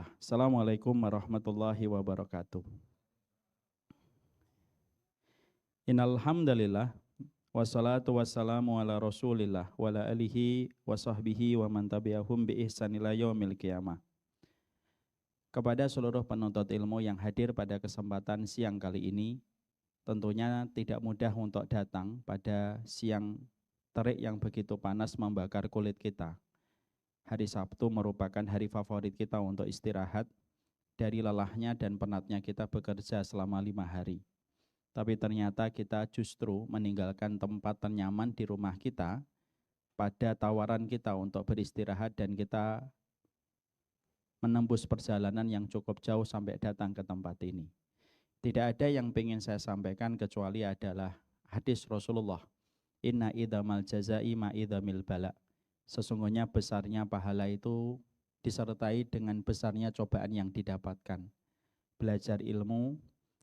wabarakatuh. Assalamualaikum warahmatullahi wabarakatuh. Innal hamdalillah wassalatu wassalamu ala Rasulillah wa ala alihi wa sahbihi wa man tabi'ahum bi ihsan ila yaumil qiyamah. Kepada seluruh penuntut ilmu yang hadir pada kesempatan siang kali ini, tentunya tidak mudah untuk datang pada siang terik yang begitu panas membakar kulit kita. Hari Sabtu merupakan hari favorit kita untuk istirahat dari lelahnya dan penatnya kita bekerja selama 5 hari. Tapi ternyata kita justru meninggalkan tempat ternyaman di rumah kita pada tawaran kita untuk beristirahat dan kita menembus perjalanan yang cukup jauh sampai datang ke tempat ini. Tidak ada yang ingin saya sampaikan kecuali adalah hadis Rasulullah. Inna idhamal jazai ma idhamil bala. Sesungguhnya besarnya pahala itu disertai dengan besarnya cobaan yang didapatkan. Belajar ilmu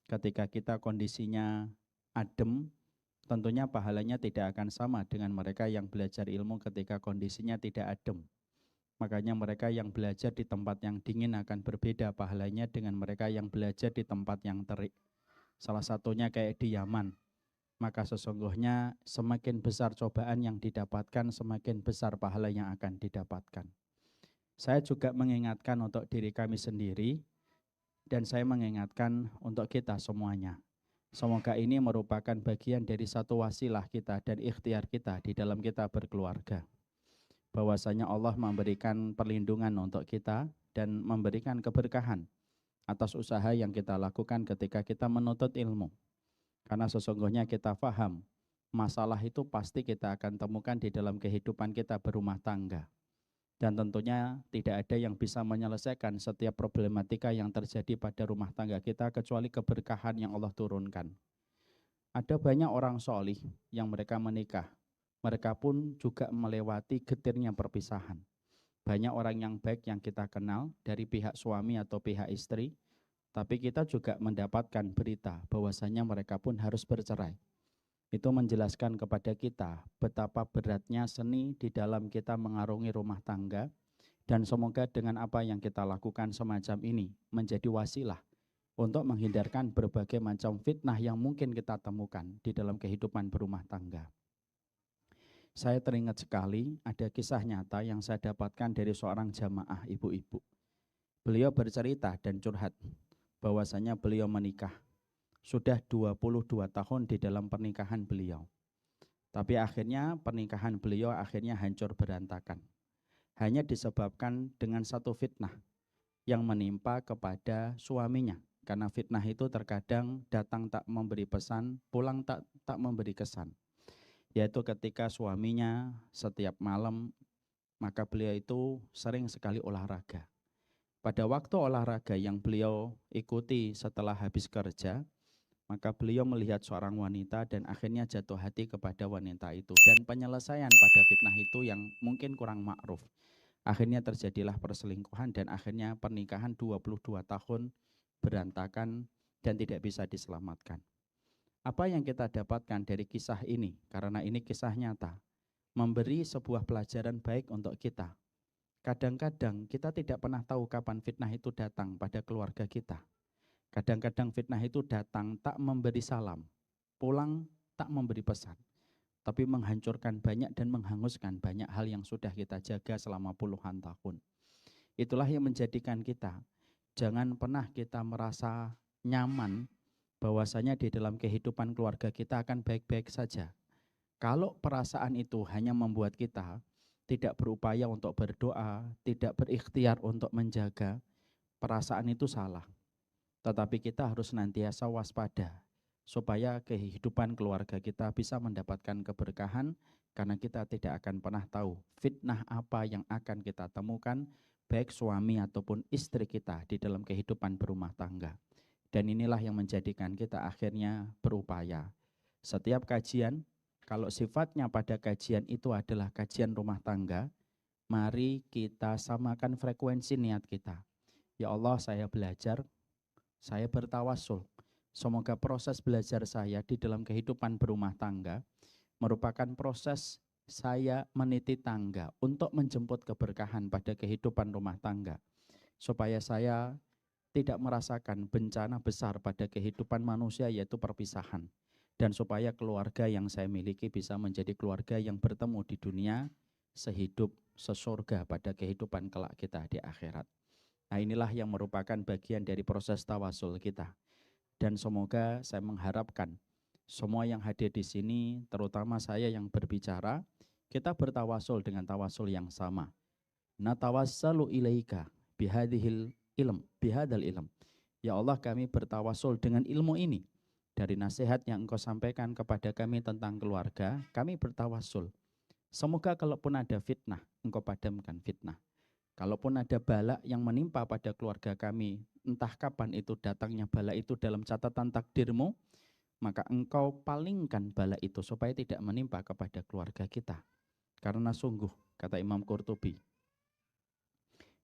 ketika kita kondisinya adem, tentunya pahalanya tidak akan sama dengan mereka yang belajar ilmu ketika kondisinya tidak adem. Makanya mereka yang belajar di tempat yang dingin akan berbeda pahalanya dengan mereka yang belajar di tempat yang terik. Salah satunya kayak di Yaman. Maka sesungguhnya semakin besar cobaan yang didapatkan, semakin besar pahala yang akan didapatkan. Saya juga mengingatkan untuk diri kami sendiri, dan saya mengingatkan untuk kita semuanya. Semoga ini merupakan bagian dari satu wasilah kita dan ikhtiar kita di dalam kita berkeluarga. Bahwasanya Allah memberikan perlindungan untuk kita dan memberikan keberkahan atas usaha yang kita lakukan ketika kita menuntut ilmu. Karena sesungguhnya kita paham, masalah itu pasti kita akan temukan di dalam kehidupan kita berumah tangga. Dan tentunya tidak ada yang bisa menyelesaikan setiap problematika yang terjadi pada rumah tangga kita kecuali keberkahan yang Allah turunkan. Ada banyak orang solih yang mereka menikah. Mereka pun juga melewati getirnya perpisahan. Banyak orang yang baik yang kita kenal dari pihak suami atau pihak istri, tapi kita juga mendapatkan berita bahwasanya mereka pun harus bercerai. Itu menjelaskan kepada kita betapa beratnya seni di dalam kita mengarungi rumah tangga, dan semoga dengan apa yang kita lakukan semacam ini menjadi wasilah untuk menghindarkan berbagai macam fitnah yang mungkin kita temukan di dalam kehidupan berumah tangga. Saya teringat sekali ada kisah nyata yang saya dapatkan dari seorang jamaah ibu-ibu. Beliau bercerita dan curhat bahwasanya beliau menikah. Sudah 22 tahun di dalam pernikahan beliau. Tapi akhirnya pernikahan beliau akhirnya hancur berantakan. Hanya disebabkan dengan satu fitnah yang menimpa kepada suaminya. Karena fitnah itu terkadang datang tak memberi pesan, pulang tak memberi kesan. Yaitu ketika suaminya setiap malam, maka beliau itu sering sekali olahraga. Pada waktu olahraga yang beliau ikuti setelah habis kerja, maka beliau melihat seorang wanita dan akhirnya jatuh hati kepada wanita itu. Dan penyelesaian pada fitnah itu yang mungkin kurang ma'ruf. Akhirnya terjadilah perselingkuhan dan akhirnya pernikahan 22 tahun berantakan dan tidak bisa diselamatkan. Apa yang kita dapatkan dari kisah ini? Karena ini kisah nyata. Memberi sebuah pelajaran baik untuk kita. Kadang-kadang kita tidak pernah tahu kapan fitnah itu datang pada keluarga kita. Kadang-kadang fitnah itu datang tak memberi salam, pulang tak memberi pesan, tapi menghancurkan banyak dan menghanguskan banyak hal yang sudah kita jaga selama puluhan tahun. Itulah yang menjadikan kita, jangan pernah kita merasa nyaman bahwasanya di dalam kehidupan keluarga kita akan baik-baik saja. Kalau perasaan itu hanya membuat kita tidak berupaya untuk berdoa, tidak berikhtiar untuk menjaga, perasaan itu salah. Tetapi kita harus senantiasa waspada supaya kehidupan keluarga kita bisa mendapatkan keberkahan, karena kita tidak akan pernah tahu fitnah apa yang akan kita temukan baik suami ataupun istri kita di dalam kehidupan berumah tangga. Dan inilah yang menjadikan kita akhirnya berupaya. Setiap kajian, kalau sifatnya pada kajian itu adalah kajian rumah tangga, mari kita samakan frekuensi niat kita. Ya Allah, saya belajar, saya bertawassul. Semoga proses belajar saya di dalam kehidupan berumah tangga merupakan proses saya meniti tangga untuk menjemput keberkahan pada kehidupan rumah tangga. supaya saya tidak merasakan bencana besar pada kehidupan manusia, yaitu perpisahan. Dan supaya keluarga yang saya miliki bisa menjadi keluarga yang bertemu di dunia, sehidup sesurga pada kehidupan kelak kita di akhirat. Nah, inilah yang merupakan bagian dari proses tawasul kita. Dan semoga saya mengharapkan semua yang hadir di sini, terutama saya yang berbicara, kita bertawasul dengan tawasul yang sama. Natawassalu ilaika bihadhil bihadal ilm. Ya Allah, kami bertawasul dengan ilmu ini. Dari nasihat yang Engkau sampaikan kepada kami tentang keluarga, kami bertawasul. Semoga kalaupun ada fitnah, Engkau padamkan fitnah. Kalaupun ada bala yang menimpa pada keluarga kami, entah kapan itu datangnya bala itu dalam catatan takdir-Mu, maka Engkau palingkan bala itu supaya tidak menimpa kepada keluarga kita. Karena sungguh, kata Imam Qurtubi,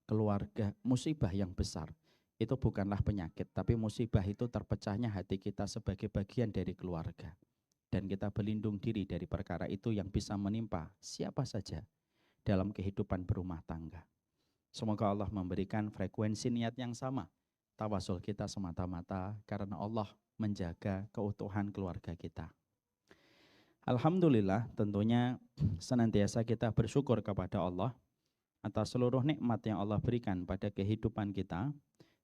keluarga, musibah yang besar itu bukanlah penyakit, tapi musibah itu terpecahnya hati kita sebagai bagian dari keluarga. Dan kita berlindung diri dari perkara itu yang bisa menimpa siapa saja dalam kehidupan berumah tangga. Semoga Allah memberikan frekuensi niat yang sama. Tawasul kita semata-mata karena Allah menjaga keutuhan keluarga kita. Alhamdulillah, tentunya senantiasa kita bersyukur kepada Allah atas seluruh nikmat yang Allah berikan pada kehidupan kita.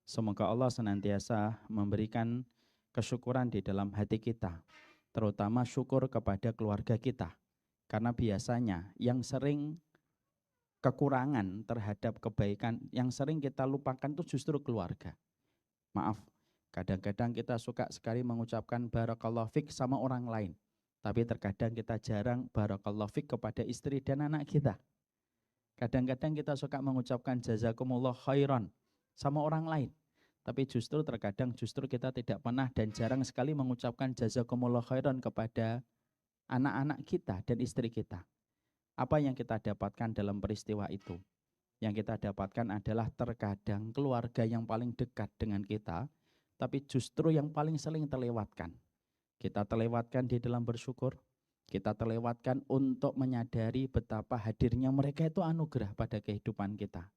Semoga Allah senantiasa memberikan kesyukuran di dalam hati kita, terutama syukur kepada keluarga kita. Karena biasanya yang sering kekurangan terhadap kebaikan, yang sering kita lupakan itu justru keluarga. Maaf, kadang-kadang kita suka sekali mengucapkan barakallahu fik sama orang lain, tapi terkadang kita jarang barakallahu fik kepada istri dan anak kita. Kadang-kadang kita suka mengucapkan jazakumullah khairan sama orang lain, tapi terkadang kita tidak pernah dan jarang sekali mengucapkan jazakumullah khairan kepada anak-anak kita dan istri kita. Apa yang kita dapatkan dalam peristiwa itu? Yang kita dapatkan adalah terkadang keluarga yang paling dekat dengan kita, tapi justru yang paling sering terlewatkan. Kita terlewatkan di dalam bersyukur, kita terlewatkan untuk menyadari betapa hadirnya mereka itu anugerah pada kehidupan kita.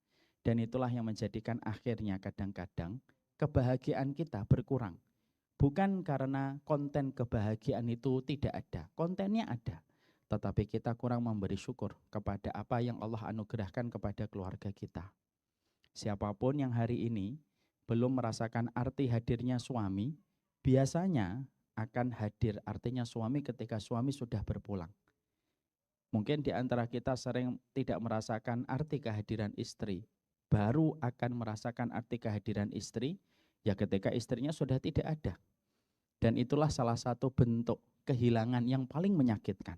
Dan itulah yang menjadikan akhirnya kadang-kadang kebahagiaan kita berkurang. Bukan karena konten kebahagiaan itu tidak ada, kontennya ada. Tetapi kita kurang memberi syukur kepada apa yang Allah anugerahkan kepada keluarga kita. Siapapun yang hari ini belum merasakan arti hadirnya suami, biasanya akan hadir artinya suami ketika suami sudah berpulang. Mungkin di antara kita sering tidak merasakan arti kehadiran istri, baru akan merasakan arti kehadiran istri ya ketika istrinya sudah tidak ada. Dan itulah salah satu bentuk kehilangan yang paling menyakitkan.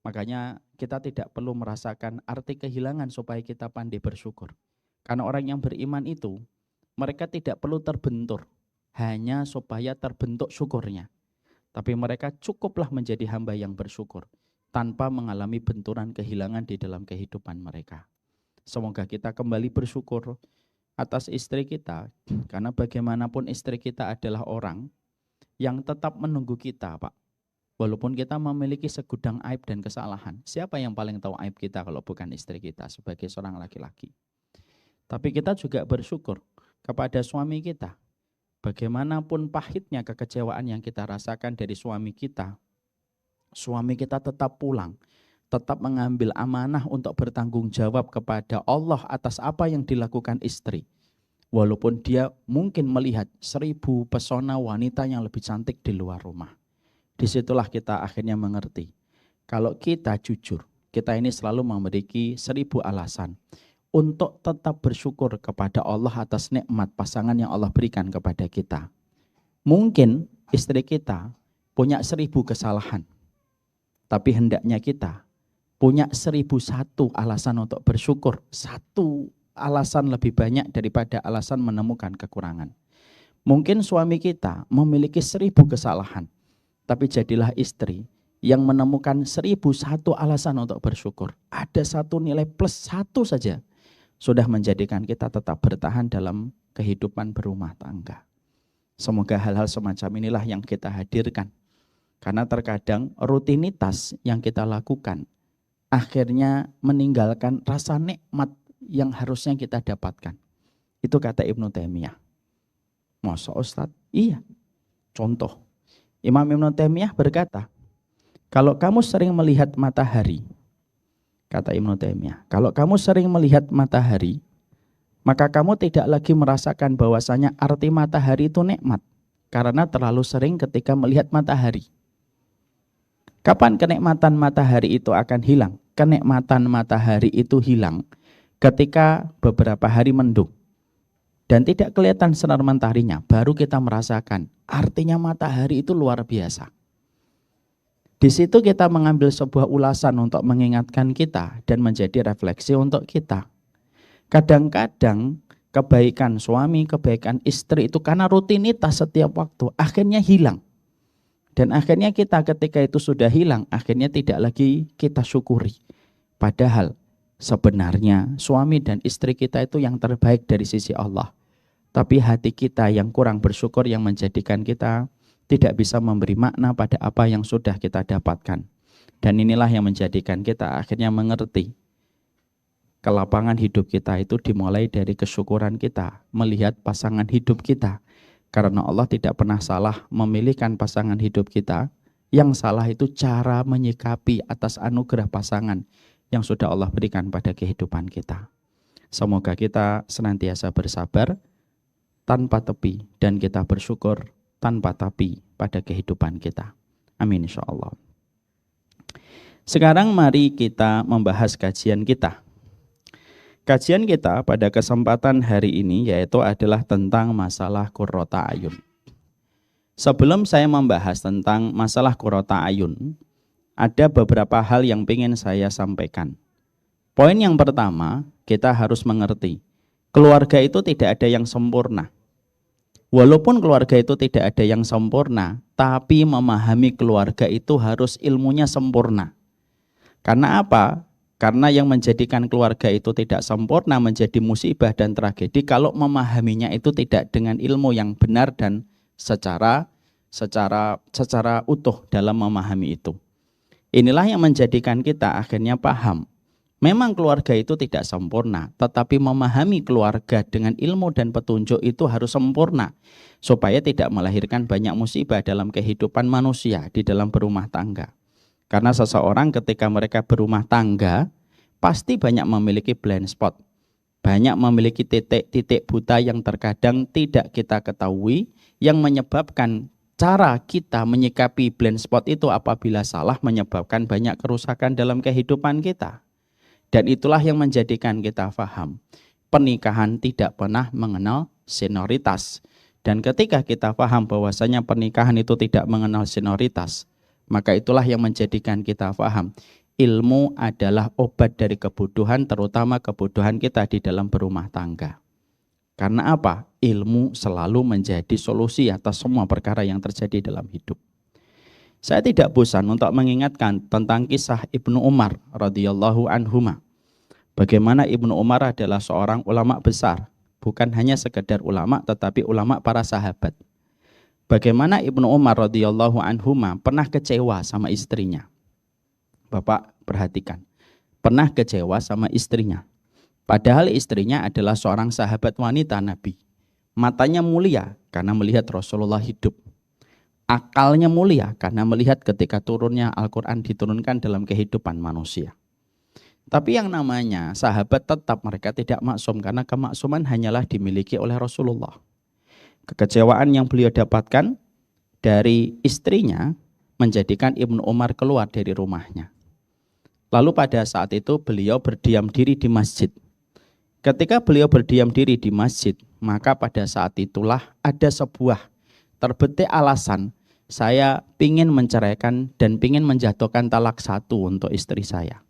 Makanya kita tidak perlu merasakan arti kehilangan supaya kita pandai bersyukur. Karena orang yang beriman itu, mereka tidak perlu terbentur, hanya supaya terbentuk syukurnya. Tapi mereka cukuplah menjadi hamba yang bersyukur, tanpa mengalami benturan kehilangan di dalam kehidupan mereka. Semoga kita kembali bersyukur atas istri kita, karena bagaimanapun istri kita adalah orang yang tetap menunggu kita, Pak. Walaupun kita memiliki segudang aib dan kesalahan, siapa yang paling tahu aib kita kalau bukan istri kita sebagai seorang laki-laki? Tapi kita juga bersyukur kepada suami kita. Bagaimanapun pahitnya kekecewaan yang kita rasakan dari suami kita tetap pulang, tetap mengambil amanah untuk bertanggung jawab kepada Allah atas apa yang dilakukan istri. Walaupun dia mungkin melihat 1000 pesona wanita yang lebih cantik di luar rumah. Disitulah kita akhirnya mengerti, kalau kita jujur, kita ini selalu memiliki 1000 alasan untuk tetap bersyukur kepada Allah atas nikmat pasangan yang Allah berikan kepada kita. Mungkin istri kita punya 1000 kesalahan, tapi hendaknya kita punya 1001 alasan untuk bersyukur. Satu alasan lebih banyak daripada alasan menemukan kekurangan. Mungkin suami kita memiliki 1000 kesalahan, tapi jadilah istri yang menemukan 1001 alasan untuk bersyukur. Ada satu nilai plus 1 saja, sudah menjadikan kita tetap bertahan dalam kehidupan berumah tangga. Semoga hal-hal semacam inilah yang kita hadirkan. Karena terkadang rutinitas yang kita lakukan akhirnya meninggalkan rasa nikmat yang harusnya kita dapatkan. Itu kata Ibnu Taimiyah. Masa Ustadz? Iya. Contoh. Imam Ibnu Taimiyah berkata, kalau kamu sering melihat matahari, kata Ibnu Taimiyah, kalau kamu sering melihat matahari, maka kamu tidak lagi merasakan bahwasanya arti matahari itu nikmat. Karena terlalu sering ketika melihat matahari. Kapan kenikmatan matahari itu akan hilang? Kenikmatan matahari itu hilang ketika beberapa hari mendung dan tidak kelihatan sinar mataharinya, baru kita merasakan artinya matahari itu luar biasa. Di situ kita mengambil sebuah ulasan untuk mengingatkan kita dan menjadi refleksi untuk kita. Kadang-kadang kebaikan suami, kebaikan istri itu karena rutinitas setiap waktu akhirnya hilang. Dan akhirnya kita ketika itu sudah hilang, akhirnya tidak lagi kita syukuri. Padahal sebenarnya suami dan istri kita itu yang terbaik dari sisi Allah. Tapi hati kita yang kurang bersyukur yang menjadikan kita tidak bisa memberi makna pada apa yang sudah kita dapatkan. Dan inilah yang menjadikan kita akhirnya mengerti kelapangan hidup kita itu dimulai dari kesyukuran kita melihat pasangan hidup kita. Karena Allah tidak pernah salah memilihkan pasangan hidup kita. Yang salah itu cara menyikapi atas anugerah pasangan yang sudah Allah berikan pada kehidupan kita. Semoga kita senantiasa bersabar tanpa tepi dan kita bersyukur tanpa tapi pada kehidupan kita. Amin insyaallah. Sekarang mari kita membahas kajian kita. Kajian kita pada kesempatan hari ini yaitu adalah tentang masalah qurrata ayun. Sebelum saya membahas tentang masalah qurrata ayun, ada beberapa hal yang ingin saya sampaikan. Poin yang pertama, kita harus mengerti keluarga itu tidak ada yang sempurna. Walaupun keluarga itu tidak ada yang sempurna, tapi memahami keluarga itu harus ilmunya sempurna. Karena apa? Karena yang menjadikan keluarga itu tidak sempurna menjadi musibah dan tragedi kalau memahaminya itu tidak dengan ilmu yang benar dan secara utuh dalam memahami itu. Inilah yang menjadikan kita akhirnya paham. Memang keluarga itu tidak sempurna, tetapi memahami keluarga dengan ilmu dan petunjuk itu harus sempurna supaya tidak melahirkan banyak musibah dalam kehidupan manusia di dalam berumah tangga. Karena seseorang ketika mereka berumah tangga pasti banyak memiliki blind spot, banyak memiliki titik-titik buta yang terkadang tidak kita ketahui yang menyebabkan cara kita menyikapi blind spot itu apabila salah menyebabkan banyak kerusakan dalam kehidupan kita. Dan itulah yang menjadikan kita paham. Pernikahan tidak pernah mengenal senioritas. Dan ketika kita paham bahwasanya pernikahan itu tidak mengenal senioritas, maka itulah yang menjadikan kita paham. Ilmu adalah obat dari kebodohan, terutama kebodohan kita di dalam berumah tangga. Karena apa? Ilmu selalu menjadi solusi atas semua perkara yang terjadi dalam hidup. Saya tidak bosan untuk mengingatkan tentang kisah Ibnu Umar radhiyallahu anhuma. Bagaimana Ibnu Umar adalah seorang ulama besar, bukan hanya sekedar ulama tetapi ulama para sahabat. Bagaimana Ibnu Umar radhiyallahu anhuma pernah kecewa sama istrinya. Bapak perhatikan, pernah kecewa sama istrinya. Padahal istrinya adalah seorang sahabat wanita Nabi. Matanya mulia karena melihat Rasulullah hidup. Akalnya mulia karena melihat ketika turunnya Al-Quran diturunkan dalam kehidupan manusia. Tapi yang namanya sahabat tetap mereka tidak maksum karena kemaksuman hanyalah dimiliki oleh Rasulullah. Kekecewaan yang beliau dapatkan dari istrinya menjadikan Ibnu Umar keluar dari rumahnya. Lalu pada saat itu beliau berdiam diri di masjid. Ketika beliau berdiam diri di masjid, maka pada saat itulah ada sebuah terbetik alasan. Saya ingin menceraikan dan ingin menjatuhkan talak satu untuk istri saya.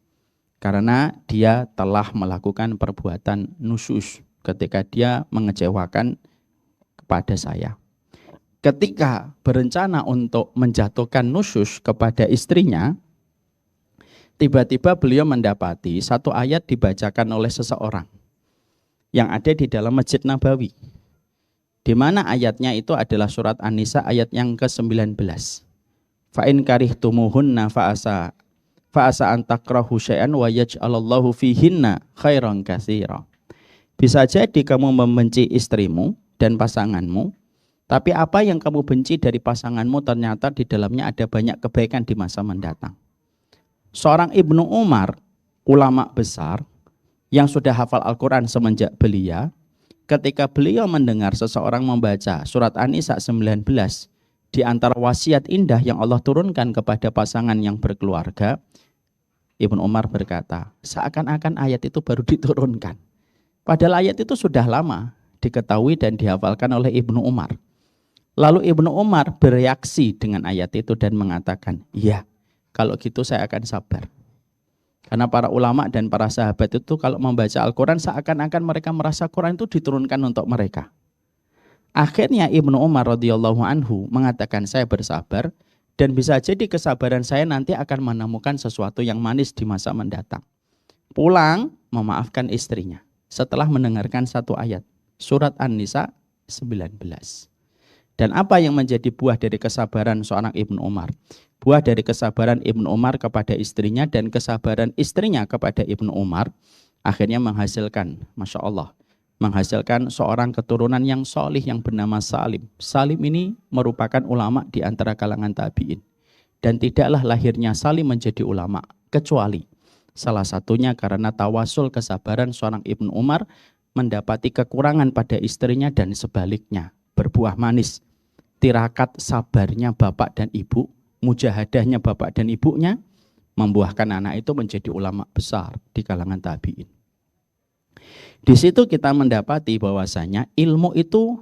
Karena dia telah melakukan perbuatan nusyuz ketika dia mengecewakan kepada saya. Ketika berencana untuk menjatuhkan nusyuz kepada istrinya, tiba-tiba beliau mendapati satu ayat dibacakan oleh seseorang yang ada di dalam Masjid Nabawi. Di mana ayatnya itu adalah surat An-Nisa ayat yang ke-19. Fa in karihtumuhunna fa'asa an takrahu syai'an wa yaj'alallahu fihinna khairan katsira. Bisa jadi kamu membenci istrimu dan pasanganmu, tapi apa yang kamu benci dari pasanganmu ternyata di dalamnya ada banyak kebaikan di masa mendatang. Seorang Ibnu Umar, ulama besar yang sudah hafal Al-Quran semenjak belia, ketika beliau mendengar seseorang membaca surat An-Nisa 19, di antara wasiat indah yang Allah turunkan kepada pasangan yang berkeluarga, Ibnu Umar berkata, seakan-akan ayat itu baru diturunkan. Padahal ayat itu sudah lama diketahui dan dihafalkan oleh Ibnu Umar. Lalu Ibnu Umar bereaksi dengan ayat itu dan mengatakan, iya, kalau gitu saya akan sabar. Karena para ulama dan para sahabat itu kalau membaca Al-Quran seakan-akan mereka merasa Quran itu diturunkan untuk mereka. Akhirnya Ibnu Umar radhiyallahu anhu mengatakan, saya bersabar dan bisa jadi kesabaran saya nanti akan menemukan sesuatu yang manis di masa mendatang. Pulang memaafkan istrinya setelah mendengarkan satu ayat, surat An-Nisa 19. Dan apa yang menjadi buah dari kesabaran seorang Ibnu Umar? Buah dari kesabaran Ibnu Umar kepada istrinya dan kesabaran istrinya kepada Ibnu Umar akhirnya menghasilkan, Masya Allah, menghasilkan seorang keturunan yang solih yang bernama Salim. Salim ini merupakan ulama di antara kalangan tabi'in. Dan tidaklah lahirnya Salim menjadi ulama, kecuali salah satunya karena tawasul kesabaran seorang Ibnu Umar mendapati kekurangan pada istrinya dan sebaliknya. Berbuah manis. Tirakat sabarnya bapak dan ibu, mujahadahnya bapak dan ibunya, membuahkan anak itu menjadi ulama besar di kalangan tabi'in. Di situ kita mendapati bahwasanya ilmu itu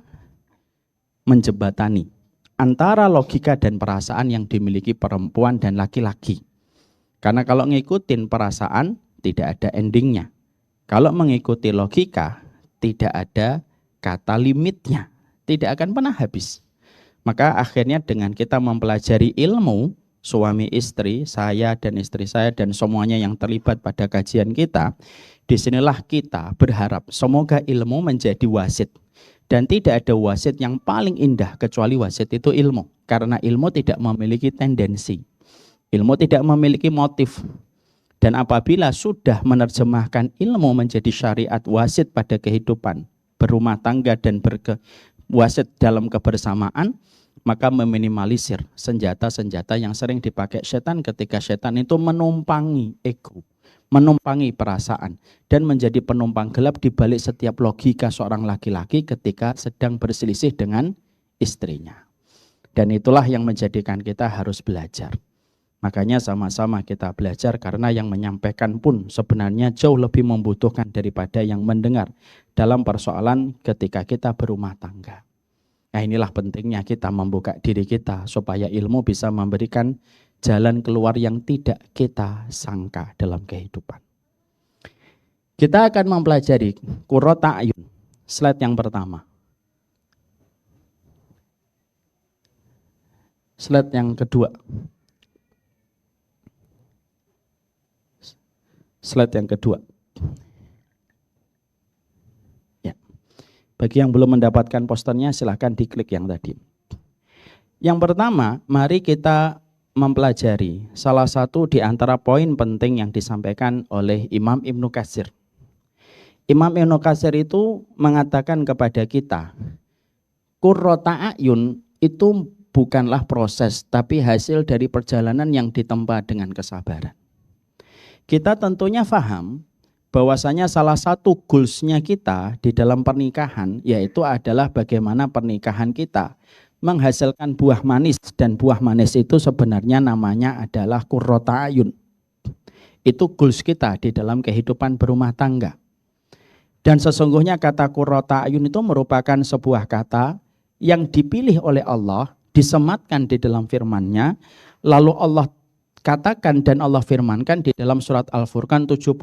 menjembatani antara logika dan perasaan yang dimiliki perempuan dan laki-laki. Karena kalau ngikutin perasaan tidak ada endingnya. Kalau mengikuti logika tidak ada kata limitnya, tidak akan pernah habis. Maka akhirnya dengan kita mempelajari ilmu, suami istri, saya dan istri saya dan semuanya yang terlibat pada kajian kita, disinilah kita berharap semoga ilmu menjadi wasit. Dan tidak ada wasit yang paling indah kecuali wasit itu ilmu. Karena ilmu tidak memiliki tendensi. Ilmu tidak memiliki motif. Dan apabila sudah menerjemahkan ilmu menjadi syariat wasit pada kehidupan berumah tangga dan wasit dalam kebersamaan, maka meminimalisir senjata-senjata yang sering dipakai setan ketika setan itu menumpangi ego, menumpangi perasaan, dan menjadi penumpang gelap di balik setiap logika seorang laki-laki ketika sedang berselisih dengan istrinya. Dan itulah yang menjadikan kita harus belajar. Makanya sama-sama kita belajar karena yang menyampaikan pun sebenarnya jauh lebih membutuhkan daripada yang mendengar dalam persoalan ketika kita berumah tangga. Nah, inilah pentingnya kita membuka diri kita supaya ilmu bisa memberikan jalan keluar yang tidak kita sangka dalam kehidupan. Kita akan mempelajari qurrata a'yun. Slide yang pertama. Slide yang kedua. Slide yang kedua. Ya. Bagi yang belum mendapatkan posternya silahkan diklik yang tadi. Yang pertama, mari kita mempelajari salah satu di antara poin penting yang disampaikan oleh Imam Ibnu Katsir. Imam Ibnu Katsir itu mengatakan kepada kita, qurrata a'yun itu bukanlah proses, tapi hasil dari perjalanan yang ditempa dengan kesabaran. Kita tentunya paham bahwasanya salah satu goalsnya kita di dalam pernikahan yaitu adalah bagaimana pernikahan kita menghasilkan buah manis, dan buah manis itu sebenarnya namanya adalah qurrata a'yun. Itu goals kita di dalam kehidupan berumah tangga. Dan sesungguhnya kata qurrata a'yun itu merupakan sebuah kata yang dipilih oleh Allah, disematkan di dalam firman-Nya, lalu Allah katakan dan Allah firmankan di dalam surat Al-Furqan 74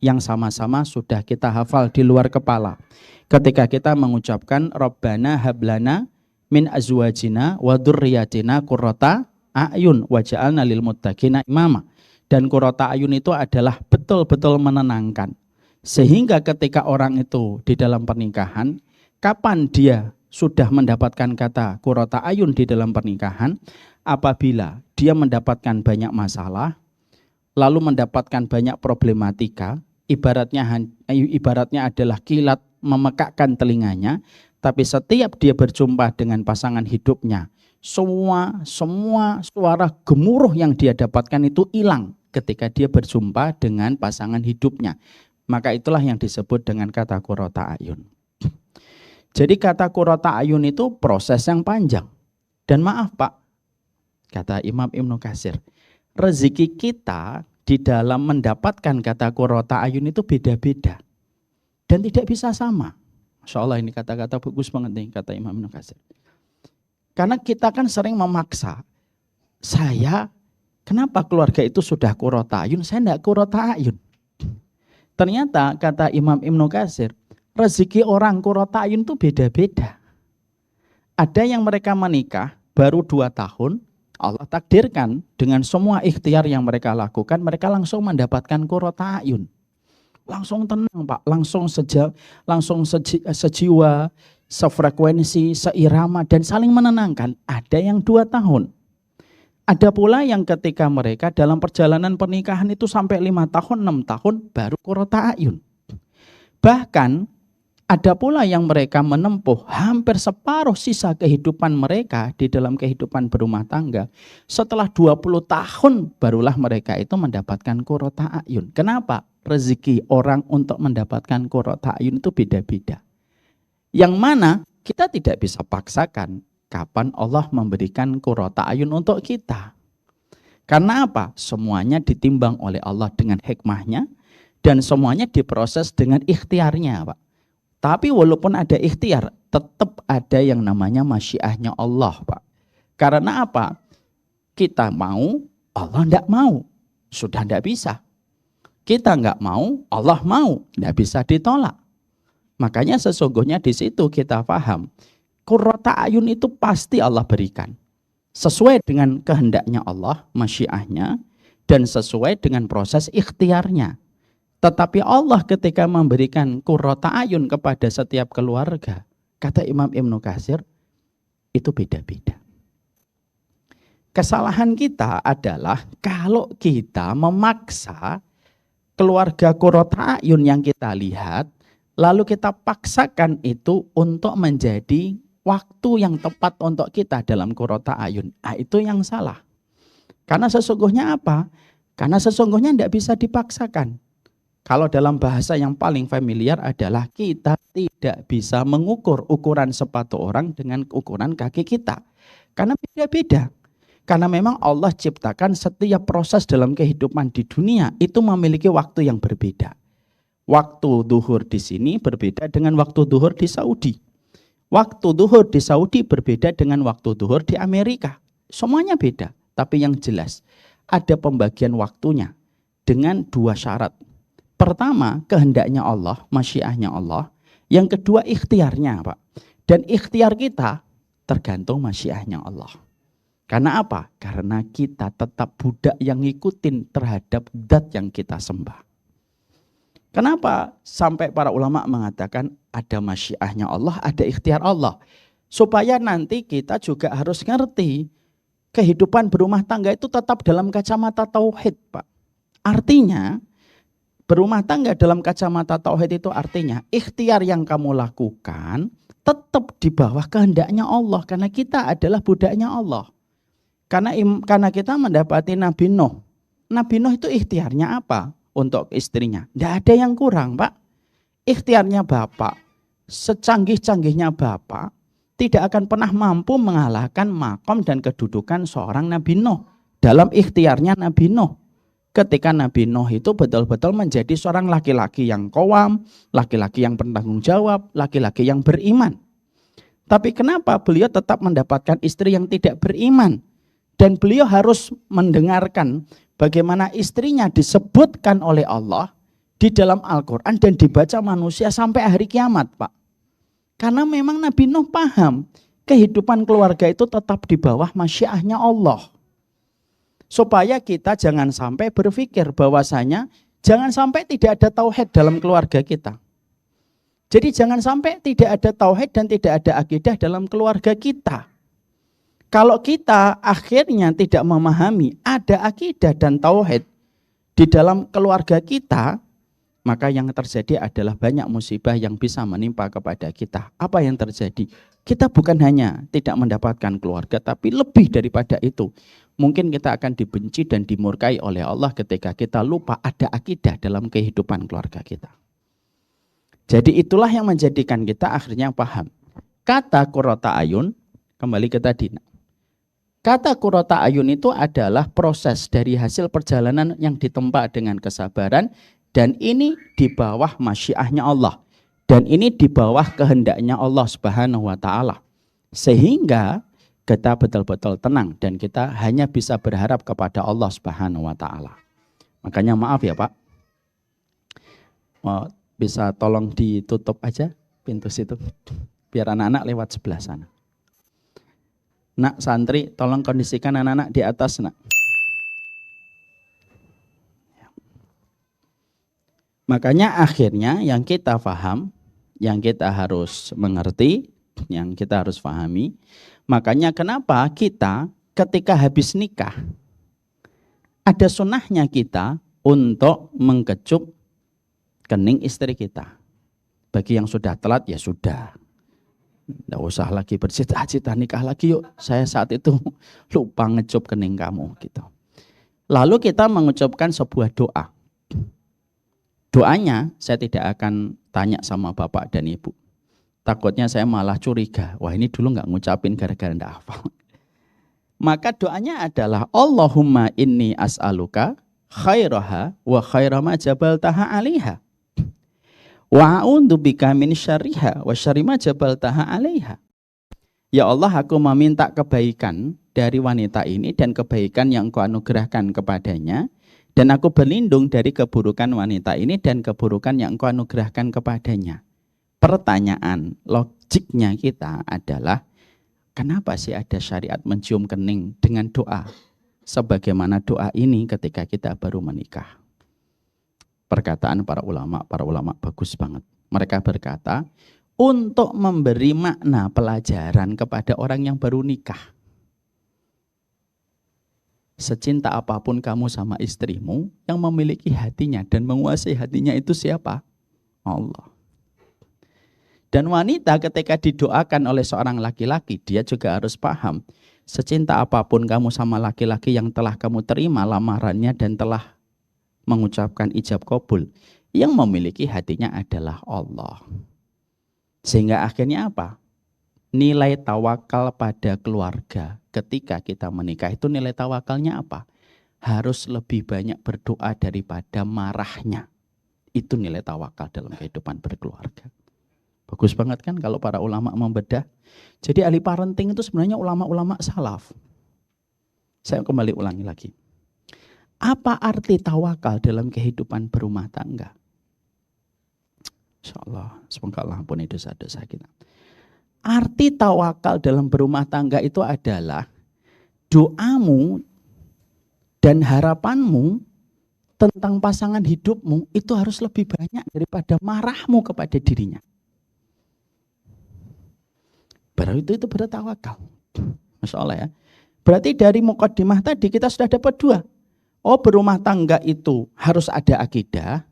yang sama-sama sudah kita hafal di luar kepala. Ketika kita mengucapkan Rabbana hablana min azwajina wa dzurriyyatina qurrata a'yun waj'alna lil muttaqina imama. Dan qurrata a'yun itu adalah betul-betul menenangkan. Sehingga ketika orang itu di dalam pernikahan, kapan dia sudah mendapatkan kata qurrata a'yun di dalam pernikahan? Apabila dia mendapatkan banyak masalah, lalu mendapatkan banyak problematika ibaratnya adalah kilat memekakkan telinganya, tapi setiap dia berjumpa dengan pasangan hidupnya, semua suara gemuruh yang dia dapatkan itu hilang ketika dia berjumpa dengan pasangan hidupnya. Maka itulah yang disebut dengan kata qurrata ayun. Jadi kata qurrata ayun itu proses yang panjang. Dan maaf Pak, kata Imam Ibnu Katsir, rezeki kita di dalam mendapatkan kata qurrata ayun itu beda-beda. Dan tidak bisa sama. Masya Allah ini kata-kata bagus banget nih, kata Imam Ibnu Katsir. Karena kita kan sering memaksa. Kenapa keluarga itu sudah qurrata ayun, saya tidak qurrata ayun. Ternyata kata Imam Ibnu Katsir, rezeki orang qurrata ayun itu beda-beda. Ada yang mereka menikah baru 2 tahun, Allah takdirkan dengan semua ikhtiar yang mereka lakukan, mereka langsung mendapatkan qurrata ayun. Langsung tenang Pak, langsung sejiwa, sefrekuensi, seirama, dan saling menenangkan. Ada yang 2 tahun. Ada pula yang ketika mereka dalam perjalanan pernikahan itu sampai 5 tahun, 6 tahun baru qurrata ayun. Bahkan ada pula yang mereka menempuh hampir separuh sisa kehidupan mereka di dalam kehidupan berumah tangga. Setelah 20 tahun barulah mereka itu mendapatkan qurrata ayun. Kenapa? Rezeki orang untuk mendapatkan qurrata ayun itu beda-beda. Yang mana kita tidak bisa paksakan kapan Allah memberikan qurrata ayun untuk kita. Karena apa? Semuanya ditimbang oleh Allah dengan hikmahnya dan semuanya diproses dengan ikhtiarnya Pak. Tapi walaupun ada ikhtiar, tetap ada yang namanya masyiahnya Allah Pak. Karena apa? Kita mau, Allah tidak mau. Sudah tidak bisa. Kita nggak mau, Allah mau. Tidak bisa ditolak. Makanya sesungguhnya di situ kita paham. Qurrata ayun itu pasti Allah berikan. Sesuai dengan kehendaknya Allah, masyiahnya, dan sesuai dengan proses ikhtiarnya. Tetapi Allah ketika memberikan qurrata ayun kepada setiap keluarga, kata Imam Ibnu Katsir, itu beda-beda. Kesalahan kita adalah kalau kita memaksa keluarga qurrata ayun yang kita lihat, lalu kita paksakan itu untuk menjadi waktu yang tepat untuk kita dalam qurrata ayun. Itu yang salah. Karena sesungguhnya apa? Karena sesungguhnya tidak bisa dipaksakan. Kalau dalam bahasa yang paling familiar adalah kita tidak bisa mengukur ukuran sepatu orang dengan ukuran kaki kita. Karena beda-beda. Karena memang Allah ciptakan setiap proses dalam kehidupan di dunia itu memiliki waktu yang berbeda. Waktu duhur di sini berbeda dengan waktu duhur di Saudi. Waktu duhur di Saudi berbeda dengan waktu duhur di Amerika. Semuanya beda. Tapi yang jelas ada pembagian waktunya dengan 2 syarat. Pertama, kehendaknya Allah, masyiahnya Allah. Yang kedua, ikhtiarnya Pak. Dan ikhtiar kita tergantung masyiahnya Allah. Karena apa? Karena kita tetap budak yang ngikutin terhadap zat yang kita sembah. Kenapa sampai para ulama mengatakan ada masyiahnya Allah, ada ikhtiar Allah? Supaya nanti kita juga harus ngerti kehidupan berumah tangga itu tetap dalam kacamata tauhid Pak. Artinya, berumah tangga dalam kacamata tauhid itu artinya ikhtiar yang kamu lakukan tetap di bawah kehendaknya Allah. Karena kita adalah budaknya Allah. Karena kita mendapati Nabi Nuh. Nabi Nuh itu ikhtiarnya apa untuk istrinya? Tidak ada yang kurang Pak. Ikhtiarnya Bapak, secanggih-canggihnya Bapak, tidak akan pernah mampu mengalahkan makom dan kedudukan seorang Nabi Nuh. Dalam ikhtiarnya Nabi Nuh. Ketika Nabi Nuh itu betul-betul menjadi seorang laki-laki yang qawam, laki-laki yang bertanggung jawab, laki-laki yang beriman. Tapi kenapa beliau tetap mendapatkan istri yang tidak beriman? Dan beliau harus mendengarkan bagaimana istrinya disebutkan oleh Allah di dalam Al-Quran dan dibaca manusia sampai hari kiamat Pak. Karena memang Nabi Nuh paham kehidupan keluarga itu tetap di bawah masyiahnya Allah. Supaya kita jangan sampai berpikir bahwasanya jangan sampai tidak ada tauhid dalam keluarga kita. Jadi jangan sampai tidak ada tauhid dan tidak ada akidah dalam keluarga kita. Kalau kita akhirnya tidak memahami ada akidah dan tauhid di dalam keluarga kita, maka yang terjadi adalah banyak musibah yang bisa menimpa kepada kita. Apa yang terjadi? Kita bukan hanya tidak mendapatkan keluarga, tapi lebih daripada itu. Mungkin kita akan dibenci dan dimurkai oleh Allah ketika kita lupa ada akidah dalam kehidupan keluarga kita. Jadi itulah yang menjadikan kita akhirnya paham. Kata qurrata ayun, kembali ke tadi. Kata qurrata ayun itu adalah proses dari hasil perjalanan yang ditempa dengan kesabaran, dan ini di bawah masyiahnya Allah. Dan ini di bawah kehendaknya Allah Subhanahu wa ta'ala. Sehingga kita betul-betul tenang dan kita hanya bisa berharap kepada Allah Subhanahu wa ta'ala. Makanya maaf ya Pak. Bisa tolong ditutup aja pintu situ. Biar anak-anak lewat sebelah sana. Nak santri, tolong kondisikan anak-anak di atas, nak. Makanya akhirnya yang kita paham, yang kita harus mengerti, yang kita harus pahami, makanya kenapa kita ketika habis nikah, ada sunnahnya kita untuk mengkecup kening istri kita. Bagi yang sudah telat ya sudah. Tidak usah lagi bercita-cita nikah lagi yuk. Saya saat itu lupa ngecup kening kamu gitu. Lalu kita mengucapkan sebuah doa. Doanya saya tidak akan tanya sama bapak dan ibu. Takutnya saya malah curiga. Wah ini dulu nggak ngucapin gara-gara nggak hafal. Maka doanya adalah Allahumma inni as'aluka khairaha wa khaira ma jabaltaha 'alaiha. Wa a'udzubika min syarriha wa syarri ma jabaltaha 'alaiha. Ya Allah, aku meminta kebaikan dari wanita ini dan kebaikan yang Engkau anugerahkan kepadanya. Dan aku berlindung dari keburukan wanita ini dan keburukan yang Engkau anugerahkan kepadanya. Pertanyaan logiknya kita adalah, kenapa sih ada syariat mencium kening dengan doa? Sebagaimana doa ini ketika kita baru menikah. Perkataan para ulama bagus banget. Mereka berkata, untuk memberi makna pelajaran kepada orang yang baru nikah. Secinta apapun kamu sama istrimu, yang memiliki hatinya dan menguasai hatinya itu siapa? Allah. Dan wanita ketika didoakan oleh seorang laki-laki, dia juga harus paham. Secinta apapun kamu sama laki-laki yang telah kamu terima lamarannya dan telah mengucapkan ijab qabul, yang memiliki hatinya adalah Allah. Sehingga akhirnya apa? Nilai tawakal pada keluarga ketika kita menikah itu nilai tawakalnya apa? Harus lebih banyak berdoa daripada marahnya. Itu nilai tawakal dalam kehidupan berkeluarga. Bagus banget kan kalau para ulama membedah. Jadi ahli parenting itu sebenarnya ulama-ulama salaf. Saya kembali ulangi lagi. Apa arti tawakal dalam kehidupan berumah tangga? Insyaallah, semoga Allah ampuni dosa-dosa kita. Arti tawakal dalam berumah tangga itu adalah doamu dan harapanmu tentang pasangan hidupmu itu harus lebih banyak daripada marahmu kepada dirinya. Baru itu bertawakal. Masya Allah ya. Berarti dari muqaddimah tadi kita sudah dapat dua. Oh, berumah tangga itu harus ada akidah.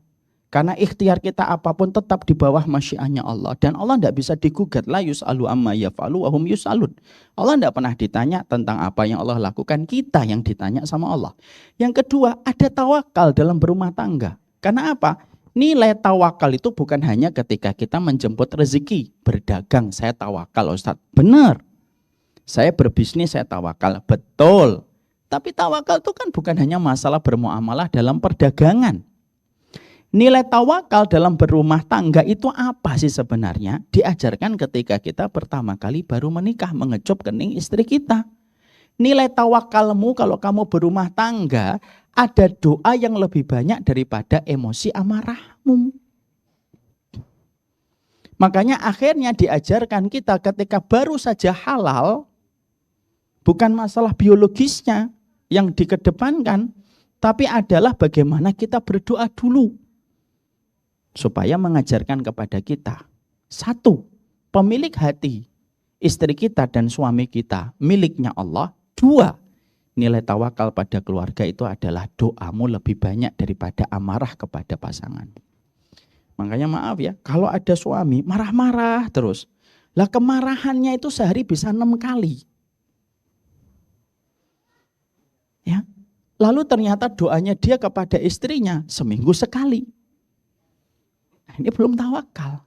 Karena ikhtiar kita apapun tetap di bawah masyiahnya Allah. Dan Allah tidak bisa digugat. La yus'alu amma yaf'alu wa hum yus'alun. Allah tidak pernah ditanya tentang apa yang Allah lakukan. Kita yang ditanya sama Allah. Yang kedua, ada tawakal dalam berumah tangga. Karena apa? Nilai tawakal itu bukan hanya ketika kita menjemput rezeki. Berdagang, saya tawakal Ustaz. Benar. Saya berbisnis, saya tawakal. Betul. Tapi tawakal itu kan bukan hanya masalah bermuamalah dalam perdagangan. Nilai tawakal dalam berumah tangga itu apa sih sebenarnya? Diajarkan ketika kita pertama kali baru menikah, mengecup kening istri kita. Nilai tawakalmu kalau kamu berumah tangga, ada doa yang lebih banyak daripada emosi amarahmu. Makanya akhirnya diajarkan kita ketika baru saja halal, bukan masalah biologisnya yang dikedepankan, tapi adalah bagaimana kita berdoa dulu. Supaya mengajarkan kepada kita. Satu, pemilik hati, istri kita dan suami kita, miliknya Allah. Dua, nilai tawakal pada keluarga itu adalah doamu lebih banyak daripada amarah kepada pasangan. Makanya maaf ya, kalau ada suami marah-marah terus. Lah kemarahannya itu sehari bisa 6 kali. Ya. Lalu ternyata doanya dia kepada istrinya seminggu sekali. Nah, ini belum tawakal.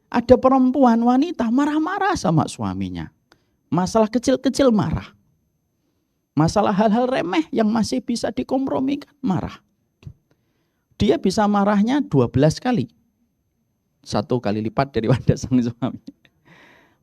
Ada perempuan wanita marah-marah sama suaminya. Masalah kecil-kecil marah. Masalah hal-hal remeh yang masih bisa dikompromikan marah. Dia bisa marahnya 12 kali. 1 kali lipat daripada sang suami.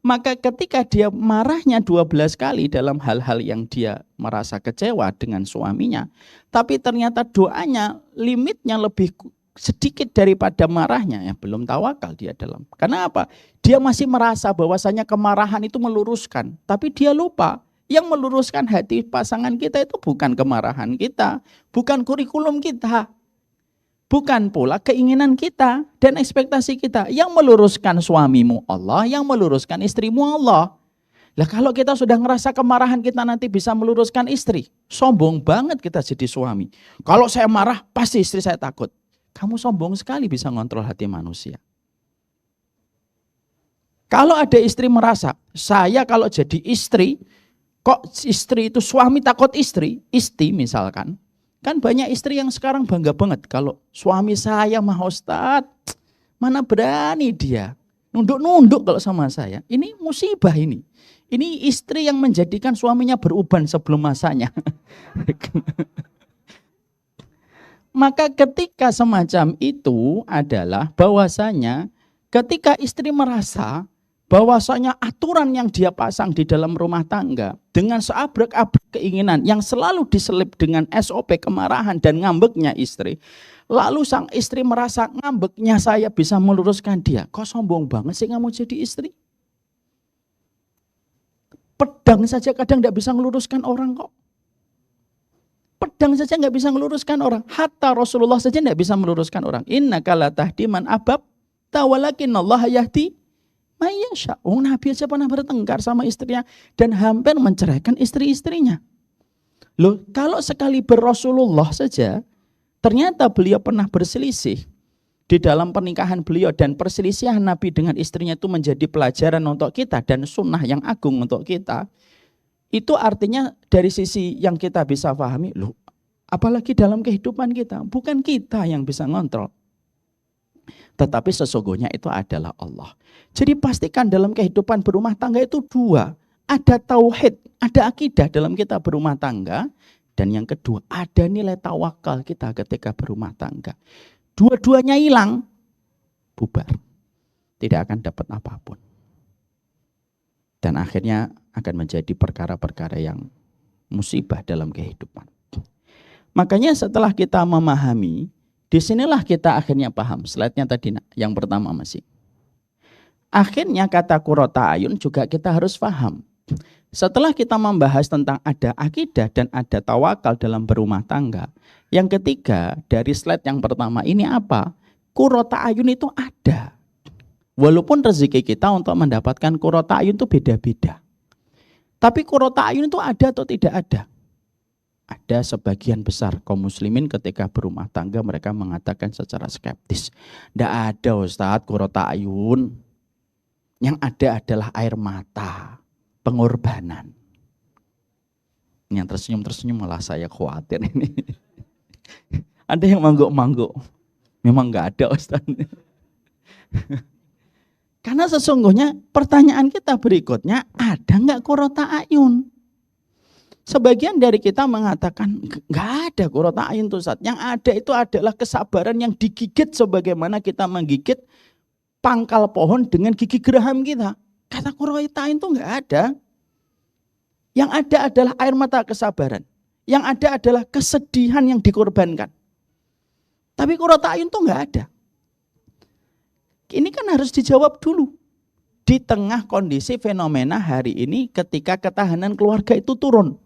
Maka ketika dia marahnya 12 kali dalam hal-hal yang dia merasa kecewa dengan suaminya, tapi ternyata doanya limitnya lebih sedikit daripada marahnya, ya belum tawakal dia dalam. Karena apa? Dia masih merasa bahwasanya kemarahan itu meluruskan, tapi dia lupa yang meluruskan hati pasangan kita itu bukan kemarahan kita, bukan kurikulum kita. Bukan pula keinginan kita dan ekspektasi kita. Yang meluruskan suamimu Allah, yang meluruskan istrimu Allah. Lah kalau kita sudah ngerasa kemarahan kita nanti bisa meluruskan istri, sombong banget kita jadi suami. Kalau saya marah pasti istri saya takut. Kamu sombong sekali bisa ngontrol hati manusia. Kalau ada istri merasa, saya kalau jadi istri, kok istri itu suami takut istri misalkan. Kan banyak istri yang sekarang bangga banget. Kalau suami saya mah Ustadz, mana berani dia. Nunduk-nunduk kalau sama saya. Ini musibah ini. Ini istri yang menjadikan suaminya beruban sebelum masanya. Maka ketika semacam itu adalah bahwasanya ketika istri merasa bahwasanya aturan yang dia pasang di dalam rumah tangga dengan seabrek-abrek keinginan yang selalu diselip dengan SOP kemarahan dan ngambeknya istri. Lalu sang istri merasa ngambeknya saya bisa meluruskan dia. Kok sombong banget sih kamu jadi istri? Pedang saja kadang tidak bisa meluruskan orang kok. Pedang saja nggak bisa meluruskan orang. Hatta Rasulullah saja nggak bisa meluruskan orang. Innaka la tahdi man ahbabta walakinnallaha yahdi Mayyasha. Nabi aja pernah bertengkar sama istrinya dan hampir menceraikan istri-istrinya. Loh, kalau sekali Rasulullah saja, ternyata beliau pernah berselisih di dalam pernikahan beliau dan perselisihan Nabi dengan istrinya itu menjadi pelajaran untuk kita dan sunnah yang agung untuk kita. Itu artinya dari sisi yang kita bisa pahami, loh, apalagi dalam kehidupan kita, bukan kita yang bisa ngontrol. Tetapi sesungguhnya itu adalah Allah. Jadi pastikan dalam kehidupan berumah tangga itu 2. Ada tauhid, ada akidah dalam kita berumah tangga. Dan yang kedua, ada nilai tawakal kita ketika berumah tangga. Dua-duanya hilang, bubar. Tidak akan dapat apapun. Dan akhirnya akan menjadi perkara-perkara yang musibah dalam kehidupan. Makanya setelah kita memahami, disinilah kita akhirnya paham. Slide-nya tadi yang pertama masih. Akhirnya kata qurrata ayun juga kita harus paham. Setelah kita membahas tentang ada akidah dan ada tawakal dalam berumah tangga. Yang ketiga dari slide yang pertama ini apa? Qurrata ayun itu ada. Walaupun rezeki kita untuk mendapatkan qurrata ayun itu beda-beda. Tapi qurrata ayun itu ada atau tidak ada? Ada sebagian besar kaum muslimin ketika berumah tangga mereka mengatakan secara skeptis. Tidak ada Ustadz qurrata ayun. Yang ada adalah air mata, pengorbanan. Yang tersenyum-tersenyum malah saya khawatir ini. Ada yang mangguk-mangguk. Memang nggak ada Ustadz. Karena sesungguhnya pertanyaan kita berikutnya, ada nggak qurrata ayun? Sebagian dari kita mengatakan nggak ada qurrata ayun tuh Ustaz. Yang ada itu adalah kesabaran yang digigit sebagaimana kita menggigit pangkal pohon dengan gigi geraham kita. Kata qurrata ayun tuh nggak ada. Yang ada adalah air mata kesabaran. Yang ada adalah kesedihan yang dikorbankan. Tapi qurrata ayun tuh nggak ada. Ini kan harus dijawab dulu. Di tengah kondisi fenomena hari ini ketika ketahanan keluarga itu turun.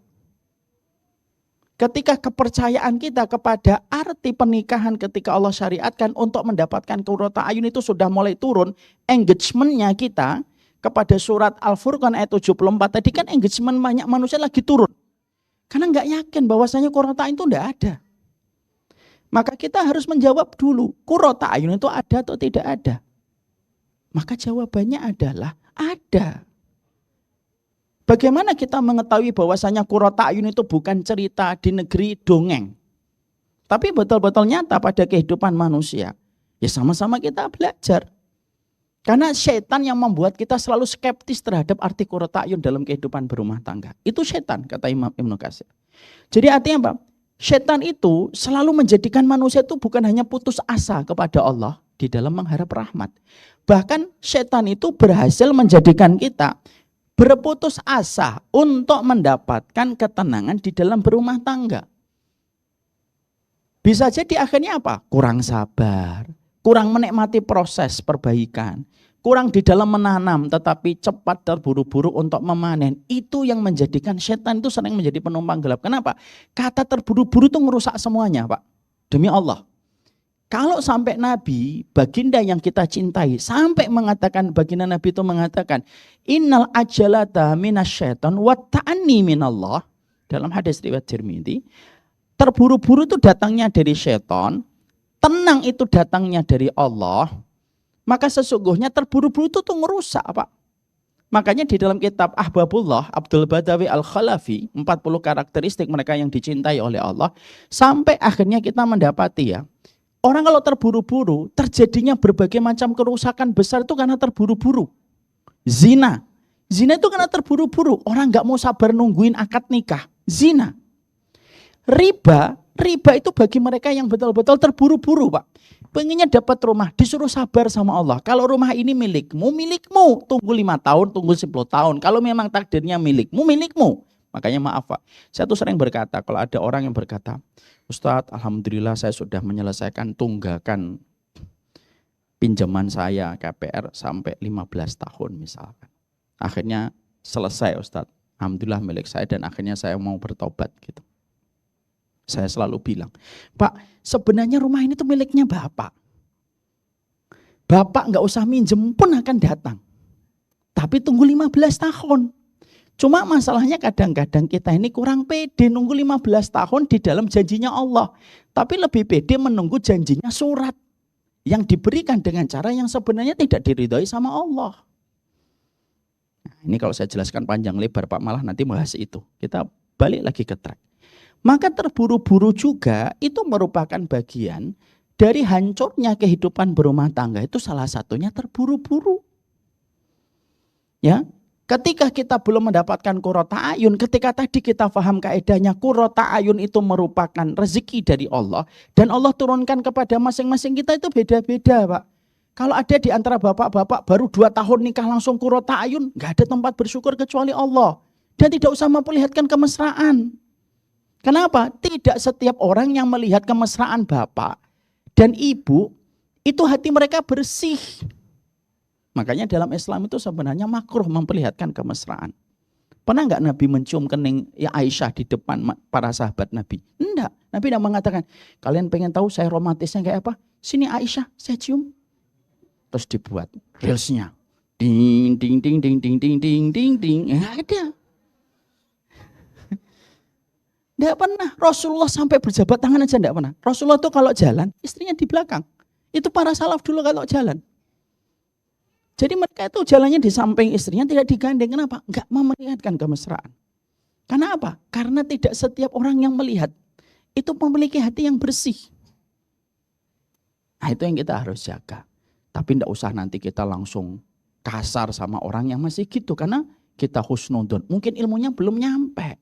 Ketika kepercayaan kita kepada arti pernikahan ketika Allah syariatkan untuk mendapatkan qurrata ayun itu sudah mulai turun, engagementnya kita kepada surat Al-Furqan ayat 74 tadi kan engagement banyak manusia lagi turun. Karena nggak yakin bahwasanya qurrata ayun itu nggak ada. Maka kita harus menjawab dulu, qurrata ayun itu ada atau tidak ada? Maka jawabannya adalah ada. Bagaimana kita mengetahui bahwasanya qurrata ayun itu bukan cerita di negeri dongeng, tapi betul-betul nyata pada kehidupan manusia? Ya sama-sama kita belajar. Karena setan yang membuat kita selalu skeptis terhadap arti qurrata ayun dalam kehidupan berumah tangga. Itu setan, kata Imam Ibnu Katsir. Jadi artinya apa? Setan itu selalu menjadikan manusia itu bukan hanya putus asa kepada Allah di dalam mengharap rahmat. Bahkan setan itu berhasil menjadikan kita berputus asa untuk mendapatkan ketenangan di dalam berumah tangga. Bisa jadi akhirnya apa? Kurang sabar, kurang menikmati proses perbaikan, kurang di dalam menanam tetapi cepat terburu-buru untuk memanen. Itu yang menjadikan setan itu sering menjadi penumpang gelap. Kenapa? Kata terburu-buru itu merusak semuanya, Pak. Demi Allah. Kalau sampai Nabi, baginda yang kita cintai, sampai mengatakan, baginda Nabi itu mengatakan, innal ajalata minasyaiton wa ta'anni minallah. Dalam hadis riwayat Tirmidzi, terburu-buru itu datangnya dari setan, tenang itu datangnya dari Allah. Maka sesungguhnya terburu-buru itu tuh ngerusak, Pak. Makanya di dalam kitab Ahbabullah, Abdul Badawi Al-Khalafi, 40 karakteristik mereka yang dicintai oleh Allah, sampai akhirnya kita mendapati ya, orang kalau terburu-buru, terjadinya berbagai macam kerusakan besar itu karena terburu-buru. Zina. Zina itu karena terburu-buru. Orang nggak mau sabar nungguin akad nikah. Zina. Riba itu bagi mereka yang betul-betul terburu-buru, Pak. Pengennya dapat rumah, disuruh sabar sama Allah. Kalau rumah ini milikmu. Tunggu 5 tahun, tunggu 10 tahun. Kalau memang takdirnya milikmu. Makanya maaf, Pak. Saya tuh sering berkata, kalau ada orang yang berkata, Ustadz, alhamdulillah saya sudah menyelesaikan tunggakan pinjaman saya KPR sampai 15 tahun misalkan. Akhirnya selesai Ustadz, alhamdulillah milik saya dan akhirnya saya mau bertobat gitu. Saya selalu bilang, Pak, sebenarnya rumah ini tuh miliknya Bapak. Bapak nggak usah minjem pun akan datang. Tapi tunggu 15 tahun. Cuma masalahnya kadang-kadang kita ini kurang pede nunggu 15 tahun di dalam janjinya Allah. Tapi lebih pede menunggu janjinya surat. Yang diberikan dengan cara yang sebenarnya tidak diridhoi sama Allah. Nah, ini kalau saya jelaskan panjang lebar Pak, malah nanti bahas itu. Kita balik lagi ke track. Maka terburu-buru juga itu merupakan bagian dari hancurnya kehidupan berumah tangga. Itu salah satunya terburu-buru. Ya. Ketika kita belum mendapatkan qurrata ayun, ketika tadi kita paham kaedahnya qurrata ayun itu merupakan rezeki dari Allah dan Allah turunkan kepada masing-masing kita itu beda-beda, Pak. Kalau ada di antara bapak-bapak baru 2 tahun nikah langsung qurrata ayun, nggak ada tempat bersyukur kecuali Allah dan tidak usah memperlihatkan kemesraan. Kenapa? Tidak setiap orang yang melihat kemesraan bapak dan ibu itu hati mereka bersih. Makanya dalam Islam itu sebenarnya makruh memperlihatkan kemesraan. Pernah nggak Nabi mencium kening ya Aisyah di depan para sahabat Nabi? Enggak. Nabi tidak mengatakan, kalian pengen tahu saya romantisnya kayak apa? Sini Aisyah, saya cium. Terus dibuat reelsnya. Ding, ding, ding, ding, ding, ding, ding, ding, ding. Nggak ada. Enggak pernah. Rasulullah sampai berjabat tangan aja enggak pernah. Rasulullah tuh kalau jalan, istrinya di belakang. Itu para salaf dulu kalau jalan. Jadi mereka itu jalannya di samping istrinya tidak digandeng. Kenapa? Enggak memperlihatkan kemesraan. Karena apa? Karena tidak setiap orang yang melihat itu memiliki hati yang bersih. Nah itu yang kita harus jaga. Tapi enggak usah nanti kita langsung kasar sama orang yang masih gitu. Karena kita husnudon. Mungkin ilmunya belum nyampe.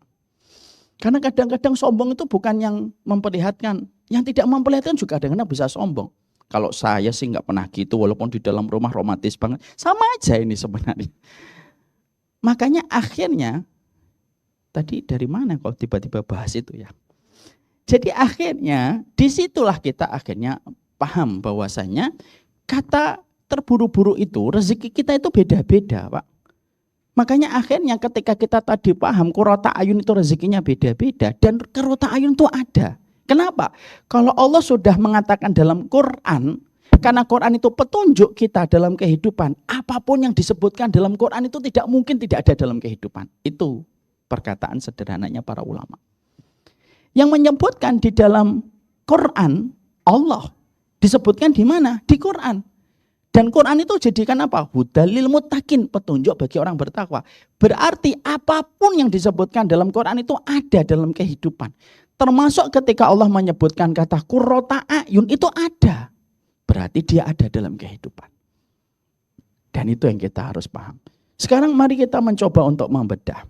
Karena kadang-kadang sombong itu bukan yang memperlihatkan. Yang tidak memperlihatkan juga kadang-kadang bisa sombong. Kalau saya sih nggak pernah gitu, walaupun di dalam rumah romantis banget. Sama aja ini sebenarnya. Makanya akhirnya, tadi dari mana kalau tiba-tiba bahas itu ya. Jadi akhirnya, disitulah kita akhirnya paham bahwasanya kata terburu-buru itu, rezeki kita itu beda-beda Pak. Makanya akhirnya ketika kita tadi paham, qurrata ayun itu rezekinya beda-beda. Dan qurrata ayun itu ada. Kenapa? Kalau Allah sudah mengatakan dalam Quran, karena Quran itu petunjuk kita dalam kehidupan, apapun yang disebutkan dalam Quran itu tidak mungkin tidak ada dalam kehidupan. Itu perkataan sederhananya para ulama. Yang menyebutkan di dalam Quran Allah. Disebutkan di mana? Di Quran. Dan Quran itu jadikan apa? Hudalil muttaqin, petunjuk bagi orang bertakwa. Berarti apapun yang disebutkan dalam Quran itu ada dalam kehidupan. Termasuk ketika Allah menyebutkan kata qurrata a'yun, itu ada. Berarti dia ada dalam kehidupan. Dan itu yang kita harus paham. Sekarang mari kita mencoba untuk membedah.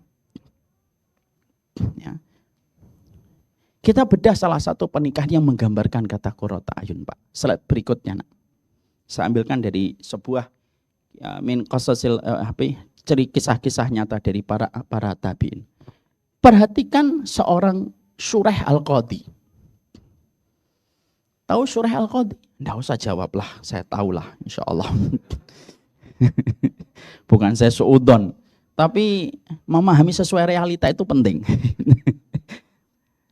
Ya. Kita bedah salah satu pernikahan yang menggambarkan kata qurrata a'yun, Pak. Slide berikutnya, Nak. Saya ambilkan dari sebuah min qasasil kisah-kisah nyata dari para tabi'in. Perhatikan seorang Syuraih Al-Qadhi. Tahu Syuraih Al-Qadhi? Nggak usah jawablah, saya tahulah insyaallah. Bukan saya suudon, tapi memahami sesuai realita itu penting.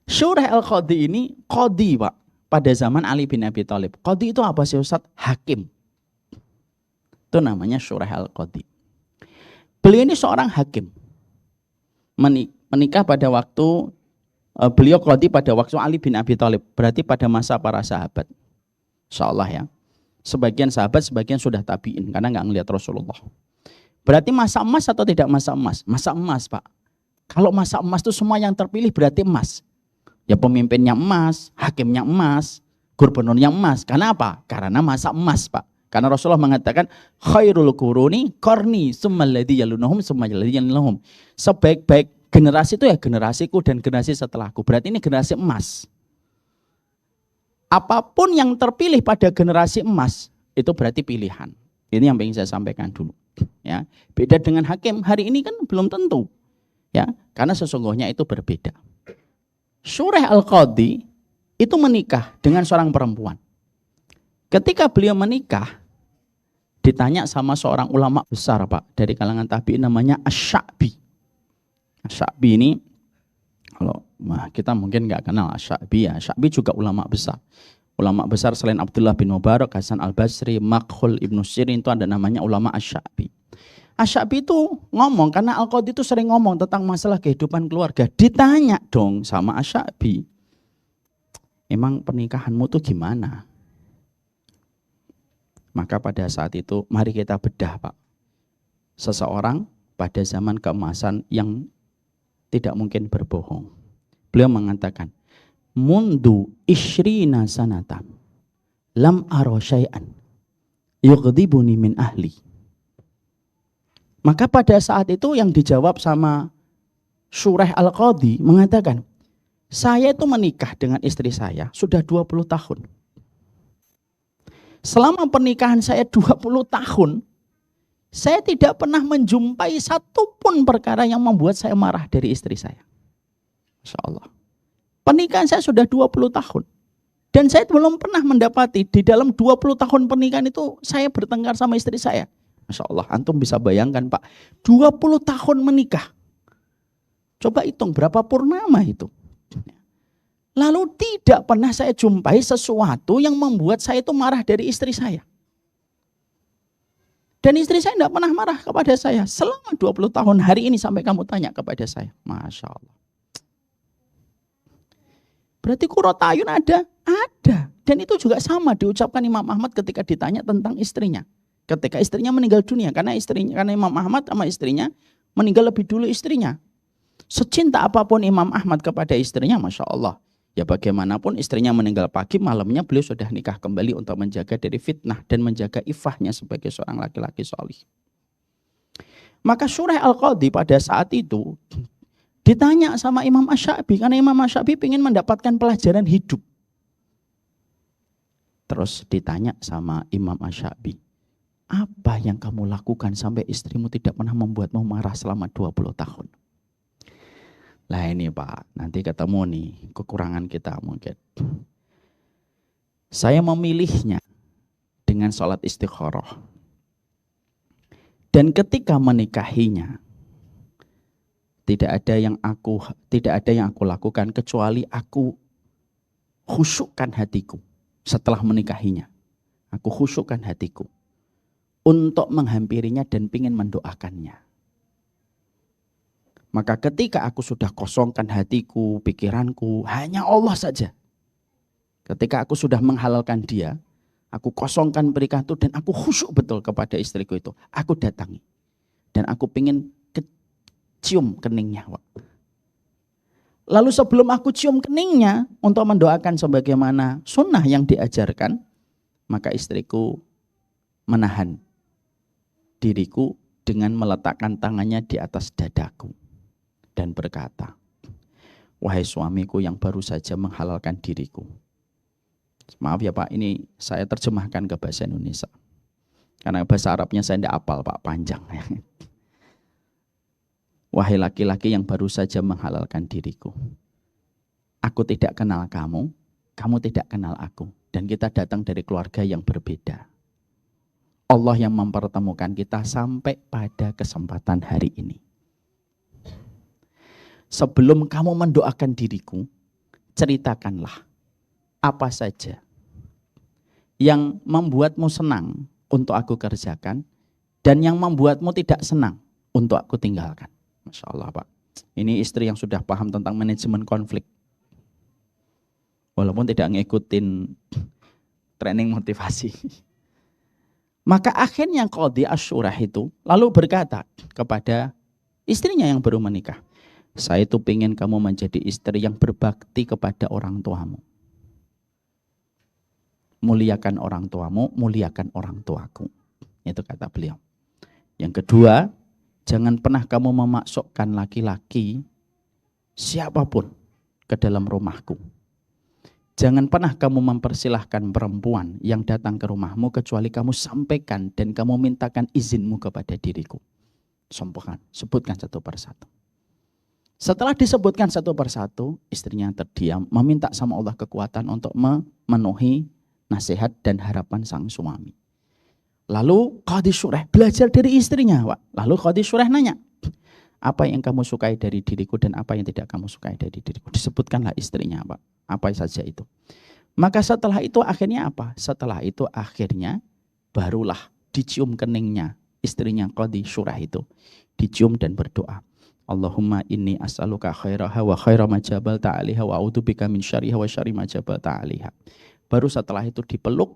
Syuraih Al-Qadhi ini qadhi, Pak, pada zaman Ali bin Abi Thalib. Qadhi itu apa sih, Ustaz? Hakim. Itu namanya Syuraih Al-Qadhi. Beliau ini seorang hakim. Menikah pada waktu beliau qadhi pada waktu Ali bin Abi Thalib. Berarti pada masa para sahabat. Insyaallah ya. Sebagian sahabat, sebagian sudah tabi'in karena nggak ngelihat Rasulullah. Berarti masa emas atau tidak masa emas? Masa emas, Pak. Kalau masa emas itu semua yang terpilih berarti emas. Ya pemimpinnya emas, hakimnya emas, gubernurnya emas. Karena apa? Karena masa emas, Pak. Karena Rasulullah mengatakan khairul quruni qarni tsummal ladzi yalunhum tsummal ladzi yalunhum. Sebaik-baik generasi itu ya generasiku dan generasi setelahku. Berarti ini generasi emas. Apapun yang terpilih pada generasi emas itu berarti pilihan. Ini yang ingin saya sampaikan dulu. Ya, beda dengan hakim hari ini kan belum tentu. Ya, karena sesungguhnya itu berbeda. Syuraih Al-Qadhi itu menikah dengan seorang perempuan. Ketika beliau menikah, ditanya sama seorang ulama besar, Pak, dari kalangan tabi'in namanya Asy-Sya'bi. Asy-Sya'bi ini, kalau kita mungkin nggak kenal Asy-Sya'bi ya. Asy-Sya'bi juga ulama besar. Ulama besar selain Abdullah bin Mubarak, Hasan Al-Basri, Makhul, Ibnu Sirin, itu ada namanya ulama Asy-Sya'bi. Asy-Sya'bi itu ngomong, karena Al-Qadhi itu sering ngomong tentang masalah kehidupan keluarga. Ditanya dong sama Asy-Sya'bi, emang pernikahanmu tuh gimana? Maka pada saat itu mari kita bedah, Pak. Seseorang pada zaman keemasan yang tidak mungkin berbohong. Beliau mengatakan, mundu ishrina sanatan lam ara syai'an yughdibuni min ahli. Maka pada saat itu yang dijawab sama Syuraih Al-Qadhi mengatakan, saya itu menikah dengan istri saya sudah 20 tahun. Selama pernikahan saya 20 tahun, saya tidak pernah menjumpai satupun perkara yang membuat saya marah dari istri saya. Masya Allah. Pernikahan saya sudah 20 tahun. Dan saya belum pernah mendapati di dalam 20 tahun pernikahan itu saya bertengkar sama istri saya. Masya Allah, antum bisa bayangkan, Pak, 20 tahun menikah. Coba hitung berapa purnama itu. Lalu tidak pernah saya jumpai sesuatu yang membuat saya itu marah dari istri saya. Dan istri saya tidak pernah marah kepada saya. Selama 20 tahun hari ini sampai kamu tanya kepada saya. Masya Allah. Berarti qurrata a'yun ada? Ada. Dan itu juga sama diucapkan Imam Ahmad ketika ditanya tentang istrinya. Ketika istrinya meninggal dunia. Karena Imam Ahmad sama istrinya meninggal lebih dulu istrinya. Secinta apapun Imam Ahmad kepada istrinya, Masya Allah. Ya bagaimanapun istrinya meninggal pagi, malamnya beliau sudah nikah kembali untuk menjaga dari fitnah dan menjaga ifahnya sebagai seorang laki-laki sholih. Maka Syuraih Al-Qadhi pada saat itu ditanya sama Imam Asy-Sya'bi, karena Imam Asy-Sya'bi ingin mendapatkan pelajaran hidup. Terus ditanya sama Imam Asy-Sya'bi, apa yang kamu lakukan sampai istrimu tidak pernah membuatmu marah selama 20 tahun? Lah ini Pak, nanti ketemu nih kekurangan kita mungkin. Saya memilihnya dengan sholat istikharah. Dan ketika menikahinya, tidak ada yang aku lakukan kecuali aku khusyukkan hatiku setelah menikahinya. Aku khusyukkan hatiku untuk menghampirinya dan ingin mendoakannya. Maka ketika aku sudah kosongkan hatiku, pikiranku, hanya Allah saja. Ketika aku sudah menghalalkan dia, aku kosongkan pernikahan itu dan aku khusyuk betul kepada istriku itu. Aku datangi. Dan aku pingin cium keningnya. Lalu sebelum aku cium keningnya untuk mendoakan sebagaimana sunnah yang diajarkan, maka istriku menahan diriku dengan meletakkan tangannya di atas dadaku dan berkata, wahai suamiku yang baru saja menghalalkan diriku. Maaf ya Pak, ini saya terjemahkan ke bahasa Indonesia. Karena bahasa Arabnya saya tidak hafal Pak, panjang. Wahai laki-laki yang baru saja menghalalkan diriku. Aku tidak kenal kamu, kamu tidak kenal aku. Dan kita datang dari keluarga yang berbeda. Allah yang mempertemukan kita sampai pada kesempatan hari ini. Sebelum kamu mendoakan diriku, ceritakanlah apa saja yang membuatmu senang untuk aku kerjakan dan yang membuatmu tidak senang untuk aku tinggalkan. Masya Allah Pak, ini istri yang sudah paham tentang manajemen konflik. Walaupun tidak ngikutin training motivasi. Maka akhirnya Qadhi Asyurah itu lalu berkata kepada istrinya yang baru menikah, saya itu pengen kamu menjadi istri yang berbakti kepada orang tuamu. Muliakan orang tuamu, muliakan orang tuaku. Itu kata beliau. Yang kedua, jangan pernah kamu memasukkan laki-laki siapapun ke dalam rumahku. Jangan pernah kamu mempersilahkan perempuan yang datang ke rumahmu kecuali kamu sampaikan dan kamu mintakan izinmu kepada diriku. Sebutkan satu persatu. Setelah disebutkan satu persatu, istrinya terdiam, meminta sama Allah kekuatan untuk memenuhi nasihat dan harapan sang suami. Lalu Qadhi Syurah belajar dari istrinya. Lalu Qadhi Syurah nanya, apa yang kamu sukai dari diriku dan apa yang tidak kamu sukai dari diriku? Disebutkanlah istrinya Pak. Apa saja itu. Maka setelah itu akhirnya apa? Setelah itu akhirnya barulah dicium keningnya istrinya Qadhi Syurah itu. Dicium dan berdoa. Allahumma inni as'aluka khairaha wa khaira ma jabalta 'alaiha wa a'udzubika min syarriha wa syarri ma jabalta 'alaiha. Baru setelah itu dipeluk,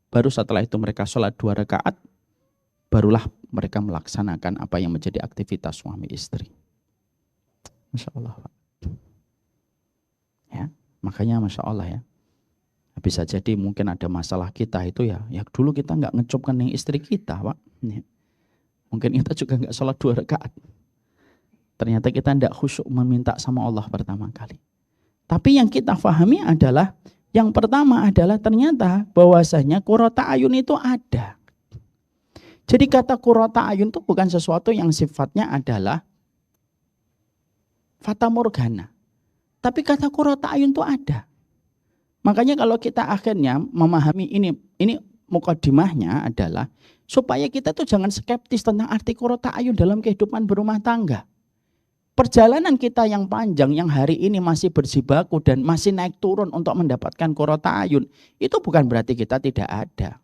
baru setelah itu mereka sholat 2 rakaat, barulah mereka melaksanakan apa yang menjadi aktivitas suami istri. Masya Allah Pak. Ya, makanya Masya Allah ya. Bisa jadi mungkin ada masalah kita itu ya dulu kita nggak ngecup kening istri kita Pak. Ya. Mungkin kita juga nggak sholat 2 rakaat. Ternyata kita tidak khusyuk meminta sama Allah pertama kali. Tapi yang kita pahami adalah, yang pertama adalah ternyata bahwasanya qurrata ayun itu ada. Jadi kata qurrata ayun itu bukan sesuatu yang sifatnya adalah fata morgana. Tapi kata qurrata ayun itu ada. Makanya kalau kita akhirnya memahami ini mukadimahnya adalah supaya kita tuh jangan skeptis tentang arti qurrata ayun dalam kehidupan berumah tangga. Perjalanan kita yang panjang, yang hari ini masih berjibaku dan masih naik turun untuk mendapatkan qurrata ayun, itu bukan berarti kita tidak ada.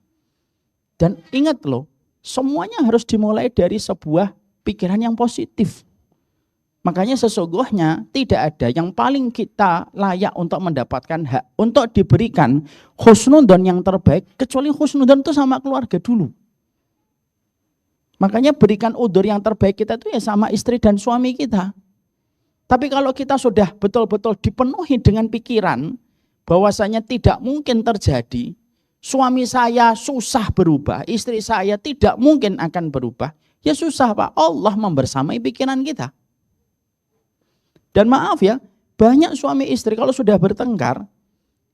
Dan ingat loh, semuanya harus dimulai dari sebuah pikiran yang positif. Makanya sesungguhnya tidak ada yang paling kita layak untuk mendapatkan hak, untuk diberikan husnudon yang terbaik, kecuali husnudon itu sama keluarga dulu. Makanya berikan udzur yang terbaik kita itu ya sama istri dan suami kita. Tapi kalau kita sudah betul-betul dipenuhi dengan pikiran bahwasanya tidak mungkin terjadi, suami saya susah berubah, istri saya tidak mungkin akan berubah, ya susah Pak, Allah membersamai pikiran kita. Dan maaf ya, banyak suami istri kalau sudah bertengkar,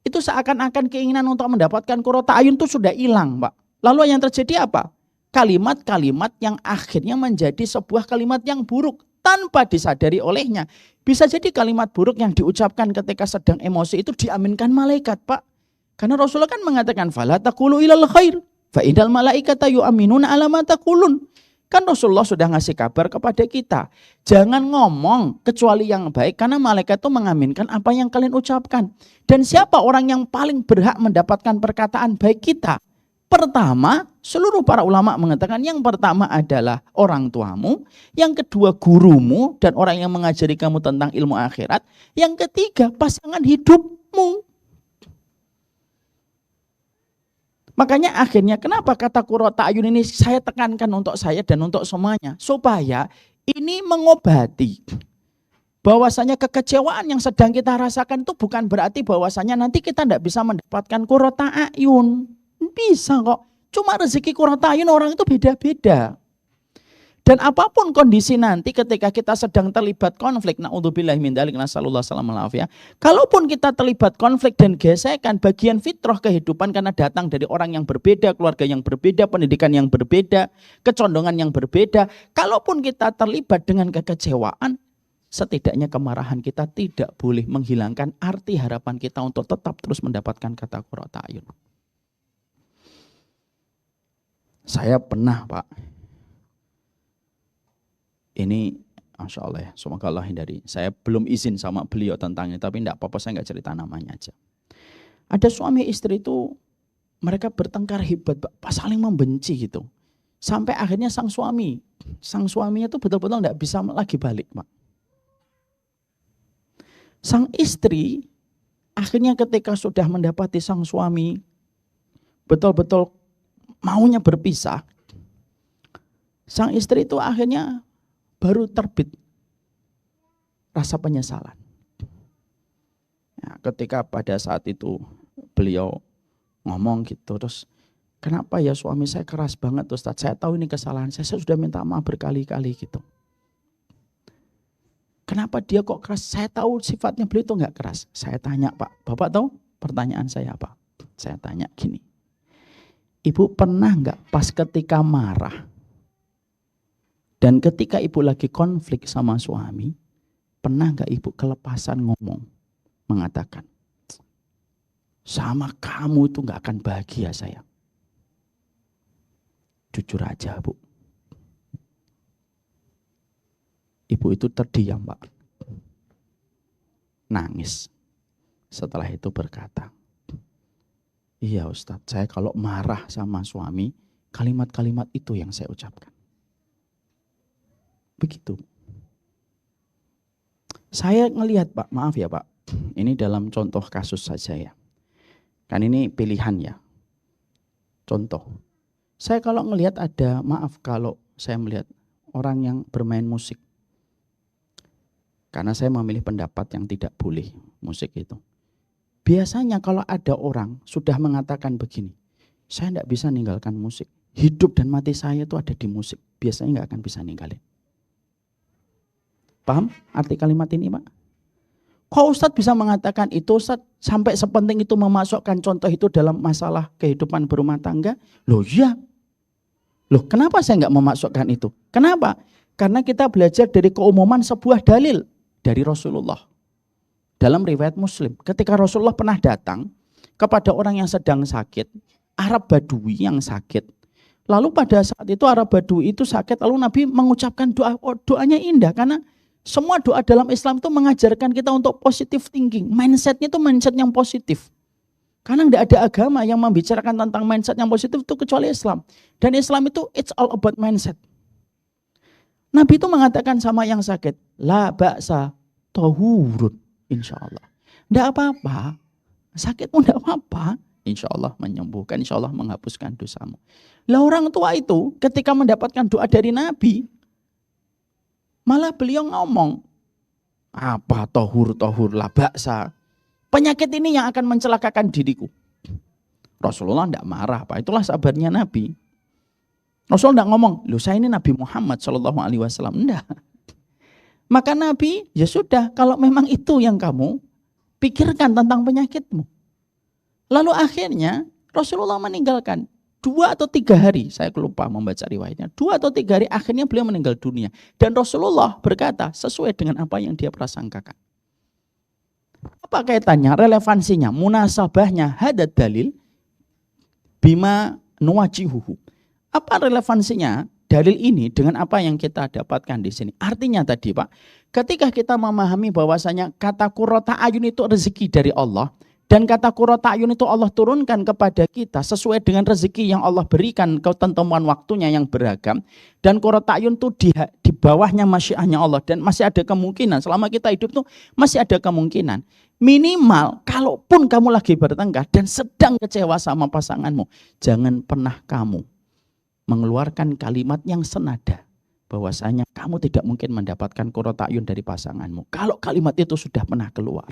itu seakan-akan keinginan untuk mendapatkan qurrata ayun itu sudah hilang Pak. Lalu yang terjadi apa? Kalimat-kalimat yang akhirnya menjadi sebuah kalimat yang buruk tanpa disadari olehnya. Bisa jadi kalimat buruk yang diucapkan ketika sedang emosi itu diaminkan malaikat Pak. Karena Rasulullah kan mengatakan fala taqulu ilal khair fa idal malaikata yu'minuna ala ma taqulun. Kan Rasulullah sudah ngasih kabar kepada kita, jangan ngomong kecuali yang baik karena malaikat itu mengaminkan apa yang kalian ucapkan. Dan siapa orang yang paling berhak mendapatkan perkataan baik kita? Pertama, seluruh para ulama mengatakan yang pertama adalah orang tuamu, yang kedua gurumu dan orang yang mengajari kamu tentang ilmu akhirat, yang ketiga pasangan hidupmu. Makanya akhirnya kenapa kata qurrata ayun ini saya tekankan untuk saya dan untuk semuanya. Supaya ini mengobati bahwasanya kekecewaan yang sedang kita rasakan itu bukan berarti bahwasanya nanti kita tidak bisa mendapatkan qurrata ayun. Bisa kok. Cuma rezeki qurrata ayun orang itu beda-beda. Dan apapun kondisi nanti ketika kita sedang terlibat konflik, na'udzubillahi min dzalik, nasallallahu alaihi. Kalaupun kita terlibat konflik dan gesekan, bagian fitrah kehidupan karena datang dari orang yang berbeda, keluarga yang berbeda, pendidikan yang berbeda, kecondongan yang berbeda. Kalaupun kita terlibat dengan kekecewaan, setidaknya kemarahan kita tidak boleh menghilangkan arti harapan kita untuk tetap terus mendapatkan kata qurrata ayun. Saya pernah, Pak. Ini Masya Allah ya, semoga Allah hindari. Saya belum izin sama beliau tentangnya, tapi tidak apa-apa, saya nggak cerita namanya aja. Ada suami istri itu, mereka bertengkar hebat, Pak, saling membenci gitu. Sampai akhirnya sang suaminya itu betul-betul nggak bisa lagi balik, Pak. Sang istri, akhirnya ketika sudah mendapati sang suami, betul-betul maunya berpisah, sang istri itu akhirnya baru terbit rasa penyesalan. Ya, ketika pada saat itu beliau ngomong gitu, terus kenapa ya suami saya keras banget Ustaz, saya tahu ini kesalahan saya sudah minta maaf berkali-kali gitu. Kenapa dia kok keras, saya tahu sifatnya beliau itu enggak keras. Saya tanya, Pak, Bapak tahu pertanyaan saya apa? Saya tanya gini, Ibu pernah enggak pas ketika marah, dan ketika ibu lagi konflik sama suami, pernah gak ibu kelepasan ngomong, mengatakan, sama kamu itu gak akan bahagia sayang. Jujur aja, Bu. Ibu itu terdiam, Pak. Nangis. Setelah itu berkata, iya Ustadz, saya kalau marah sama suami, kalimat-kalimat itu yang saya ucapkan. Begitu. Saya ngelihat, Pak, maaf ya Pak, ini dalam contoh kasus saja ya. Kan ini pilihan ya. Contoh. Saya kalau ngelihat ada, maaf kalau saya melihat orang yang bermain musik. Karena saya memilih pendapat yang tidak boleh musik itu. Biasanya kalau ada orang sudah mengatakan begini, saya tidak bisa ninggalkan musik. Hidup dan mati saya itu ada di musik. Biasanya nggak akan bisa ninggalin. Paham arti kalimat ini, Pak? Kok Ustadz bisa mengatakan itu, Ustadz, sampai sepenting itu memasukkan contoh itu dalam masalah kehidupan berumah tangga? Loh iya. Loh kenapa saya nggak memasukkan itu? Kenapa? Karena kita belajar dari keumuman sebuah dalil dari Rasulullah. Dalam riwayat Muslim, ketika Rasulullah pernah datang kepada orang yang sedang sakit, Arab Badui yang sakit. Lalu pada saat itu Arab Badui itu sakit, lalu Nabi mengucapkan doa, doanya indah karena semua doa dalam Islam itu mengajarkan kita untuk positive thinking. Mindsetnya itu mindset yang positif. Karena tidak ada agama yang membicarakan tentang mindset yang positif itu kecuali Islam. Dan Islam itu it's all about mindset. Nabi itu mengatakan sama yang sakit, la ba'sa tahurun, insya Allah. Tidak apa-apa, sakitmu tidak apa-apa. Insya Allah menyembuhkan, insya Allah menghapuskan dosamu. Lah orang tua itu ketika mendapatkan doa dari Nabi, malah beliau ngomong, apa tohur la baksa. Penyakit ini yang akan mencelakakan diriku. Rasulullah tidak marah, Pak. Itulah sabarnya Nabi. Rasulullah tidak ngomong, loh saya ini Nabi Muhammad SAW. Enggak. Maka Nabi, ya sudah, kalau memang itu yang kamu pikirkan tentang penyakitmu. Lalu akhirnya Rasulullah meninggalkan. 2 atau 3 hari, saya lupa membaca riwayatnya. 2 atau 3 hari akhirnya beliau meninggal dunia. Dan Rasulullah berkata sesuai dengan apa yang dia prasangkakan. Apa kaitannya, relevansinya, munasabahnya, hadat dalil bima nuwajihuhu. Apa relevansinya dalil ini dengan apa yang kita dapatkan di sini? Artinya tadi Pak, ketika kita memahami bahwasanya kata qurrata ayun itu rezeki dari Allah, dan kata qurrata ayun itu Allah turunkan kepada kita sesuai dengan rezeki yang Allah berikan, ketentuan waktunya yang beragam. Dan qurrata ayun itu di bawahnya masyiahnya Allah. Dan masih ada kemungkinan, selama kita hidup tuh masih ada kemungkinan. Minimal, kalaupun kamu lagi bertengkar dan sedang kecewa sama pasanganmu, jangan pernah kamu mengeluarkan kalimat yang senada bahwasanya kamu tidak mungkin mendapatkan qurrata ayun dari pasanganmu. Kalau kalimat itu sudah pernah keluar.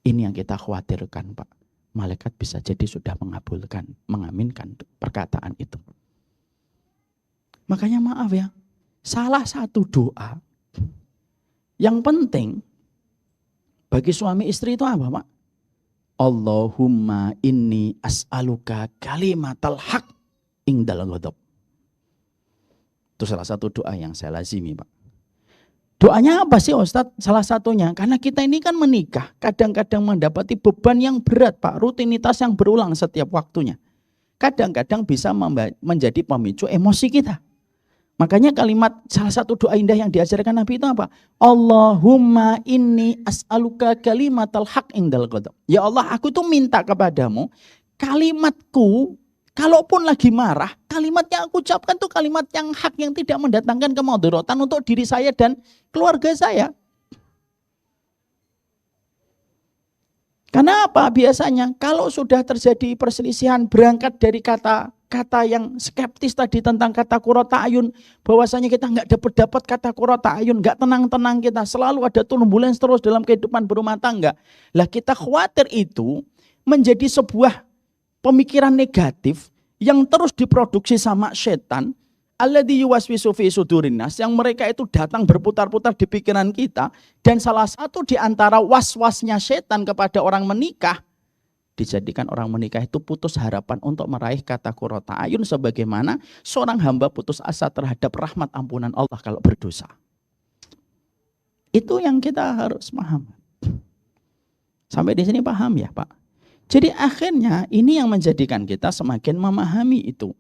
Ini yang kita khawatirkan, Pak. Malaikat bisa jadi sudah mengabulkan, mengaminkan perkataan itu. Makanya maaf ya, salah satu doa yang penting bagi suami istri itu apa, Pak? Allahumma inni as'aluka kalimatal haq indal ghadab. Itu salah satu doa yang saya lazimi, Pak. Doanya apa sih, Ustadz? Salah satunya, karena kita ini kan menikah, kadang-kadang mendapati beban yang berat, Pak. Rutinitas yang berulang setiap waktunya. Kadang-kadang bisa menjadi pemicu emosi kita. Makanya kalimat salah satu doa indah yang diajarkan Nabi itu apa? Allahumma inni as'aluka kalimatal haq indal ghadab. Ya Allah, aku tuh minta kepadamu kalimatku, kalaupun lagi marah, kalimat yang aku ucapkan tuh kalimat yang hak, yang tidak mendatangkan kemudaratan untuk diri saya dan keluarga saya. Karena apa? Biasanya kalau sudah terjadi perselisihan berangkat dari kata yang skeptis tadi tentang kata qurrata ayun, bahwasanya kita nggak dapat kata qurrata ayun, nggak tenang-tenang, kita selalu ada turbulence terus dalam kehidupan berumah tangga. Lah kita khawatir itu menjadi sebuah pemikiran negatif yang terus diproduksi sama setan, alladzi yuwaswisu fi sudurin nas, yang mereka itu datang berputar-putar di pikiran kita, dan salah satu di antara was-wasnya setan kepada orang menikah, dijadikan orang menikah itu putus harapan untuk meraih kata qurrata ayun, sebagaimana seorang hamba putus asa terhadap rahmat ampunan Allah kalau berdosa. Itu yang kita harus paham. Sampai di sini paham ya, Pak? Jadi akhirnya ini yang menjadikan kita semakin memahami itu,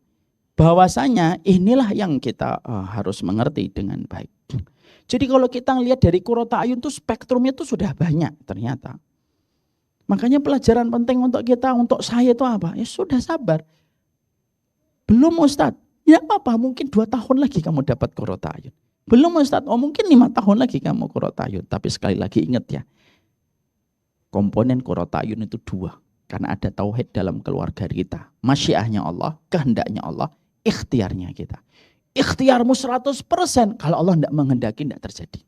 bahwasanya inilah yang kita harus mengerti dengan baik. Jadi kalau kita lihat dari qurrata ayun itu spektrumnya itu sudah banyak ternyata. Makanya pelajaran penting untuk kita, untuk saya itu apa? Ya sudah, sabar. Belum Ustadz, ya apa, mungkin 2 tahun lagi kamu dapat qurrata ayun. Belum Ustadz, oh mungkin 5 tahun lagi kamu qurrata ayun. Tapi sekali lagi ingat ya, komponen qurrata ayun itu 2. Karena ada tauhid dalam keluarga kita. Masyiahnya Allah, kehendaknya Allah, ikhtiarnya kita. Ikhtiarmu 100%, kalau Allah tidak menghendaki tidak terjadi.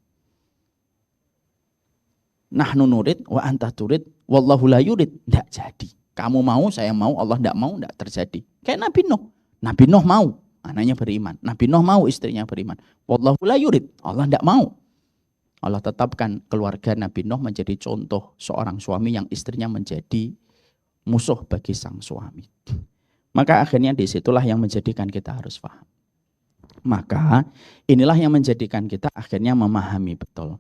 Nahnu nurid wa anta turid wallahu la yurid, tidak jadi. Kamu mau, saya mau, Allah tidak mau, tidak terjadi. Kayak Nabi Nuh. Nabi Nuh mau, anaknya beriman. Nabi Nuh mau, istrinya beriman. Wallahu la yurid, Allah tidak mau. Allah tetapkan keluarga Nabi Nuh menjadi contoh seorang suami yang istrinya menjadi musuh bagi sang suami. Maka akhirnya disitulah yang menjadikan kita harus paham. Maka inilah yang menjadikan kita akhirnya memahami betul.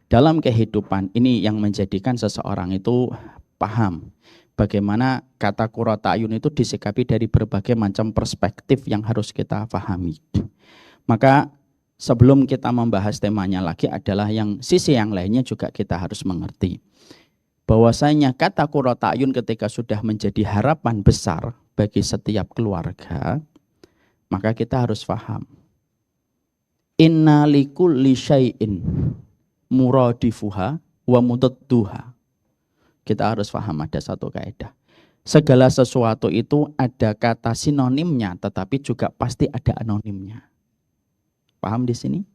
Dalam kehidupan ini yang menjadikan seseorang itu paham bagaimana kata qurrata ayun itu disikapi dari berbagai macam perspektif yang harus kita pahami. Maka sebelum kita membahas temanya lagi adalah yang sisi yang lainnya juga kita harus mengerti. Bahwasanya kata qurrata ayun ketika sudah menjadi harapan besar bagi setiap keluarga, maka kita harus paham. Inna likulli syai'in muradifuha wa mudadduha. Kita harus paham ada satu kaidah. Segala sesuatu itu ada kata sinonimnya, tetapi juga pasti ada anonimnya. Paham di sini?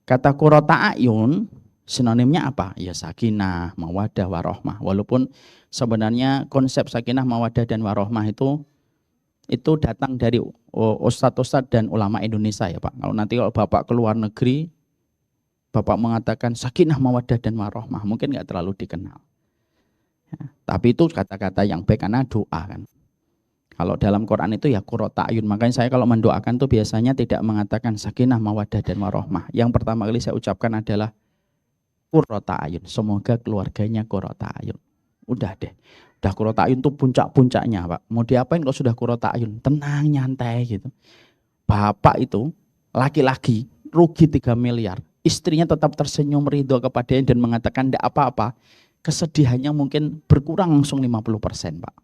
Kata qurrata ayun sinonimnya apa? Ya sakinah, mawaddah, warahmah. Walaupun sebenarnya konsep sakinah, mawaddah dan warahmah itu datang dari ustadz-ustadz dan ulama Indonesia ya Pak. Kalau nanti kalau Bapak ke luar negeri, Bapak mengatakan sakinah, mawaddah dan warahmah, mungkin nggak terlalu dikenal. Ya, tapi itu kata-kata yang baik karena doa kan. Kalau dalam Quran itu ya qurrata ayun. Makanya saya kalau mendoakan tuh biasanya tidak mengatakan sakinah, mawaddah dan warahmah. Yang pertama kali saya ucapkan adalah qurrata ayun. Semoga keluarganya qurrata ayun. Udah deh. Udah qurrata ayun tuh puncak-puncaknya Pak. Mau diapain kalau sudah qurrata ayun? Tenang, nyantai gitu. Bapak itu laki-laki rugi 3 miliar. Istrinya tetap tersenyum ridho kepadanya dan mengatakan tidak apa-apa. Kesedihannya mungkin berkurang langsung 50% Pak.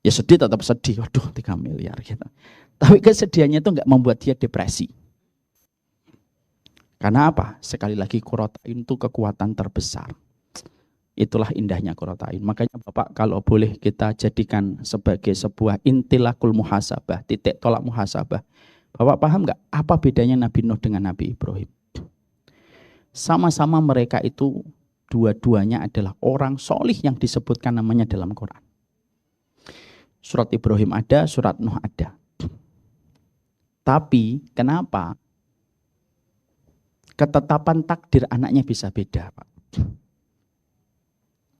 Ya sedih tetap sedih, waduh 3 miliar gitu. Tapi kesedihannya itu enggak membuat dia depresi. Karena apa? Sekali lagi qurrata ayun itu kekuatan terbesar. Itulah indahnya qurrata ayun. Makanya Bapak kalau boleh kita jadikan sebagai sebuah intilakul muhasabah, titik tolak muhasabah. Bapak paham nggak apa bedanya Nabi Nuh dengan Nabi Ibrahim? Sama-sama mereka itu dua-duanya adalah orang solih yang disebutkan namanya dalam Quran. Surat Ibrahim ada, surat Nuh ada. Tapi kenapa ketetapan takdir anaknya bisa beda, Pak?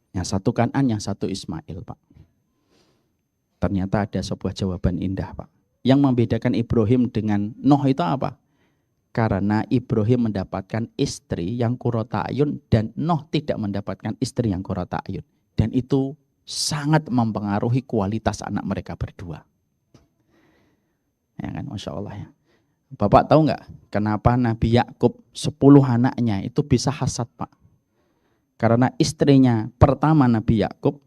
Yang satu Kanan, yang satu Ismail, Pak. Ternyata ada sebuah jawaban indah, Pak. Yang membedakan Ibrahim dengan Nuh itu apa? Karena Ibrahim mendapatkan istri yang qurrata ayun dan Nuh tidak mendapatkan istri yang qurrata ayun. Dan itu sangat mempengaruhi kualitas anak mereka berdua. Ya kan, Masya Allah ya. Bapak tahu nggak kenapa Nabi Yakub 10 anaknya itu bisa hasad, Pak? Karena istrinya pertama Nabi Yakub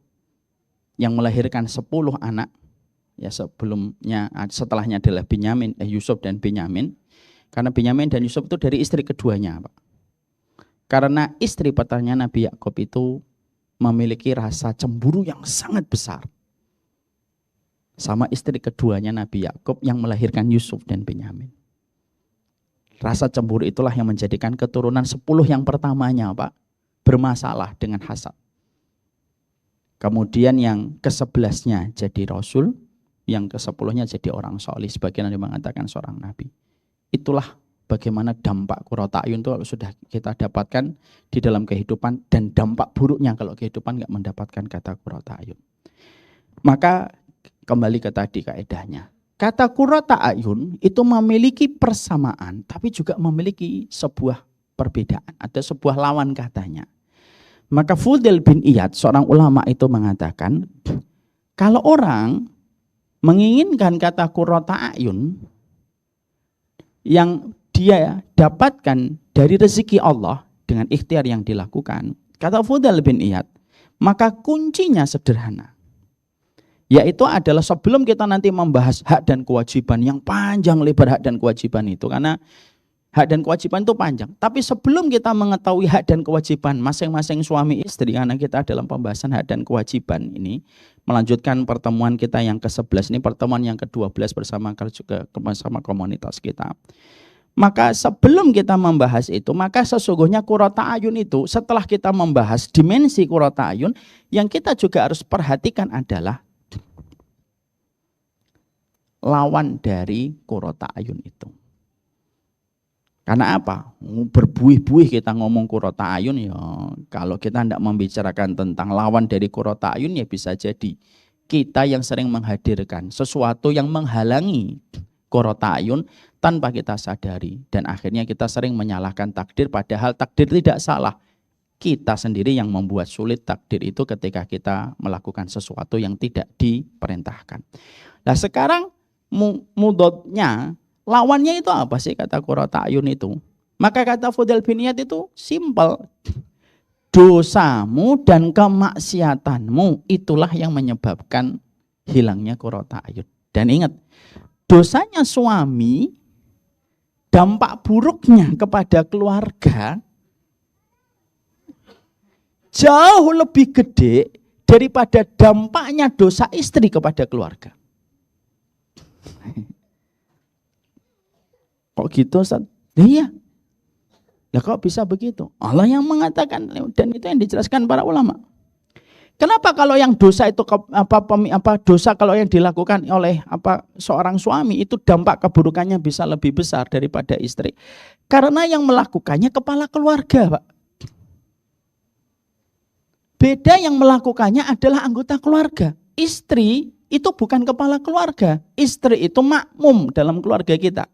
yang melahirkan 10 anak, ya sebelumnya setelahnya adalah Yusuf dan Binyamin. Karena Binyamin dan Yusuf itu dari istri keduanya, Pak. Karena istri pertama Nabi Yakub itu memiliki rasa cemburu yang sangat besar sama istri keduanya Nabi Yakub yang melahirkan Yusuf dan Binyamin. Rasa cemburu itulah yang menjadikan keturunan 10 yang pertamanya, Pak, bermasalah dengan hasad. Kemudian yang ke-11-nya jadi Rasul, yang ke-10-nya jadi orang soleh. Sebagian yang mengatakan seorang Nabi. Itulah bagaimana dampak qurrata ayun itu sudah kita dapatkan di dalam kehidupan dan dampak buruknya kalau kehidupan nggak mendapatkan kata qurrata ayun. Maka kembali ke tadi kaedahnya. Kata qurrata ayun itu memiliki persamaan tapi juga memiliki sebuah perbedaan, ada sebuah lawan katanya. Maka Fudail bin Iyad, seorang ulama itu mengatakan, kalau orang menginginkan kata qurrata ayun yang dia dapatkan dari rezeki Allah dengan ikhtiar yang dilakukan, kata Fudail bin Iyad, maka kuncinya sederhana. Yaitu adalah sebelum kita nanti membahas hak dan kewajiban yang panjang lebar hak dan kewajiban itu, karena hak dan kewajiban itu panjang. Tapi sebelum kita mengetahui hak dan kewajiban masing-masing suami istri, karena kita dalam pembahasan hak dan kewajiban ini, melanjutkan pertemuan kita yang ke-11, ini pertemuan yang ke-12 bersama komunitas kita. Maka sebelum kita membahas itu, maka sesungguhnya qurrata ayun itu, setelah kita membahas dimensi qurrata ayun, yang kita juga harus perhatikan adalah lawan dari qurrata ayun itu. Karena apa? Berbuih-buih kita ngomong qurrata ayun ya. Kalau kita tidak membicarakan tentang lawan dari qurrata ayun ya bisa jadi kita yang sering menghadirkan sesuatu yang menghalangi qurrata ayun tanpa kita sadari. Dan akhirnya kita sering menyalahkan takdir padahal takdir tidak salah. Kita sendiri yang membuat sulit takdir itu ketika kita melakukan sesuatu yang tidak diperintahkan. Nah sekarang mudotnya, lawannya itu apa sih kata qurrata ayun itu? Maka kata Fudail bin Iyad itu simpel. Dosamu dan kemaksiatanmu itulah yang menyebabkan hilangnya qurrata ayun. Dan ingat, dosanya suami, dampak buruknya kepada keluarga jauh lebih gede daripada dampaknya dosa istri kepada keluarga. Kok gitu, Ustaz? Iya. Lah kok bisa begitu? Allah yang mengatakan, dan itu yang dijelaskan para ulama. Kenapa kalau yang dosa itu dosa kalau yang dilakukan oleh seorang suami itu dampak keburukannya bisa lebih besar daripada istri? Karena yang melakukannya kepala keluarga, Pak. Beda yang melakukannya adalah anggota keluarga. Istri itu bukan kepala keluarga. Istri itu makmum dalam keluarga kita.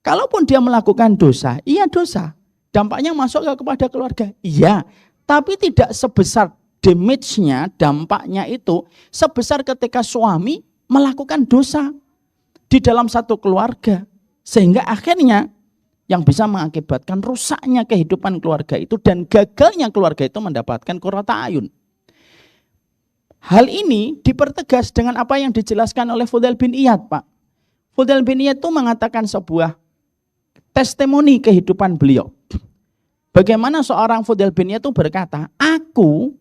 Kalaupun dia melakukan dosa, iya dosa. Dampaknya masuk kepada keluarga. Iya, tapi tidak sebesar damage-nya, dampaknya itu sebesar ketika suami melakukan dosa di dalam satu keluarga. Sehingga akhirnya yang bisa mengakibatkan rusaknya kehidupan keluarga itu dan gagalnya keluarga itu mendapatkan qurrata ayun. Hal ini dipertegas dengan apa yang dijelaskan oleh Fudail bin Iyad, Pak. Fudail bin Iyad itu mengatakan sebuah testimoni kehidupan beliau. Bagaimana seorang Fudail bin Iyad itu berkata, aku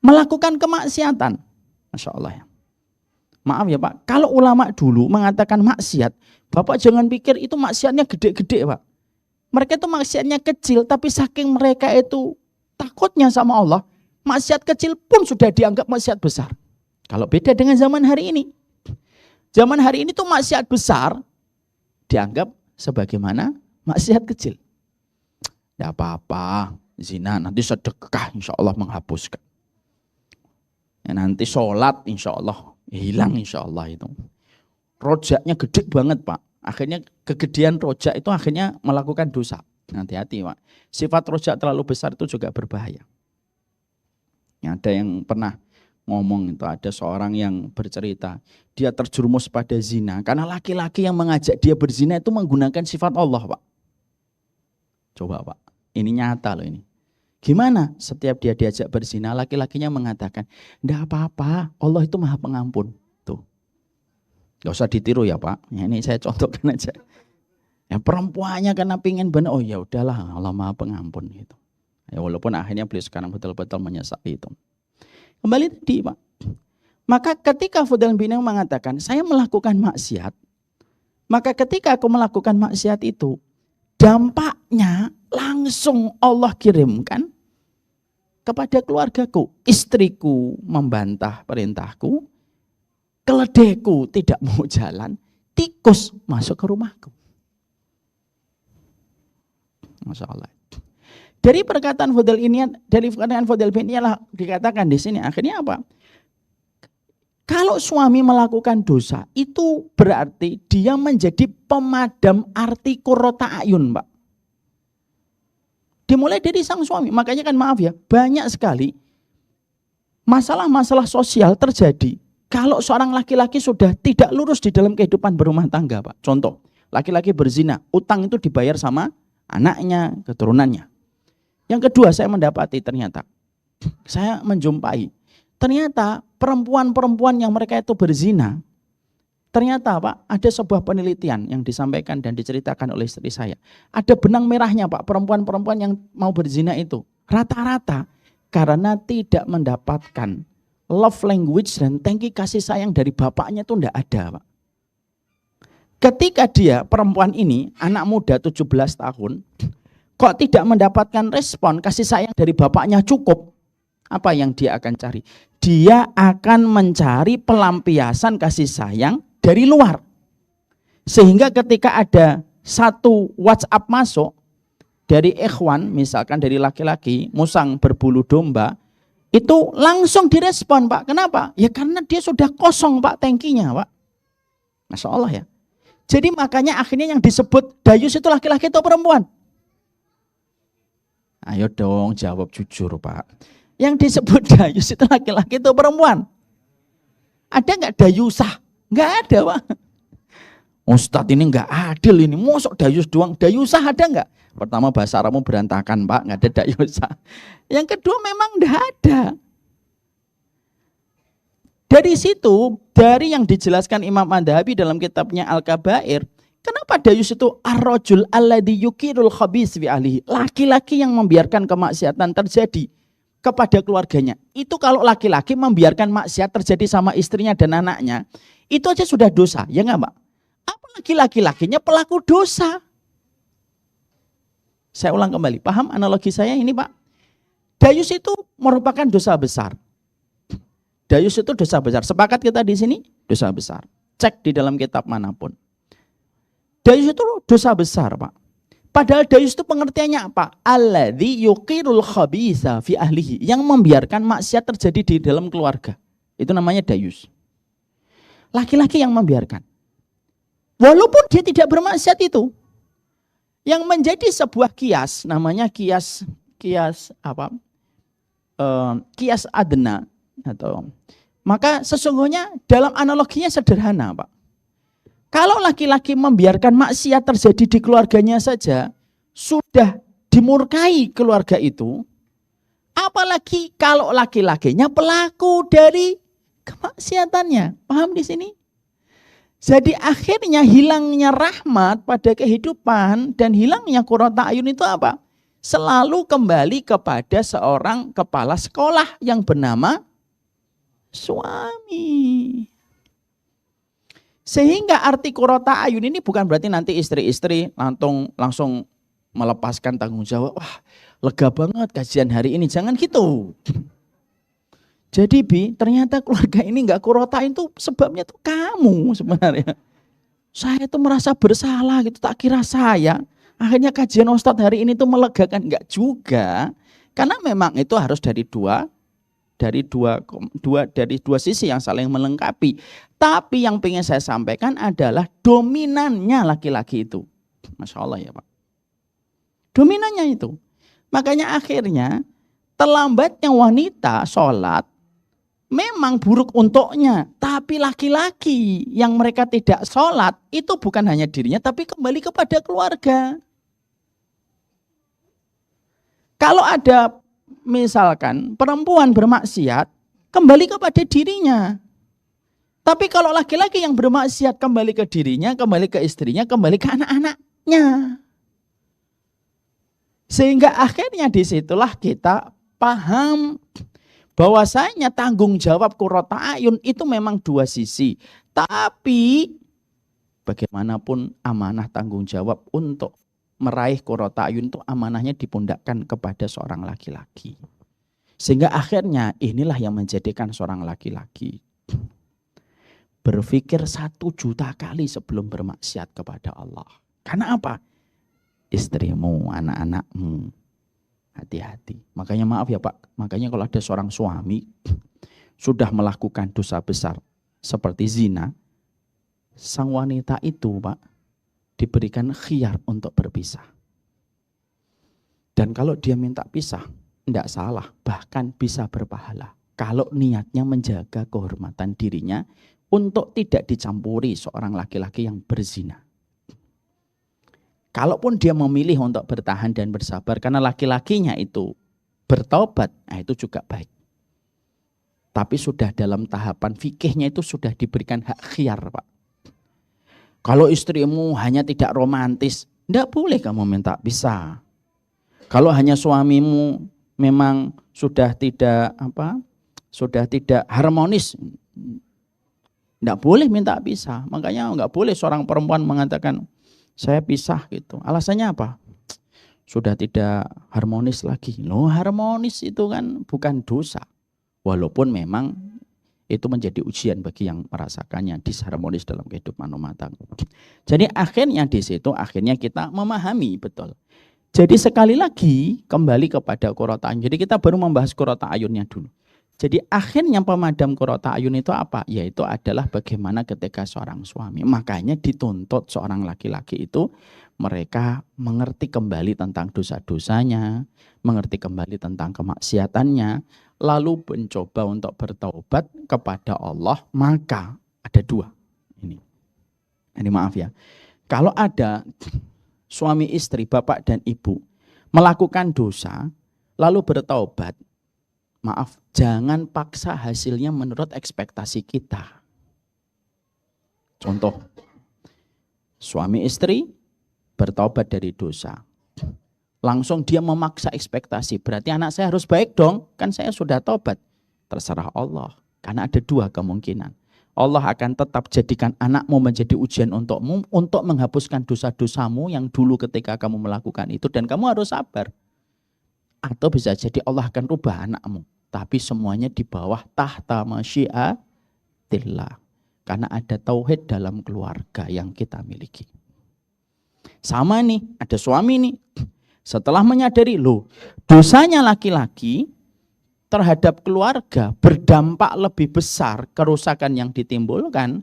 melakukan kemaksiatan. Masya Allah ya. Maaf ya Pak, kalau ulama dulu mengatakan maksiat, Bapak jangan pikir itu maksiatnya gede-gede Pak. Mereka itu maksiatnya kecil, tapi saking mereka itu takutnya sama Allah, maksiat kecil pun sudah dianggap maksiat besar. Kalau beda dengan zaman hari ini. Zaman hari ini tuh maksiat besar dianggap sebagaimana maksiat kecil. Tidak apa-apa, zina nanti sedekah insya Allah menghapuskan. Ya, nanti sholat insya Allah hilang insya Allah itu. Rojaknya gede banget Pak. Akhirnya kegedean rojak itu akhirnya melakukan dosa. Hati-hati Pak. Sifat rojak terlalu besar itu juga berbahaya. Ya, ada yang pernah ngomong itu, ada seorang yang bercerita. Dia terjerumus pada zina. Karena laki-laki yang mengajak dia berzina itu menggunakan sifat Allah Pak. Coba Pak. Ini nyata loh ini. Gimana? Setiap dia diajak berzina, laki-lakinya mengatakan, enggak apa-apa, Allah itu maha pengampun. Tuh. Gak usah ditiru ya Pak. Ya, ini saya contohkan aja. Ya, perempuannya karena pingin benar, oh ya udahlah, Allah maha pengampun gitu. Ya, walaupun akhirnya beliau sekarang betul-betul menyesali itu. Kembali tadi Pak. Maka ketika Fudail bin Iyad mengatakan, saya melakukan maksiat, maka ketika aku melakukan maksiat itu, dampaknya langsung Allah kirimkan kepada keluargaku. Istriku membantah perintahku, keledaiku tidak mau jalan, tikus masuk ke rumahku. Masya Allah. Dari perkataan Fudail bin Iyad dikatakan di sini akhirnya apa? Kalau suami melakukan dosa itu berarti dia menjadi pemadam arti qurrata ayun, Pak. Dimulai dari sang suami. Makanya kan maaf ya, banyak sekali masalah-masalah sosial terjadi kalau seorang laki-laki sudah tidak lurus di dalam kehidupan berumah tangga, Pak. Contoh, laki-laki berzina, utang itu dibayar sama anaknya, keturunannya. Yang kedua, saya mendapati ternyata, saya menjumpai, ternyata perempuan-perempuan yang mereka itu berzina, ternyata Pak, ada sebuah penelitian yang disampaikan dan diceritakan oleh istri saya. Ada benang merahnya Pak, perempuan-perempuan yang mau berzina itu. Rata-rata karena tidak mendapatkan love language dan tangki kasih sayang dari bapaknya itu tidak ada Pak. Ketika dia, perempuan ini, anak muda 17 tahun, kok tidak mendapatkan respon kasih sayang dari bapaknya cukup, apa yang dia akan cari? Dia akan mencari pelampiasan kasih sayang dari luar. Sehingga ketika ada satu WhatsApp masuk dari ikhwan, misalkan dari laki-laki, musang berbulu domba, itu langsung direspon Pak. Kenapa? Ya karena dia sudah kosong Pak tangkinya Pak. Masya Allah ya. Jadi makanya akhirnya yang disebut dayus itu laki-laki atau perempuan? Ayo dong jawab jujur Pak. Yang disebut dayus itu laki-laki atau perempuan? Ada nggak dayusah? Nggak ada Pak. Ustadz ini nggak adil ini. Mosok dayus doang. Dayusah ada nggak? Pertama bahasa Arabmu berantakan Pak. Nggak ada dayusah. Yang kedua memang nggak ada. Dari situ, dari yang dijelaskan Imam Adz-Dzahabi dalam kitabnya Al-Kabair, kenapa dayus itu ar-rajul alladzi yukirul khabis fi ahlihi? Laki-laki yang membiarkan kemaksiatan terjadi kepada keluarganya. Itu kalau laki-laki membiarkan maksiat terjadi sama istrinya dan anaknya, itu aja sudah dosa, ya enggak Pak? Apalagi laki-lakinya pelaku dosa. Saya ulang kembali, paham analogi saya ini Pak? Dayus itu merupakan dosa besar. Dayus itu dosa besar. Sepakat kita di sini? Dosa besar. Cek di dalam kitab manapun. Dayus itu dosa besar Pak. Padahal dayus itu pengertiannya apa? Alladzi yuqirul khabitha fi ahlihi, yang membiarkan maksiat terjadi di dalam keluarga. Itu namanya dayus. Laki-laki yang membiarkan. Walaupun dia tidak bermaksiat itu. Yang menjadi sebuah kias, namanya kias adna atau maka sesungguhnya dalam analoginya sederhana Pak. Kalau laki-laki membiarkan maksiat terjadi di keluarganya saja, sudah dimurkai keluarga itu, apalagi kalau laki-lakinya pelaku dari kemaksiatannya. Paham di sini? Jadi akhirnya hilangnya rahmat pada kehidupan dan hilangnya qurrata ayun itu apa? selalu kembali kepada seorang kepala sekolah yang bernama suami. Sehingga arti qurrata ayun ini bukan berarti nanti istri-istri langsung melepaskan tanggung jawab. Wah, lega banget kajian hari ini. Jangan gitu. Jadi ternyata keluarga ini enggak qurrata itu sebabnya tuh kamu sebenarnya. Saya tuh merasa bersalah gitu, tak kira saya. Akhirnya kajian Ustadz hari ini tuh melegakan, enggak juga. Karena memang itu harus dari dua sisi yang saling melengkapi. Tapi yang ingin saya sampaikan adalah dominannya laki-laki itu. Masya Allah ya Pak. Dominannya itu. Makanya akhirnya terlambatnya wanita sholat memang buruk untuknya. Tapi laki-laki yang mereka tidak sholat itu bukan hanya dirinya tapi kembali kepada keluarga. Kalau ada misalkan perempuan bermaksiat kembali kepada dirinya. Tapi kalau laki-laki yang bermaksiat kembali ke dirinya, kembali ke istrinya, kembali ke anak-anaknya. Sehingga akhirnya disitulah kita paham bahwasanya tanggung jawab qurrata ayun itu memang dua sisi. Tapi bagaimanapun amanah tanggung jawab untuk meraih qurrata ayun itu amanahnya dipundakkan kepada seorang laki-laki. Sehingga akhirnya inilah yang menjadikan seorang laki-laki berpikir 1 juta kali sebelum bermaksiat kepada Allah. Karena apa? Istrimu, anak-anakmu. Hati-hati. Makanya maaf ya Pak, makanya kalau ada seorang suami sudah melakukan dosa besar seperti zina, sang wanita itu Pak diberikan khiyar untuk berpisah. Dan kalau dia minta pisah, tidak salah, bahkan bisa berpahala. Kalau niatnya menjaga kehormatan dirinya untuk tidak dicampuri seorang laki-laki yang berzina. Kalaupun dia memilih untuk bertahan dan bersabar karena laki-lakinya itu bertaubat, nah itu juga baik. Tapi sudah dalam tahapan fikihnya itu sudah diberikan hak khiyar Pak. Kalau istrimu hanya tidak romantis, tidak boleh kamu minta pisah. Kalau hanya suamimu memang sudah tidak harmonis, tidak boleh minta pisah. Makanya nggak boleh seorang perempuan mengatakan saya pisah gitu. Alasannya apa? Sudah tidak harmonis lagi. Loh, harmonis itu kan bukan dosa. Walaupun memang itu menjadi ujian bagi yang merasakannya disharmonis dalam kehidupan rumah tangga. Jadi akhirnya di situ kita memahami betul. Jadi sekali lagi kembali kepada qurrata ayun. Jadi kita baru membahas qurrata ayunnya dulu. Jadi akhirnya pemadam qurrata ayun itu apa? Yaitu adalah bagaimana ketika seorang suami. Makanya dituntut seorang laki-laki itu mereka mengerti kembali tentang dosa-dosanya, mengerti kembali tentang kemaksiatannya, lalu mencoba untuk bertaubat kepada Allah. Maka ada dua. Ini maaf ya. Kalau ada suami istri, bapak dan ibu melakukan dosa, lalu bertaubat, maaf, jangan paksa hasilnya menurut ekspektasi kita. Contoh, suami istri bertaubat dari dosa. Langsung dia memaksa ekspektasi. Berarti anak saya harus baik dong, kan saya sudah taubat. Terserah Allah, karena ada dua kemungkinan. Allah akan tetap jadikan anakmu menjadi ujian untukmu untuk menghapuskan dosa-dosamu yang dulu ketika kamu melakukan itu dan kamu harus sabar. Atau bisa jadi Allah akan rubah anakmu. Tapi semuanya di bawah tahta masyiatillah. Karena ada tauhid dalam keluarga yang kita miliki. Sama nih, ada suami nih. Setelah menyadari, dosanya laki-laki terhadap keluarga berdampak lebih besar kerusakan yang ditimbulkan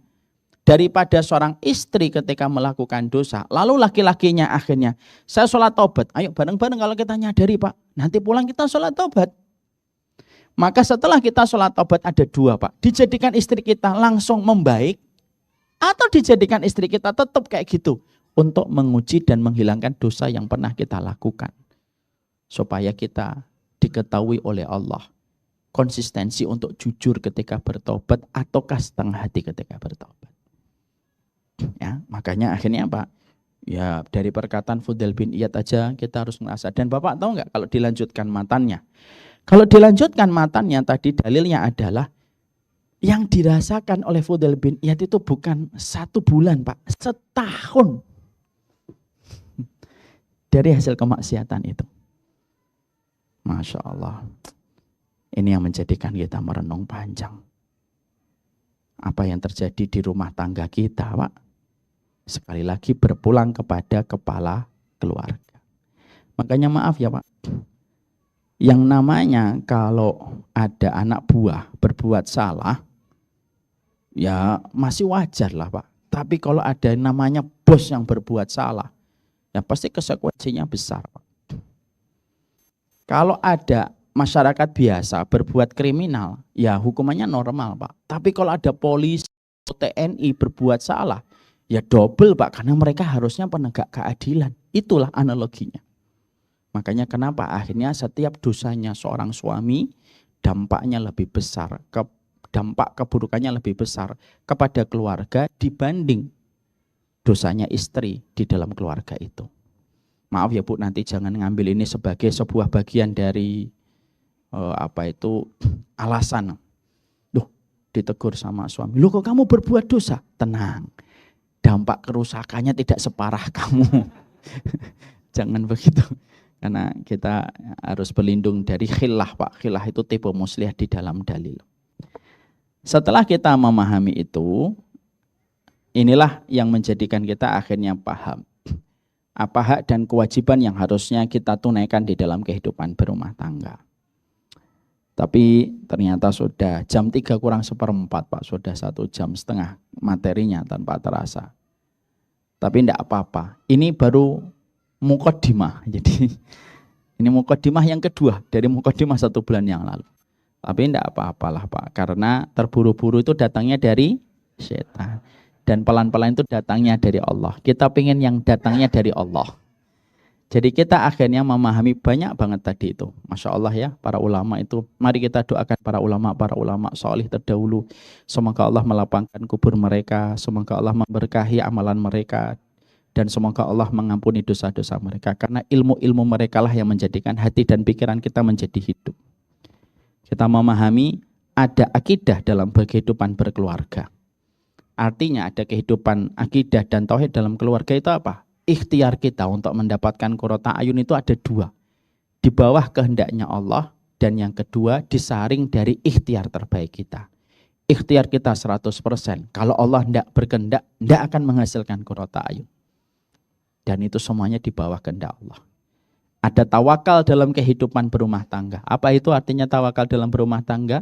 daripada seorang istri ketika melakukan dosa. Lalu laki-lakinya akhirnya, saya sholat taubat. Ayo bareng-bareng kalau kita nyadari Pak. Nanti pulang kita sholat taubat. Maka setelah kita sholat taubat ada dua Pak. Dijadikan istri kita langsung membaik. Atau dijadikan istri kita tetap kayak gitu. Untuk menguji dan menghilangkan dosa yang pernah kita lakukan. Supaya kita diketahui oleh Allah. Konsistensi untuk jujur ketika bertobat. Ataukah setengah hati ketika bertobat. Ya, makanya akhirnya apa? Ya dari perkataan Fudail bin Iyad aja kita harus ngerasa. Dan Bapak tahu nggak kalau dilanjutkan matannya? Kalau dilanjutkan matannya tadi dalilnya adalah yang dirasakan oleh Fudail bin Iyad itu bukan 1 bulan Pak, setahun dari hasil kemaksiatan itu. Masya Allah. Ini yang menjadikan kita merenung panjang. Apa yang terjadi di rumah tangga kita Pak? Sekali lagi berpulang kepada kepala keluarga. Makanya maaf ya Pak, yang namanya kalau ada anak buah berbuat salah, ya masih wajar lah Pak. Tapi kalau ada namanya bos yang berbuat salah, ya pasti konsekuensinya besar Pak. Kalau ada masyarakat biasa berbuat kriminal, ya hukumannya normal Pak. Tapi kalau ada polisi, TNI berbuat salah, ya double Pak, karena mereka harusnya penegak keadilan. Itulah analoginya. Makanya kenapa akhirnya setiap dosanya seorang suami, dampaknya lebih besar, dampak keburukannya lebih besar kepada keluarga dibanding dosanya istri di dalam keluarga itu. Maaf ya Bu, nanti jangan ngambil ini sebagai sebuah bagian dari alasan. Loh, ditegur sama suami. Loh kok kamu berbuat dosa? Tenang. Dampak kerusakannya tidak separah kamu. Jangan begitu. Karena kita harus berlindung dari khillah Pak. Khillah itu tipe muslih di dalam dalil. Setelah kita memahami itu, inilah yang menjadikan kita akhirnya paham. Apa hak dan kewajiban yang harusnya kita tunaikan di dalam kehidupan berumah tangga. Tapi ternyata sudah jam 3 kurang 1/4 Pak, sudah 1,5 jam materinya tanpa terasa. Tapi tidak apa-apa, ini baru muqaddimah. Jadi ini muqaddimah yang kedua dari muqaddimah 1 bulan yang lalu. Tapi tidak apa-apalah Pak, karena terburu-buru itu datangnya dari setan. Dan pelan-pelan itu datangnya dari Allah. Kita pengen yang datangnya dari Allah. Jadi kita akhirnya memahami banyak banget tadi itu. Masya Allah ya, para ulama itu. Mari kita doakan para ulama solih terdahulu. Semoga Allah melapangkan kubur mereka. Semoga Allah memberkahi amalan mereka. Dan semoga Allah mengampuni dosa-dosa mereka. Karena ilmu-ilmu mereka lah yang menjadikan hati dan pikiran kita menjadi hidup. Kita memahami ada akidah dalam kehidupan berkeluarga. Artinya ada kehidupan akidah dan tauhid dalam keluarga itu apa? Ikhtiar kita untuk mendapatkan qurrata ayun itu ada 2. Di bawah kehendaknya Allah, dan yang kedua disaring dari ikhtiar terbaik kita. Ikhtiar kita 100%. Kalau Allah tidak berkehendak, tidak akan menghasilkan qurrata ayun. Dan itu semuanya di bawah kehendak Allah. Ada tawakal dalam kehidupan berumah tangga. Apa itu artinya tawakal dalam berumah tangga?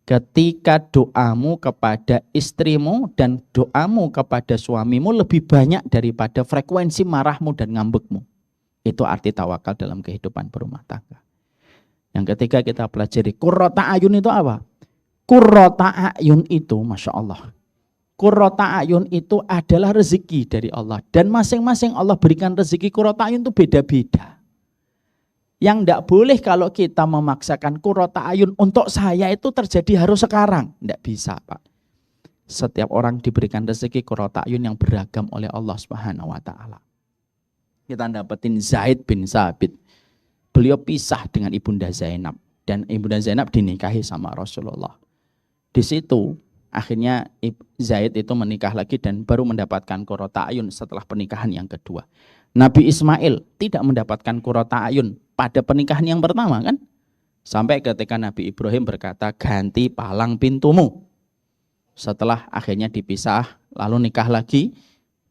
Ketika doamu kepada istrimu dan doamu kepada suamimu lebih banyak daripada frekuensi marahmu dan ngambekmu. Itu arti tawakal dalam kehidupan berumah tangga. Yang ketiga kita pelajari qurrata ayun itu apa? Qurrata ayun itu Masya Allah. Qurrata ayun itu adalah rezeki dari Allah. Dan masing-masing Allah berikan rezeki qurrata ayun itu beda-beda. Yang tidak boleh kalau kita memaksakan qurrata ayun untuk saya itu terjadi harus sekarang. Tidak bisa Pak. Setiap orang diberikan rezeki qurrata ayun yang beragam oleh Allah Subhanahu wa Ta'ala. Kita dapetin Zaid bin Sabit. Beliau pisah dengan Ibunda Zainab. Dan Ibunda Zainab dinikahi sama Rasulullah. Di situ akhirnya Zaid itu menikah lagi dan baru mendapatkan qurrata ayun setelah pernikahan yang kedua. Nabi Ismail tidak mendapatkan qurrata ayun pada pernikahan yang pertama kan. Sampai ketika Nabi Ibrahim berkata ganti palang pintumu. Setelah akhirnya dipisah lalu nikah lagi.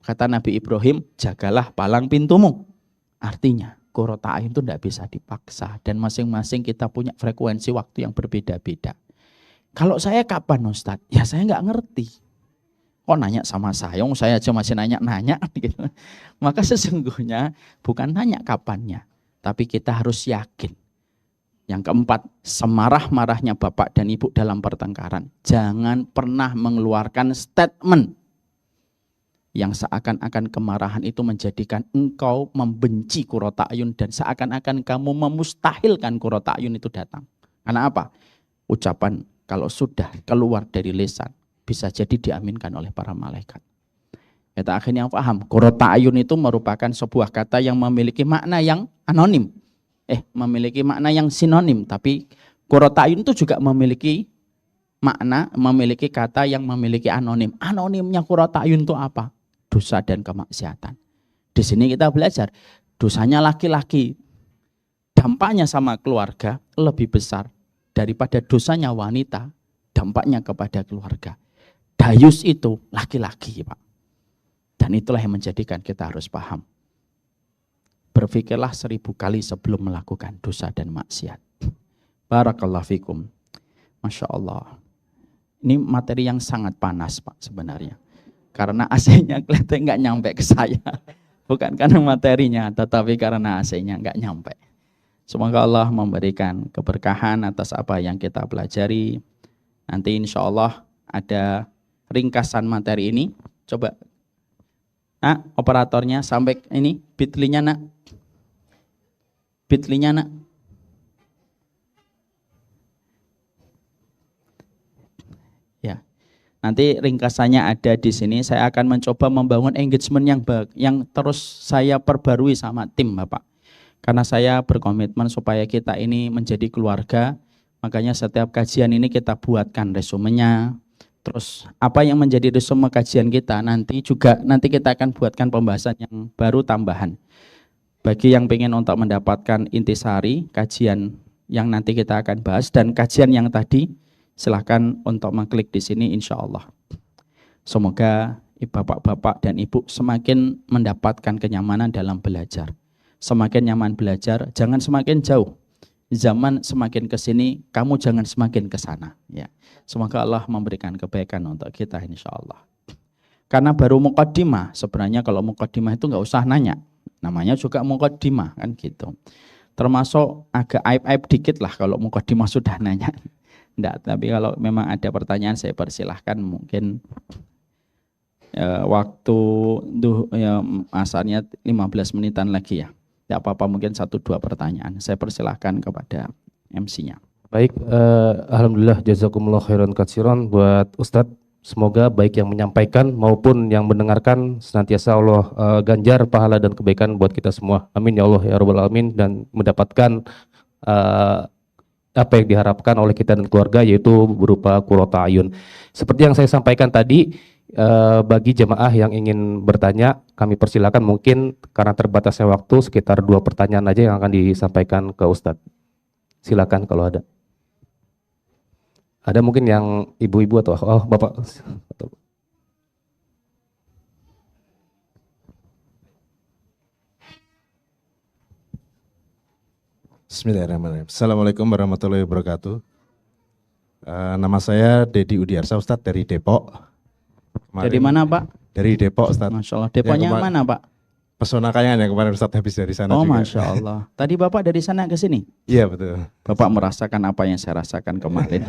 Kata Nabi Ibrahim jagalah palang pintumu. Artinya qurrata ayun itu tidak bisa dipaksa. Dan masing-masing kita punya frekuensi waktu yang berbeda-beda. Kalau saya kapan Ustadz? Ya saya nggak ngerti. Kok nanya sama saya aja masih nanya-nanya. Gitu. Maka sesungguhnya bukan nanya kapannya. Tapi kita harus yakin. Yang keempat, semarah-marahnya bapak dan ibu dalam pertengkaran. Jangan pernah mengeluarkan statement yang seakan-akan kemarahan itu menjadikan engkau membenci qurrata ayun. Dan seakan-akan kamu memustahilkan qurrata ayun itu datang. Karena apa? Ucapan kalau sudah keluar dari lisan bisa jadi diaminkan oleh para malaikat. Kita akhirnya paham, qurrata ayun itu merupakan sebuah kata yang memiliki makna yang anonim. Memiliki makna yang sinonim, tapi qurrata ayun itu juga memiliki makna, memiliki kata yang memiliki anonim. Anonimnya qurrata ayun itu apa? Dosa dan kemaksiatan. Di sini kita belajar, dosanya laki-laki, dampaknya sama keluarga lebih besar daripada dosanya wanita, dampaknya kepada keluarga. Dayus itu laki-laki, Pak. Dan itulah yang menjadikan kita harus paham. Berpikirlah 1000 kali sebelum melakukan dosa dan maksiat. Barakallahu fikum. Masya Allah. Ini materi yang sangat panas, Pak, sebenarnya. Karena AC-nya kelihatan nggak nyampe ke saya. Bukan karena materinya, tetapi karena AC-nya nggak nyampe. Semoga Allah memberikan keberkahan atas apa yang kita pelajari. Nanti insya Allah ada ringkasan materi ini. Coba, nak, operatornya sampai ini, bitly-nya nak. Bitly-nya nak. Nanti ringkasannya ada di sini. Saya akan mencoba membangun engagement yang terus saya perbarui sama tim, Bapak. Karena saya berkomitmen supaya kita ini menjadi keluarga. Makanya setiap kajian ini kita buatkan resumenya. Terus apa yang menjadi resume kajian kita nanti kita akan buatkan pembahasan yang baru tambahan. Bagi yang ingin untuk mendapatkan intisari kajian yang nanti kita akan bahas dan kajian yang tadi, silahkan untuk mengklik di sini insya Allah. Semoga bapak-bapak dan ibu semakin mendapatkan kenyamanan dalam belajar. Semakin nyaman belajar, jangan semakin jauh. Zaman semakin ke sini, kamu jangan semakin ke sana. Ya. Semoga Allah memberikan kebaikan untuk kita insya Allah. Karena baru muqaddimah, sebenarnya kalau muqaddimah itu nggak usah nanya. Namanya juga muqaddimah kan gitu. Termasuk agak aib-aib dikit lah kalau muqaddimah sudah nanya. Enggak, tapi kalau memang ada pertanyaan saya persilahkan mungkin waktu asalnya 15 menitan lagi ya. Tidak apa-apa mungkin 1-2 pertanyaan. Saya persilahkan kepada MC-nya. Baik, alhamdulillah jazakumullah khairan katsiran buat Ustadz. Semoga baik yang menyampaikan maupun yang mendengarkan senantiasa Allah ganjar pahala dan kebaikan buat kita semua. Amin ya Allah ya rabbal alamin, dan mendapatkan apa yang diharapkan oleh kita dan keluarga, yaitu berupa qurrata ayun. Seperti yang saya sampaikan tadi, bagi jemaah yang ingin bertanya, kami persilakan, mungkin karena terbatasnya waktu sekitar 2 pertanyaan aja yang akan disampaikan ke Ustadz. Silakan kalau ada. Ada mungkin yang ibu-ibu atau bapak. Bismillahirrahmanirrahim. Assalamualaikum warahmatullahi wabarakatuh. Nama saya Dedi Udiarsa, Ustadz, dari Depok. Dari mana, Pak? Dari Depok, Ustadz. Masya Allah. Depoknya mana, Pak? Pesona Kayangan, yang kemarin Ustadz habis dari sana juga. juga. Masya Allah. Tadi Bapak dari sana ke sini? Iya, betul. Bapak merasakan apa yang saya rasakan kemarin.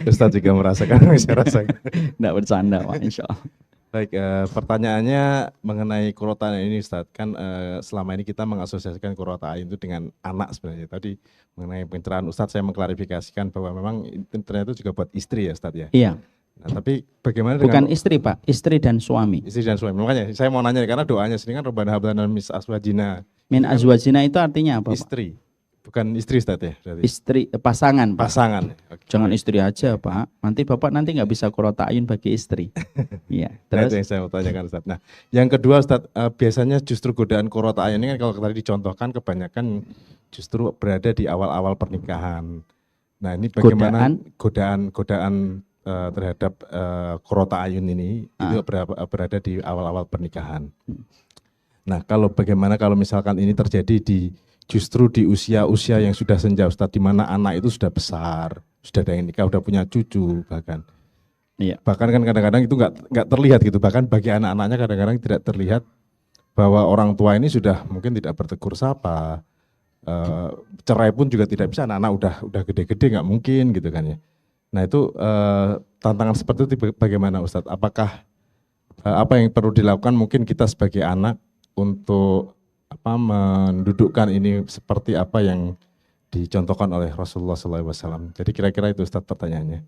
Ustadz juga merasakan apa yang saya rasakan. Nggak bercanda, Pak, insya Allah. Baik, pertanyaannya mengenai qurrata ini, Ustadz. Kan selama ini kita mengasosiasikan qurrata ayun itu dengan anak sebenarnya. Tadi mengenai pencerahan Ustadz, saya mengklarifikasikan bahwa memang ternyata itu juga buat istri ya, Ustadz ya? Iya. Nah, tapi bagaimana bukan dengan istri, Pak, istri dan suami. Istri dan suami. Makanya saya mau nanya, karena doanya sini kan Rabbana hab lana min azwajina. Min azwajina itu artinya apa, Pak? Istri. Bukan istri, Ustadz ya? Berarti. Istri, pasangan, Pak. Pasangan. Okay. Jangan istri aja, Pak. Nanti Bapak nggak bisa qurrata ayun bagi istri. Iya. Terus? Nah, itu Terus? yang saya mau tanyakan, Ustadz. Nah, yang kedua, Ustadz, biasanya justru godaan qurrata ayun ini kan kalau tadi dicontohkan kebanyakan justru berada di awal-awal pernikahan. Nah, ini bagaimana godaan terhadap qurrata ayun ini itu berada di awal-awal pernikahan. Nah, bagaimana kalau misalkan ini terjadi justru di usia-usia yang sudah senja, Ustadz, di mana anak itu sudah besar, sudah ada yang nikah, sudah punya cucu bahkan. Iya. Bahkan kan kadang-kadang itu nggak terlihat gitu. Bahkan bagi anak-anaknya kadang-kadang tidak terlihat bahwa orang tua ini sudah mungkin tidak bertegur sapa. Cerai pun juga tidak bisa. Anak-anak udah gede-gede, nggak mungkin gitu kan ya. Nah itu tantangan seperti itu bagaimana, Ustadz? Apakah apa yang perlu dilakukan mungkin kita sebagai anak untuk mendudukkan ini seperti apa yang dicontohkan oleh Rasulullah SAW. Jadi kira-kira itu, Ustadz, pertanyaannya.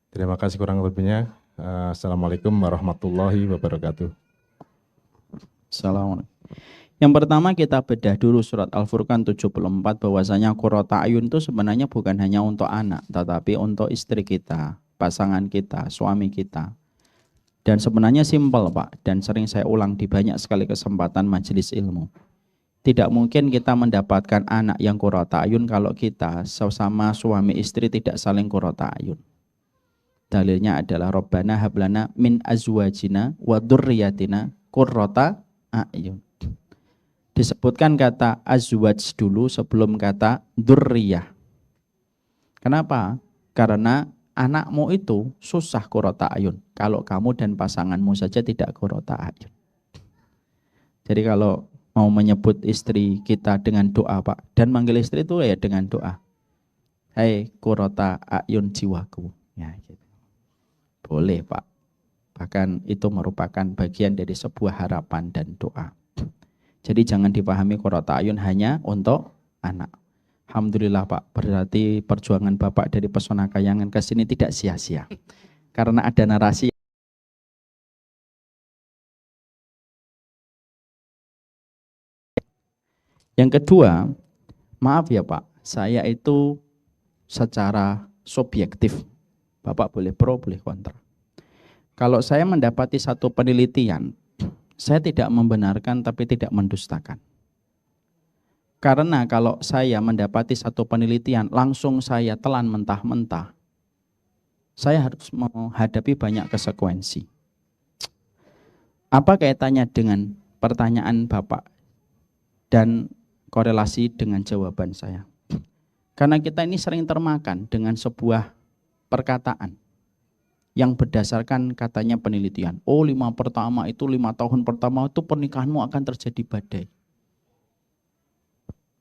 Terima kasih kurang lebihnya. Assalamualaikum warahmatullahi wabarakatuh. Assalamualaikum. Yang pertama kita bedah dulu surat Al-Furqan 74 bahwasanya qurrata ayun itu sebenarnya bukan hanya untuk anak, tetapi untuk istri kita, pasangan kita, suami kita. Dan sebenarnya simpel Pak, dan sering saya ulang di banyak sekali kesempatan majelis ilmu. Tidak mungkin kita mendapatkan anak yang qurrata ayun kalau kita sesama suami istri tidak saling qurrata ayun. Dalilnya adalah Rabbana hablana min azwajina wa dzurriyyatina qurrata ayun. Disebutkan kata azwaj dulu sebelum kata dzurriyyah. Kenapa? Karena anakmu itu susah qurrata ayun kalau kamu dan pasanganmu saja tidak qurrata ayun. Jadi kalau mau menyebut istri kita dengan doa Pak, dan manggil istri itu ya dengan doa. Hai qurrata ayun jiwaku. Ya gitu. Boleh Pak. Bahkan itu merupakan bagian dari sebuah harapan dan doa. Jadi jangan dipahami qurrata ayun hanya untuk anak. Alhamdulillah Pak, berarti perjuangan Bapak dari Pesona Kayangan ke sini tidak sia-sia. Karena ada narasi. Yang kedua, maaf ya Pak, saya itu secara subjektif. Bapak boleh pro, boleh kontra. Kalau saya mendapati satu penelitian, saya tidak membenarkan tapi tidak mendustakan. Karena kalau saya mendapati satu penelitian langsung saya telan mentah-mentah, saya harus menghadapi banyak konsekuensi. Apa kaitannya dengan pertanyaan Bapak dan korelasi dengan jawaban saya? Karena kita ini sering termakan dengan sebuah perkataan yang berdasarkan katanya penelitian. Oh 5 tahun pertama itu pernikahanmu akan terjadi badai.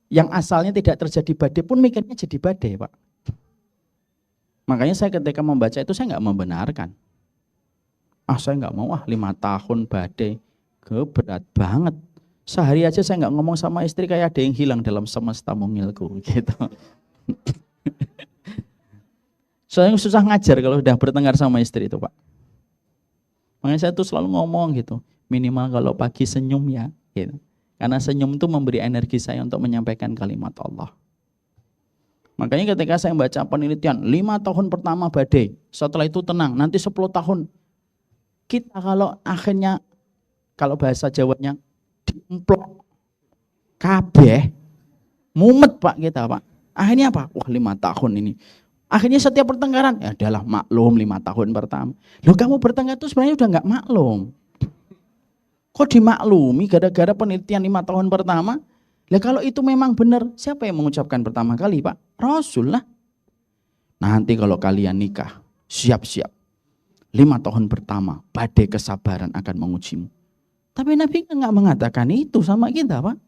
Yang asalnya tidak terjadi badai pun mikirnya jadi badai Pak. Makanya saya ketika membaca itu saya nggak membenarkan. Saya nggak mau 5 tahun badai. Berat banget. Sehari aja saya nggak ngomong sama istri kayak ada yang hilang dalam semesta mungilku gitu. Soalnya susah ngajar kalau udah bertengkar sama istri itu Pak. Makanya saya tuh selalu ngomong gitu, minimal kalau pagi senyum ya gitu. Karena senyum itu memberi energi saya untuk menyampaikan kalimat Allah. Makanya ketika saya membaca penelitian 5 tahun pertama badai, setelah itu tenang, nanti 10 tahun. Kita kalau akhirnya, kalau bahasa Jawanya diemplok kabeh, mumet Pak kita Pak. Akhirnya apa? 5 tahun ini. Akhirnya setiap pertengkaran, ya adalah maklum 5 tahun pertama. Loh kamu bertengkar itu sebenarnya udah nggak maklum. Kok dimaklumi gara-gara penelitian 5 tahun pertama? Lah kalau itu memang benar, siapa yang mengucapkan pertama kali Pak? Rasul lah. Nanti kalau kalian nikah, siap-siap. 5 tahun pertama, badai kesabaran akan mengujimu. Tapi Nabi nggak mengatakan itu sama kita Pak.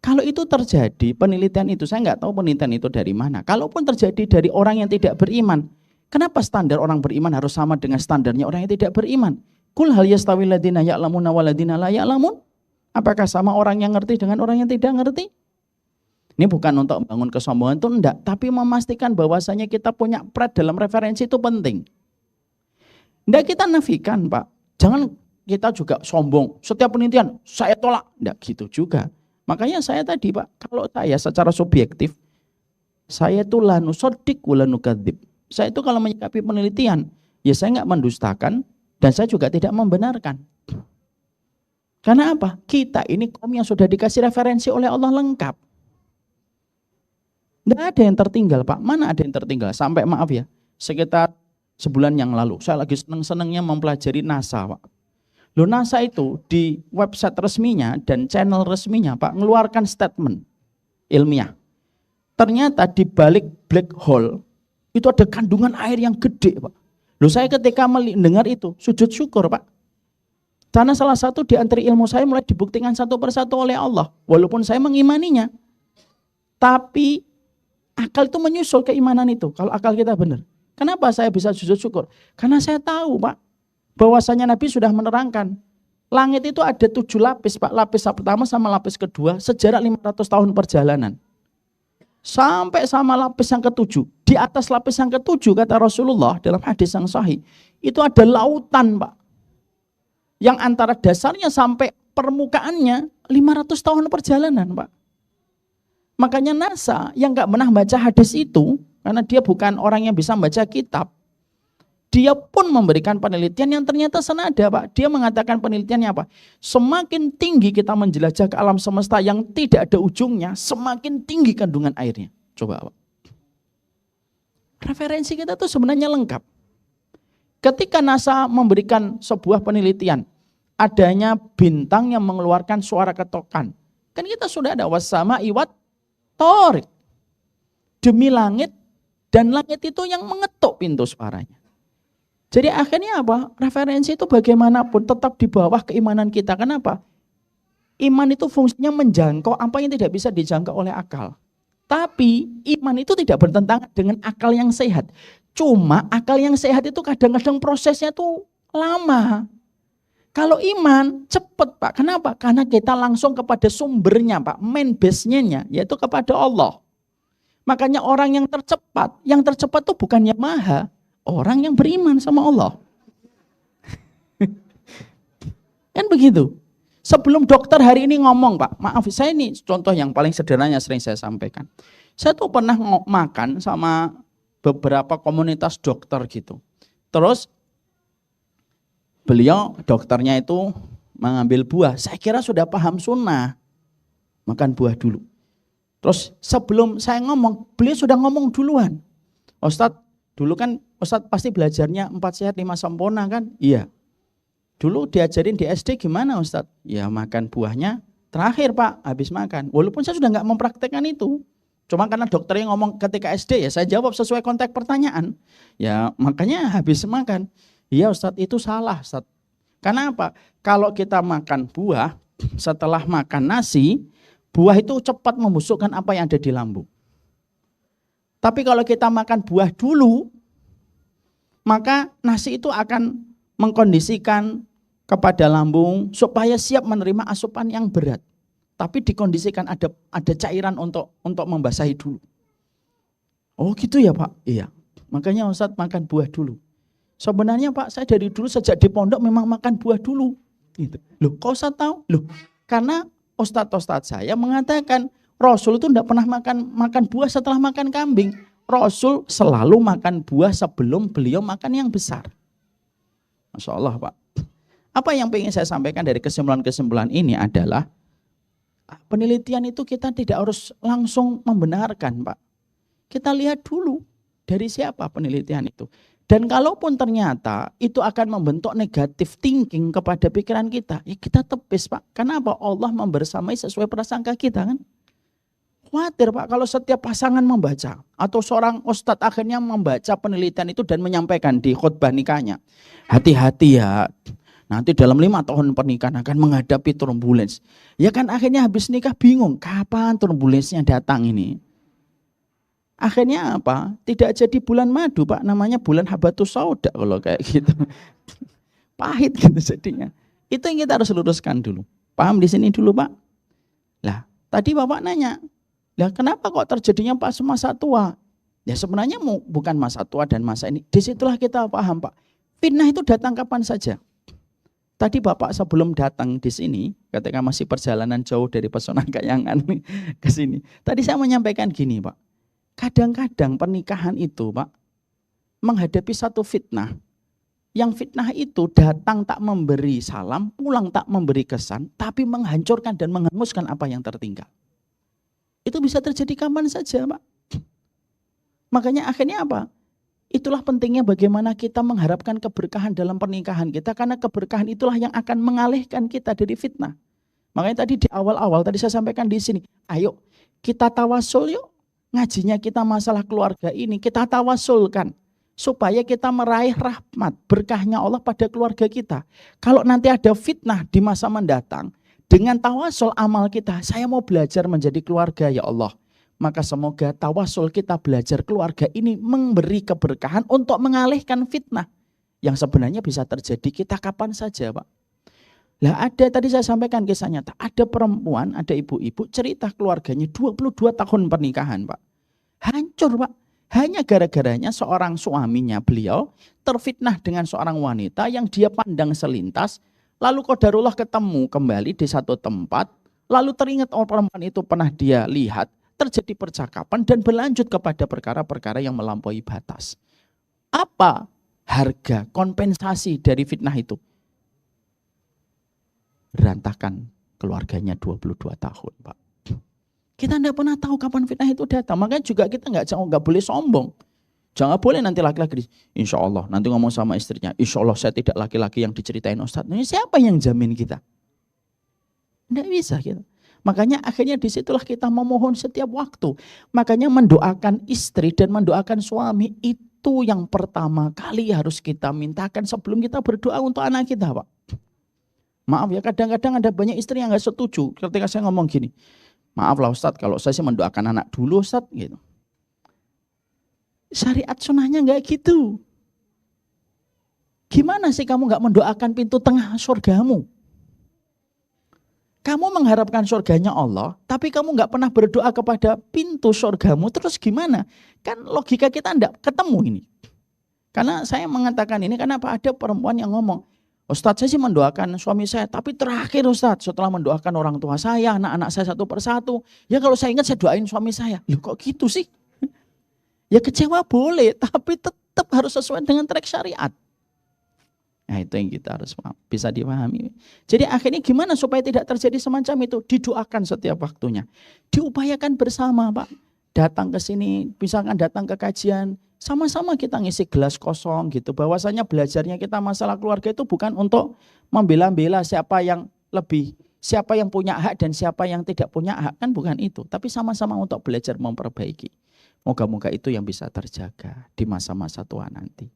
Kalau itu terjadi, penelitian itu, saya nggak tahu penelitian itu dari mana. Kalaupun terjadi dari orang yang tidak beriman, kenapa standar orang beriman harus sama dengan standarnya orang yang tidak beriman? Kul hal yastawil ladzina ya'lamuna wal ladzina la ya'lamun? Apakah sama orang yang ngerti dengan orang yang tidak ngerti? Ini bukan untuk membangun kesombongan itu enggak, tapi memastikan bahwasanya kita punya pride dalam referensi itu penting. Enggak kita nafikan Pak. Jangan kita juga sombong. Setiap penelitian saya tolak. Enggak gitu juga. Makanya saya tadi Pak, kalau saya secara subjektif, saya itu la nusaddiq wa la nukadzib. Saya itu kalau menyikapi penelitian, ya saya nggak mendustakan dan saya juga tidak membenarkan. Karena apa? Kita ini kaum yang sudah dikasih referensi oleh Allah lengkap. Nggak ada yang tertinggal Pak, mana ada yang tertinggal? Sampai maaf ya, sekitar sebulan yang lalu, saya lagi seneng-senengnya mempelajari NASA Pak. Loh NASA itu di website resminya dan channel resminya Pak mengeluarkan statement ilmiah. Ternyata di balik black hole itu ada kandungan air yang gede Pak. Loh saya ketika mendengar itu sujud syukur Pak. Karena salah satu di antara ilmu saya mulai dibuktikan satu persatu oleh Allah. Walaupun saya mengimaninya. Tapi akal itu menyusul keimanan itu. Kalau akal kita benar. Kenapa saya bisa sujud syukur? Karena saya tahu Pak. Bahwasanya Nabi sudah menerangkan langit itu ada 7 lapis Pak, lapis pertama sama lapis kedua sejarak 500 tahun perjalanan. sampai sama lapis yang ketujuh. Di atas lapis yang ketujuh kata Rasulullah dalam hadis yang sahih, itu ada lautan, Pak. Yang antara dasarnya sampai permukaannya 500 tahun perjalanan, Pak. Makanya NASA yang nggak pernah baca hadis itu, karena dia bukan orang yang bisa membaca kitab, dia pun memberikan penelitian yang ternyata senada, Pak. Dia mengatakan penelitiannya apa? Semakin tinggi kita menjelajah ke alam semesta yang tidak ada ujungnya, semakin tinggi kandungan airnya. Coba, Pak. Referensi kita tuh sebenarnya lengkap. Ketika NASA memberikan sebuah penelitian, adanya bintang yang mengeluarkan suara ketokan. Kan kita sudah ada wasama iwat torik. Demi langit, dan langit itu yang mengetuk pintu suaranya. Jadi akhirnya apa? Referensi itu bagaimanapun tetap di bawah keimanan kita. Kenapa? Iman itu fungsinya menjangkau apa yang tidak bisa dijangkau oleh akal. Tapi iman itu tidak bertentangan dengan akal yang sehat. Cuma akal yang sehat itu kadang-kadang prosesnya tuh lama. Kalau iman cepat, Pak. Kenapa? Karena kita langsung kepada sumbernya, Pak. Main base-nya yaitu kepada Allah. Makanya orang yang tercepat tuh bukan Yamaha. Orang yang beriman sama Allah. Kan begitu. Sebelum dokter hari ini ngomong, Pak, maaf saya ini contoh yang paling sederhananya sering saya sampaikan. Saya tuh pernah makan sama beberapa komunitas dokter gitu. Terus beliau dokternya itu mengambil buah. Saya kira sudah paham sunnah. Makan buah dulu. Terus sebelum saya ngomong, beliau sudah ngomong duluan. Ustadz, dulu kan Ustadz pasti belajarnya 4 sehat 5 sempurna kan? Iya. Dulu diajarin di SD gimana Ustadz? Ya makan buahnya terakhir Pak, habis makan. Walaupun saya sudah nggak mempraktekkan itu. Cuma karena dokternya ngomong ketika SD ya saya jawab sesuai konteks pertanyaan. Ya makanya habis makan. Iya Ustadz itu salah Ustadz. Karena apa? Kalau kita makan buah setelah makan nasi, buah itu cepat membusukkan apa yang ada di lambung. Tapi kalau kita makan buah dulu, maka nasi itu akan mengkondisikan kepada lambung supaya siap menerima asupan yang berat. Tapi dikondisikan ada cairan untuk membasahi dulu. Oh gitu ya Pak? Iya. Makanya Ustadz makan buah dulu. Sebenarnya Pak, saya dari dulu sejak di pondok memang makan buah dulu. Gitu. Loh, kok Ustadz tahu? Loh, karena Ustadz saya mengatakan Rasul itu tidak pernah makan buah setelah makan kambing. Rasul selalu makan buah sebelum beliau makan yang besar. Masya Allah Pak. Apa yang ingin saya sampaikan dari kesimpulan-kesimpulan ini adalah penelitian itu kita tidak harus langsung membenarkan Pak. Kita lihat dulu dari siapa penelitian itu. Dan kalaupun ternyata itu akan membentuk negatif thinking kepada pikiran kita, ya kita tepis Pak. Kenapa? Allah membersamai sesuai prasangka kita kan. Khawatir Pak kalau setiap pasangan membaca atau seorang ustadz akhirnya membaca penelitian itu dan menyampaikan di khutbah nikahnya. Hati-hati ya, nanti dalam 5 tahun pernikahan akan menghadapi turbulence. Ya kan akhirnya habis nikah bingung kapan turbulensnya datang ini. Akhirnya apa? Tidak jadi bulan madu Pak, namanya bulan habatus sauda kalau kayak gitu. Pahit gitu jadinya. Itu yang kita harus luruskan dulu. Paham di sini dulu Pak? Lah, tadi Bapak nanya, lah kenapa kok terjadinya pas masa tua? Ya sebenarnya bukan masa tua dan masa ini. Disitulah kita paham Pak. Fitnah itu datang kapan saja. Tadi Bapak sebelum datang di sini, ketika masih perjalanan jauh dari Pesona Kayangan ke sini. Tadi saya menyampaikan gini Pak. Kadang-kadang pernikahan itu Pak, menghadapi satu fitnah. Yang fitnah itu datang tak memberi salam, pulang tak memberi kesan, tapi menghancurkan dan menghanguskan apa yang tertinggal. Itu bisa terjadi kapan saja Pak. Makanya akhirnya apa? Itulah pentingnya bagaimana kita mengharapkan keberkahan dalam pernikahan kita. Karena keberkahan itulah yang akan mengalihkan kita dari fitnah. Makanya tadi di awal-awal, tadi saya sampaikan di sini. Ayo kita tawasul yuk. Ngajinya kita masalah keluarga ini, kita tawasulkan. Supaya kita meraih rahmat, berkahnya Allah pada keluarga kita. Kalau nanti ada fitnah di masa mendatang, dengan tawasul amal kita, saya mau belajar menjadi keluarga ya Allah. Maka semoga tawasul kita belajar keluarga ini memberi keberkahan untuk mengalihkan fitnah. Yang sebenarnya bisa terjadi kita kapan saja Pak. Lah ada tadi saya sampaikan kisah nyata. Ada perempuan, ada ibu-ibu cerita keluarganya 22 tahun pernikahan Pak. hancur Pak. Hanya gara-garanya seorang suaminya beliau terfitnah dengan seorang wanita yang dia pandang selintas, lalu qadarullah ketemu kembali di satu tempat, lalu teringat perempuan itu pernah dia lihat, terjadi percakapan dan berlanjut kepada perkara-perkara yang melampaui batas. Apa harga kompensasi dari fitnah itu? Berantakan keluarganya 22 tahun Pak. Kita tidak pernah tahu kapan fitnah itu datang. Makanya juga kita nggak boleh sombong. Jangan boleh nanti laki-laki, insya Allah nanti ngomong sama istrinya, insya Allah saya tidak laki-laki yang diceritain Ustadz. Ini siapa yang jamin kita? Tidak bisa kita. Makanya akhirnya disitulah kita memohon setiap waktu. Makanya mendoakan istri dan mendoakan suami itu yang pertama kali harus kita mintakan sebelum kita berdoa untuk anak kita Pak. Maaf ya, kadang-kadang ada banyak istri yang nggak setuju ketika saya ngomong gini. Maaf lah Ustadz, kalau saya sih mendoakan anak dulu Ustadz gitu. Syariat sunnahnya nggak gitu. Gimana sih kamu nggak mendoakan pintu tengah surgamu? Kamu mengharapkan surganya Allah, tapi kamu nggak pernah berdoa kepada pintu surgamu, terus gimana? Kan logika kita nggak ketemu ini. Karena saya mengatakan ini, karena ada perempuan yang ngomong, Ustadz saya sih mendoakan suami saya, tapi terakhir Ustadz setelah mendoakan orang tua saya, anak-anak saya satu persatu, ya kalau saya ingat saya doain suami saya. Loh kok gitu sih? Ya kecewa boleh, tapi tetap harus sesuai dengan track syariat. Nah itu yang kita harus bisa dipahami. Jadi akhirnya gimana supaya tidak terjadi semacam itu? Didoakan setiap waktunya. Diupayakan bersama Pak. Datang ke sini, misalkan datang ke kajian, sama-sama kita ngisi gelas kosong gitu. Bahwasanya belajarnya kita masalah keluarga itu bukan untuk membela-bela siapa yang lebih, siapa yang punya hak dan siapa yang tidak punya hak, kan bukan itu. Tapi sama-sama untuk belajar memperbaiki. Moga-moga itu yang bisa terjaga di masa-masa tua nanti.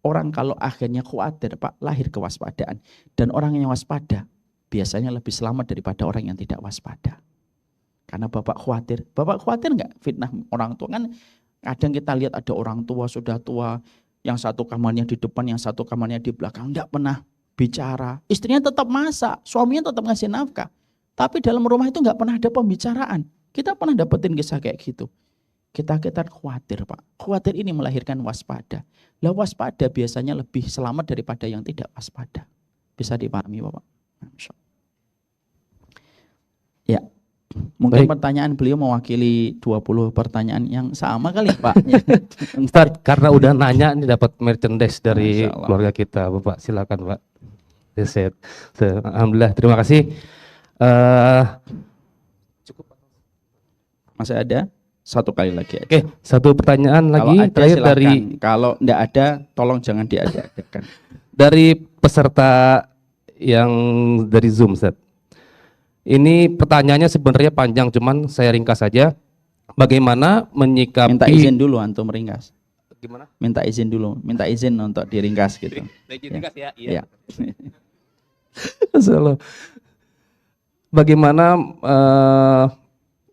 Orang kalau akhirnya khawatir Pak, lahir kewaspadaan. Dan orang yang waspada biasanya lebih selamat daripada orang yang tidak waspada. Karena Bapak khawatir nggak fitnah orang tua? Kan kadang kita lihat ada orang tua sudah tua, yang satu kamarnya di depan, yang satu kamarnya di belakang, nggak pernah bicara. Istrinya tetap masak, suaminya tetap ngasih nafkah. Tapi dalam rumah itu nggak pernah ada pembicaraan. Kita pernah dapetin kisah kayak gitu. Kita khawatir Pak. Khawatir ini melahirkan waspada. Lah waspada biasanya lebih selamat daripada yang tidak waspada. Bisa dipahami Bapak? Ya. Mungkin Baik. pertanyaan beliau mewakili 20 pertanyaan yang sama kali Pak. Ustadz, karena udah nanya ini dapat merchandise dari Masya Allah. keluarga kita, Bapak. Silakan Pak. Alhamdulillah, terima kasih. Masih ada? Satu kali lagi aja. Oke, satu pertanyaan Kalau lagi ada terakhir silakan. dari Kalau enggak ada, tolong jangan diadakan. dari peserta yang dari Zoom, Ustaz. Ini pertanyaannya sebenarnya panjang, cuman saya ringkas saja. Bagaimana menyikapi... Minta izin dulu antum ringkas. Gimana? Minta izin dulu, minta izin untuk diringkas gitu. Ringkas ya? Iya. Masalah. Bagaimana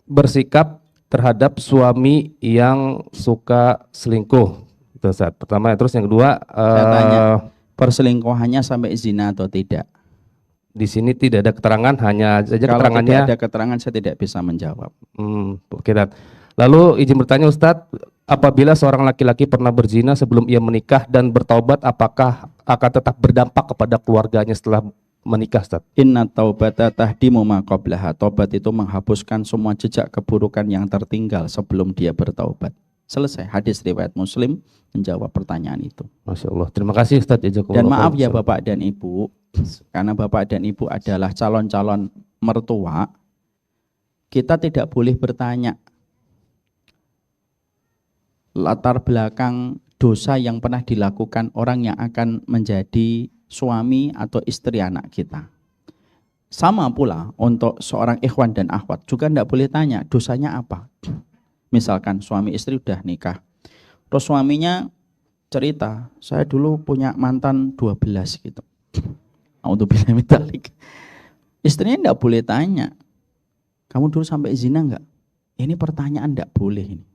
bersikap terhadap suami yang suka selingkuh? Itu Ustaz. Pertama, terus yang kedua, Saya tanya, perselingkuhannya sampai zina atau tidak? di sini tidak ada keterangan, hanya saja Kalau keterangannya. tidak ada keterangan saya tidak bisa menjawab. Oke, Dad. Lalu izin bertanya Ustadz, apabila seorang laki-laki pernah berzina sebelum ia menikah dan bertaubat, apakah akan tetap berdampak kepada keluarganya setelah menikah, Ustadz? Inna taubata tahdimu ma qablaha. Taubat itu menghapuskan semua jejak keburukan yang tertinggal sebelum dia bertaubat. Selesai. Hadis riwayat Muslim menjawab pertanyaan itu. Masya Allah. Terima kasih Ustadz. Dan maaf ya Bapak dan Ibu, karena Bapak dan Ibu adalah calon-calon mertua, kita tidak boleh bertanya latar belakang dosa yang pernah dilakukan orang yang akan menjadi suami atau istri anak kita. Sama pula untuk seorang ikhwan dan akhwat juga tidak boleh tanya dosanya apa. Misalkan suami istri udah nikah, terus suaminya cerita, saya dulu punya mantan 12 gitu. A'udzubillahi min dzalik. Istrinya tidak boleh tanya, kamu dulu sampai zina enggak? Ini pertanyaan tidak boleh ini.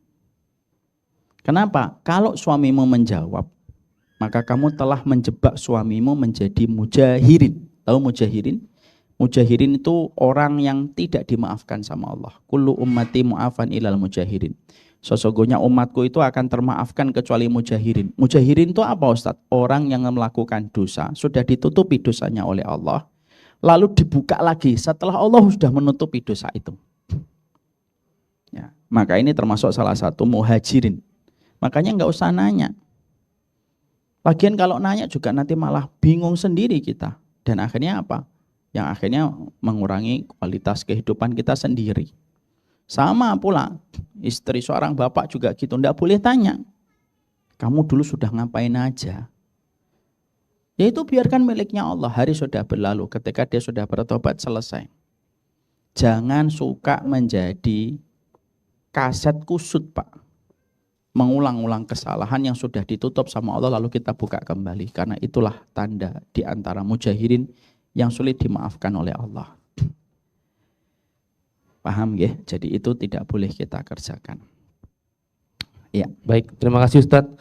Kenapa? Kalau suamimu menjawab, maka kamu telah menjebak suamimu menjadi mujahirin. Tahu mujahirin? Mujahirin itu orang yang tidak dimaafkan sama Allah. Kullu ummati mu'afan ilal mujahirin. Sesungguhnya umatku itu akan termaafkan kecuali mujahirin. Mujahirin itu apa Ustadz? Orang yang melakukan dosa, sudah ditutupi dosanya oleh Allah, lalu dibuka lagi setelah Allah sudah menutupi dosa itu. Ya, maka ini termasuk salah satu muhajirin. Makanya nggak usah nanya. Lagian kalau nanya juga nanti malah bingung sendiri kita. Dan akhirnya apa? Yang akhirnya mengurangi kualitas kehidupan kita sendiri. Sama pula, istri seorang bapak juga gitu, ndak boleh tanya. Kamu dulu sudah ngapain aja? Ya itu biarkan miliknya Allah, hari sudah berlalu, ketika dia sudah bertobat selesai. Jangan suka menjadi kaset kusut Pak. Mengulang-ulang kesalahan yang sudah ditutup sama Allah lalu kita buka kembali. Karena itulah tanda di antara mujahirin yang sulit dimaafkan oleh Allah. Paham ya? Jadi itu tidak boleh kita kerjakan. Ya. Baik, terima kasih Ustadz.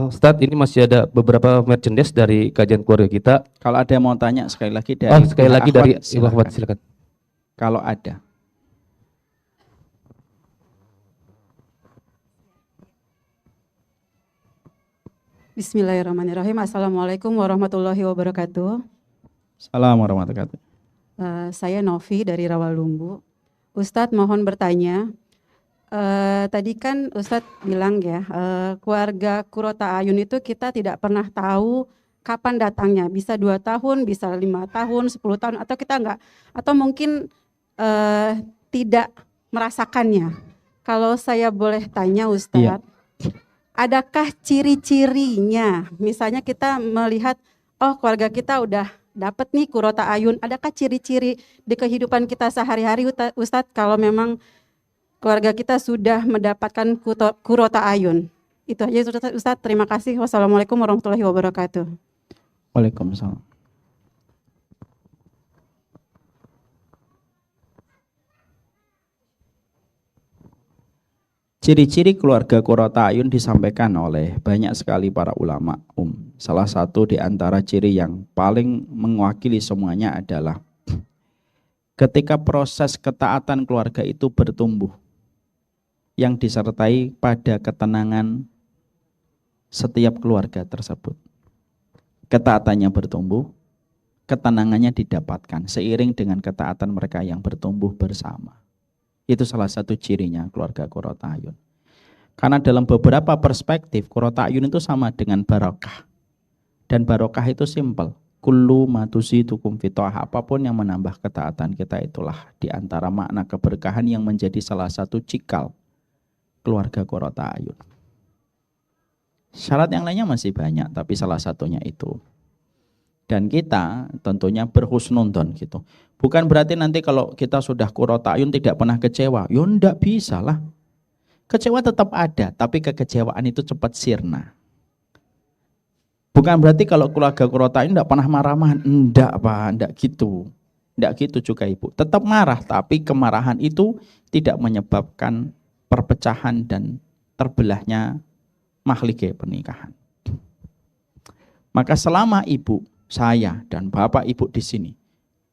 Ustadz, ini masih ada beberapa merchandise dari kajian keluarga kita. Kalau ada yang mau tanya sekali lagi dari sekali lagi dari Ibu Akhwat, silakan. Kalau ada. Bismillahirrahmanirrahim. Assalamualaikum warahmatullahi wabarakatuh. Assalamualaikum warahmatullahi wabarakatuh. Saya Novi dari Rawalumbu. Ustadz mohon bertanya, tadi kan Ustadz bilang ya, keluarga Qurrata A'yun itu kita tidak pernah tahu kapan datangnya, bisa 2 tahun, bisa 5 tahun, 10 tahun, atau kita enggak, atau mungkin tidak merasakannya. Kalau saya boleh tanya Ustadz, adakah ciri-cirinya? Misalnya kita melihat, oh keluarga kita udah dapat nih Qurrata A'yun, adakah ciri-ciri di kehidupan kita sehari-hari Ustadz kalau memang keluarga kita sudah mendapatkan Qurrata A'yun? Itu aja Ustadz, terima kasih. Wassalamualaikum warahmatullahi wabarakatuh. Waalaikumsalam. Ciri-ciri keluarga Qurrata A'yun disampaikan oleh banyak sekali para ulama. Salah satu di antara ciri yang paling mewakili semuanya adalah ketika proses ketaatan keluarga itu bertumbuh, yang disertai pada ketenangan setiap keluarga tersebut. Ketaatannya bertumbuh, ketenangannya didapatkan seiring dengan ketaatan mereka yang bertumbuh bersama. Itu salah satu cirinya keluarga Qurrata A'yun. Karena dalam beberapa perspektif Qurrata A'yun itu sama dengan barokah. Dan barokah itu simpel. Kullu matuzidukum fitoah, apapun yang menambah ketaatan kita itulah di antara makna keberkahan yang menjadi salah satu cikal keluarga Qurrata A'yun. Syarat yang lainnya masih banyak, tapi salah satunya itu. Dan kita tentunya berhusnudon gitu. Bukan berarti nanti kalau kita sudah Qurrata A'yun tidak pernah kecewa. Ya enggak bisa lah. Kecewa tetap ada, tapi kekecewaan itu cepat sirna. Bukan berarti kalau keluarga Qurrata A'yun enggak pernah marah-marah. Enggak Pak, enggak gitu. Enggak gitu juga Ibu. Tetap marah, tapi kemarahan itu tidak menyebabkan perpecahan dan terbelahnya mahligai pernikahan. Maka selama Ibu, saya dan Bapak Ibu di sini,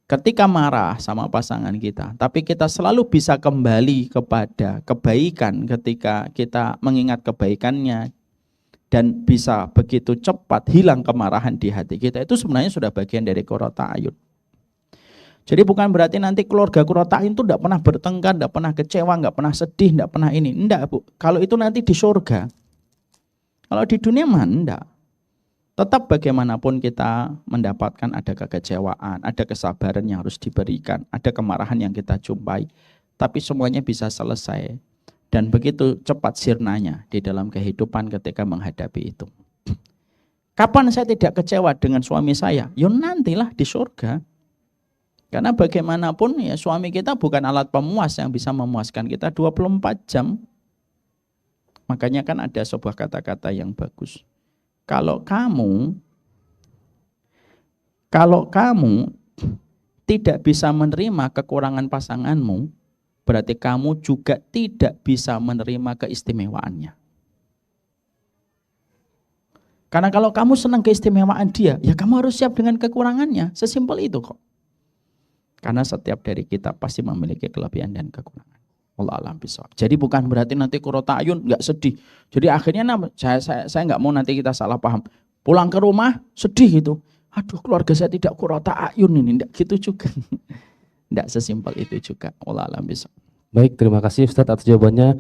ketika marah sama pasangan kita, tapi kita selalu bisa kembali kepada kebaikan ketika kita mengingat kebaikannya dan bisa begitu cepat hilang kemarahan di hati kita, itu sebenarnya sudah bagian dari Qurrata A'yun. Jadi bukan berarti nanti keluarga Qurrata A'yun itu tidak pernah bertengkar, tidak pernah kecewa, tidak pernah sedih, tidak pernah ini. Enggak Bu, kalau itu nanti di surga. Kalau di dunia mah enggak. Tetap bagaimanapun kita mendapatkan ada kekecewaan, ada kesabaran yang harus diberikan, ada kemarahan yang kita jumpai. Tapi semuanya bisa selesai. Dan begitu cepat sirnanya di dalam kehidupan ketika menghadapi itu. Kapan saya tidak kecewa dengan suami saya? Ya nantilah di surga. Karena bagaimanapun ya suami kita bukan alat pemuas yang bisa memuaskan kita 24 jam. Makanya kan ada sebuah kata-kata yang bagus. Kalau kamu tidak bisa menerima kekurangan pasanganmu, berarti kamu juga tidak bisa menerima keistimewaannya. Karena kalau kamu senang keistimewaan dia, ya kamu harus siap dengan kekurangannya. Sesimpel itu kok. Karena setiap dari kita pasti memiliki kelebihan dan kekurangan. Allah alam bisawab. Jadi bukan berarti nanti Qurrata Ayun nggak sedih. Jadi akhirnya saya nggak mau nanti kita salah paham. Pulang ke rumah sedih gitu. Aduh, keluarga saya tidak Qurrata Ayun ini. Nggak gitu juga. Nggak sesimpel itu juga. Allah alam bisawab. Baik, terima kasih Ustadz atas jawabannya.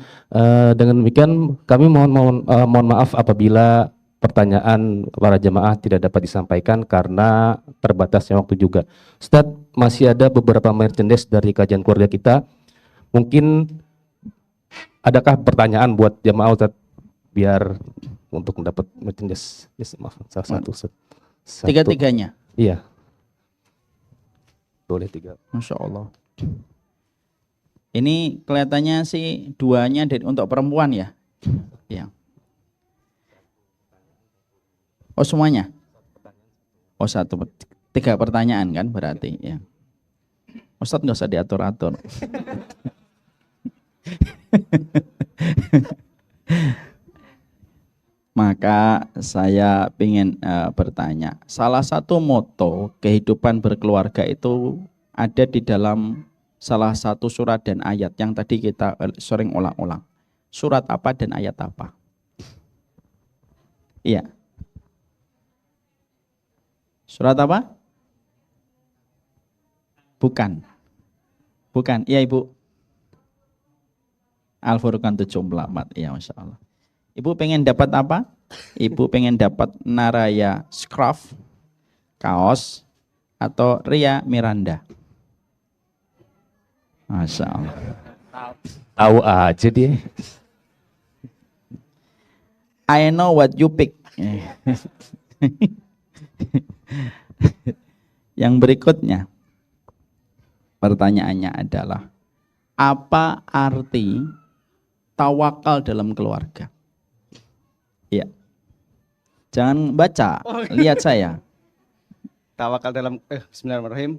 Dengan demikian kami mohon maaf apabila pertanyaan para jemaah tidak dapat disampaikan karena terbatasnya waktu juga. Ustadz, masih ada beberapa merchandise dari kajian keluarga kita. Mungkin adakah pertanyaan buat jemaah Ustadz biar untuk mendapat merchandise? Yes, maaf, salah satu. Tiga-tiganya? Iya. Boleh 3. Masya Allah. Ini kelihatannya sih duanya untuk perempuan ya? Ya. Oh semuanya? Oh 1, 3 pertanyaan kan berarti ya. Ustadz nggak usah diatur-atur. Maka saya ingin bertanya, salah satu moto kehidupan berkeluarga itu ada di dalam salah satu surat dan ayat yang tadi kita sering ulang-ulang. Surat apa dan ayat apa? Iya. Surat apa? Bukan. Bukan. Iya Ibu. Al-Furqan 74. Iya Masya Allah. Ibu pengen dapat apa? Ibu pengen dapat Naraya scarf, kaos, atau Ria Miranda? Masya Allah. Tahu aja dia. I know what you pick. Yang berikutnya, pertanyaannya adalah, apa arti tawakal dalam keluarga? Ya, jangan baca, lihat saya. Tawakal dalam Bismillahirrahmanirrahim.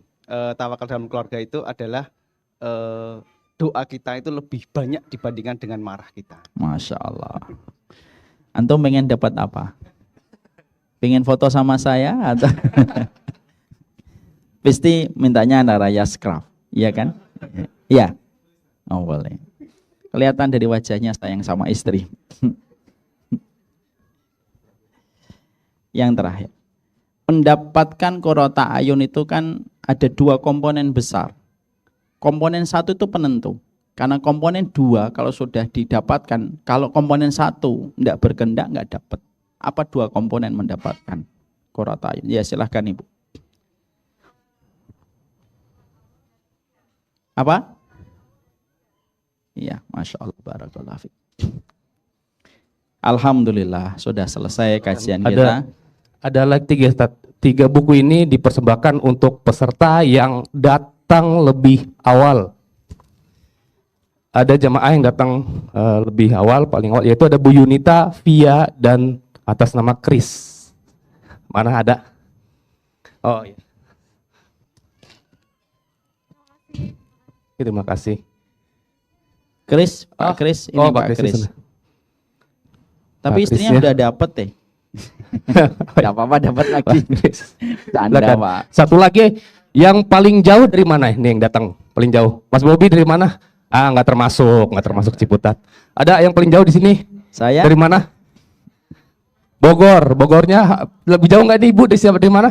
Tawakal dalam keluarga itu adalah doa kita itu lebih banyak dibandingkan dengan marah kita. Masya Allah. Antum pengen dapat apa? Pengen foto sama saya atau pasti mintanya Naraya scarf, iya kan? Iya. Oh boleh. Kelihatan dari wajahnya sayang sama istri. Yang terakhir, mendapatkan Qurrata Ayun itu kan ada 2 komponen besar. Komponen 1 itu penentu. Karena komponen 2 kalau sudah didapatkan, kalau komponen 1 tidak berkehendak nggak dapat. Apa 2 komponen mendapatkan Qurrata Ayun? Ya silahkan Ibu. Apa? Iya, Masya Allah, barakallahu fiik. Alhamdulillah sudah selesai kajian kita. Ada lagi 3 buku ini dipersembahkan untuk peserta yang datang lebih awal. Ada jamaah yang datang lebih awal, paling awal, yaitu ada Bu Yunita, Via, dan atas nama Chris. Mana ada? Oh iya. Terima kasih. Chris, Pak Chris, ini Pak Chris. Tapi istrinya udah dapet deh. Gak apa-apa dapat lagi. Canda Pak. Satu lagi, yang paling jauh dari mana ini yang datang? Paling jauh. Mas Bobi dari mana? Ah, nggak termasuk Ciputat. Ada yang paling jauh di sini? Saya. Dari mana? Bogor. Bogornya lebih jauh nggak nih Ibu? Dari mana?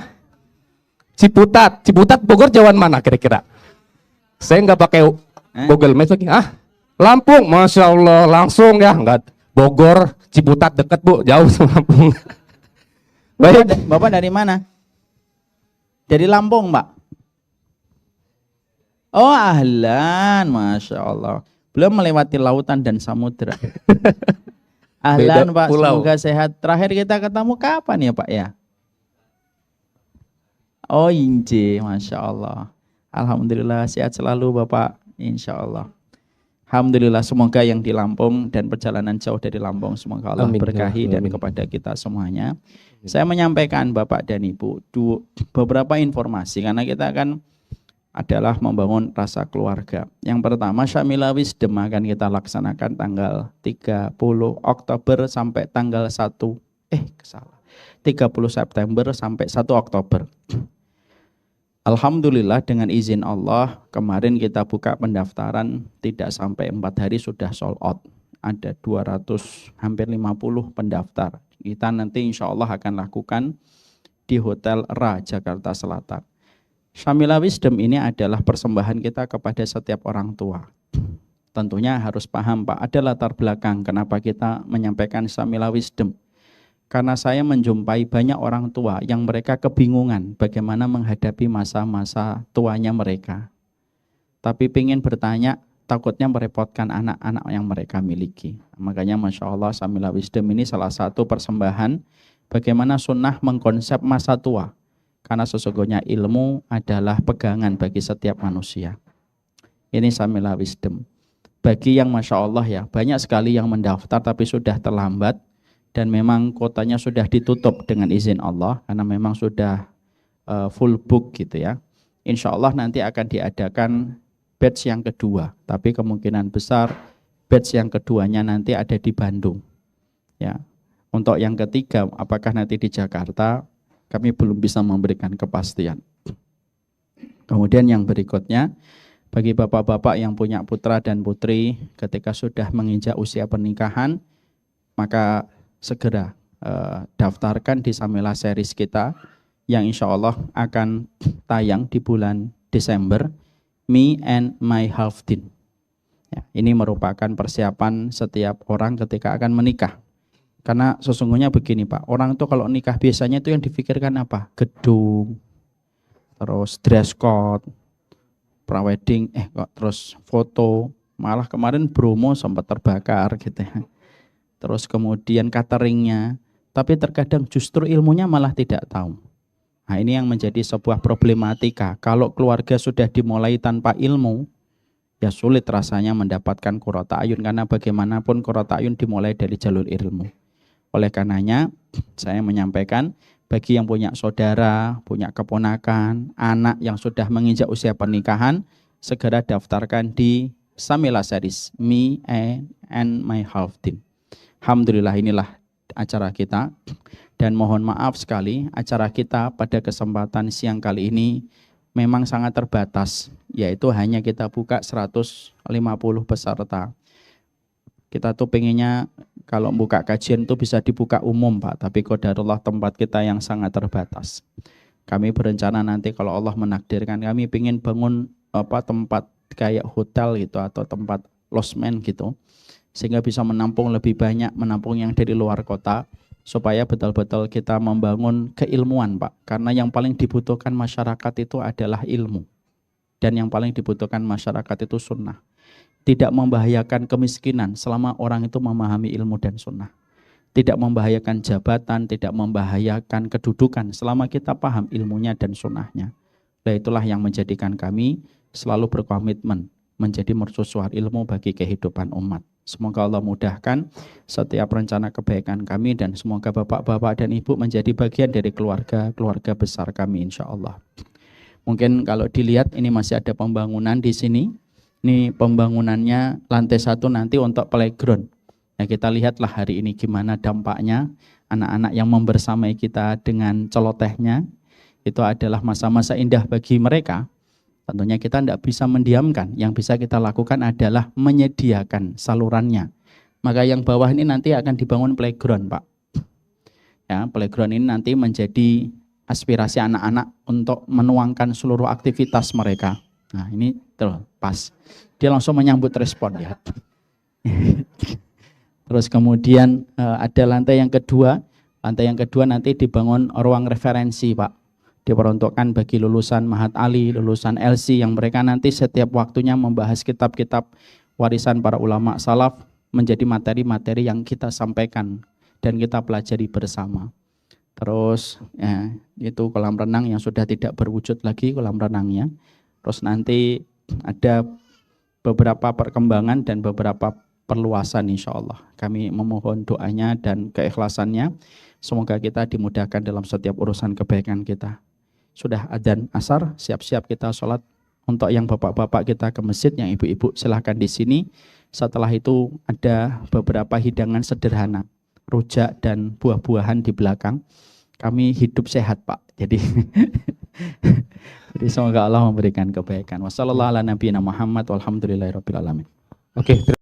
Ciputat. Ciputat Bogor jauhan mana kira-kira? Saya nggak pakai Google Maps lagi. Ah, Lampung. Masya Allah, langsung ya. Nggak. Bogor, Ciputat dekat Bu, jauh sama Lampung. Baik. Bapak dari mana? Dari Lampung, Pak. Oh, ahlan, Masya Allah. Belum melewati lautan dan samudra. Ahlan Pak, semoga sehat. Terakhir kita ketemu kapan ya Pak ya? Oh inci, Masya Allah. Alhamdulillah sehat selalu Bapak, Insya Allah. Alhamdulillah, semoga yang di Lampung dan perjalanan jauh dari Lampung, semoga Allah berkahi dan kepada kita semuanya. Saya menyampaikan Bapak dan Ibu beberapa informasi, karena kita akan adalah membangun rasa keluarga. Yang pertama, Syamila Wisdom akan kita laksanakan tanggal 30 Oktober sampai tanggal 30 September sampai 1 Oktober. Alhamdulillah dengan izin Allah kemarin kita buka pendaftaran tidak sampai 4 hari sudah sold out. Ada 200 hampir 50 pendaftar. Kita nanti insya Allah akan lakukan di Hotel Ra Jakarta Selatan. Syamila Wisdom ini adalah persembahan kita kepada setiap orang tua. Tentunya harus paham Pak, ada latar belakang kenapa kita menyampaikan Syamila Wisdom. Karena saya menjumpai banyak orang tua yang mereka kebingungan bagaimana menghadapi masa-masa tuanya mereka. Tapi ingin bertanya, takutnya merepotkan anak-anak yang mereka miliki. Makanya Masya Allah Syamila Wisdom ini salah satu persembahan bagaimana sunnah mengkonsep masa tua. Karena sesungguhnya ilmu adalah pegangan bagi setiap manusia. Ini Syamila Wisdom. Bagi yang Masya Allah ya, banyak sekali yang mendaftar tapi sudah terlambat. Dan memang kotanya sudah ditutup dengan izin Allah karena memang sudah full book gitu ya. Insya Allah nanti akan diadakan batch yang kedua, tapi kemungkinan besar batch yang keduanya nanti ada di Bandung. Ya, untuk yang ketiga, apakah nanti di Jakarta, kami belum bisa memberikan kepastian. Kemudian yang berikutnya, bagi bapak-bapak yang punya putra dan putri ketika sudah menginjak usia pernikahan, maka segera daftarkan di Syamila Series kita yang insya Allah akan tayang di bulan Desember, Me and My Halfdin. Ya, ini merupakan persiapan setiap orang ketika akan menikah. Karena sesungguhnya begini Pak, orang itu kalau nikah biasanya itu yang difikirkan apa? Gedung, terus dress code, prawedding, terus foto. Malah kemarin Bromo sempat terbakar gitu ya. Terus kemudian cateringnya, tapi terkadang justru ilmunya malah tidak tahu. Nah ini yang menjadi sebuah problematika. Kalau keluarga sudah dimulai tanpa ilmu, ya sulit rasanya mendapatkan qurrata ayun, karena bagaimanapun qurrata ayun dimulai dari jalur ilmu. Oleh karenanya, saya menyampaikan bagi yang punya saudara, punya keponakan, anak yang sudah menginjak usia pernikahan, segera daftarkan di Syamila Series, Me and My Halfdin. Alhamdulillah inilah acara kita dan mohon maaf sekali acara kita pada kesempatan siang kali ini memang sangat terbatas, yaitu hanya kita buka 150 peserta. Kita tuh pengennya kalau buka kajian itu bisa dibuka umum Pak, tapi qadarullah tempat kita yang sangat terbatas. Kami berencana nanti kalau Allah menakdirkan kami pengen bangun tempat kayak hotel gitu atau tempat losmen gitu, sehingga bisa menampung lebih banyak, menampung yang dari luar kota, supaya betul-betul kita membangun keilmuan Pak. Karena yang paling dibutuhkan masyarakat itu adalah ilmu. Dan yang paling dibutuhkan masyarakat itu sunnah. Tidak membahayakan kemiskinan selama orang itu memahami ilmu dan sunnah. Tidak membahayakan jabatan, tidak membahayakan kedudukan selama kita paham ilmunya dan sunnahnya. Nah itulah yang menjadikan kami selalu berkomitmen menjadi mercusuar ilmu bagi kehidupan umat. Semoga Allah mudahkan setiap rencana kebaikan kami dan semoga bapak-bapak dan ibu menjadi bagian dari keluarga besar kami insya Allah. Mungkin kalau dilihat ini masih ada pembangunan di sini. Ini pembangunannya lantai 1 nanti untuk playground. Nah, kita lihatlah hari ini gimana dampaknya anak-anak yang membersamai kita dengan celotehnya. Itu adalah masa-masa indah bagi mereka. Tentunya kita tidak bisa mendiamkan, yang bisa kita lakukan adalah menyediakan salurannya. Maka yang bawah ini nanti akan dibangun playground Pak. Ya, playground ini nanti menjadi aspirasi anak-anak untuk menuangkan seluruh aktivitas mereka. Nah ini terus pas, dia langsung menyambut respon ya. Terus kemudian ada lantai yang kedua nanti dibangun ruang referensi Pak. Diperuntukkan bagi lulusan Mahat Ali, lulusan LC yang mereka nanti setiap waktunya membahas kitab-kitab warisan para ulama salaf menjadi materi-materi yang kita sampaikan dan kita pelajari bersama. Terus ya, itu kolam renang yang sudah tidak berwujud lagi kolam renangnya. Terus nanti ada beberapa perkembangan dan beberapa perluasan insya Allah. Kami memohon doanya dan keikhlasannya. Semoga kita dimudahkan dalam setiap urusan kebaikan kita. Sudah adzan asar, siap-siap kita sholat. Untuk yang bapak-bapak kita ke masjid, yang ibu-ibu silahkan di sini. Setelah itu ada beberapa hidangan sederhana, rujak dan buah-buahan di belakang. Kami hidup sehat, Pak. Jadi jadi semoga Allah memberikan kebaikan. Wassalamualaikum warahmatullahi wabarakatuh. Walhamdulillahirabbil alamin. Oke.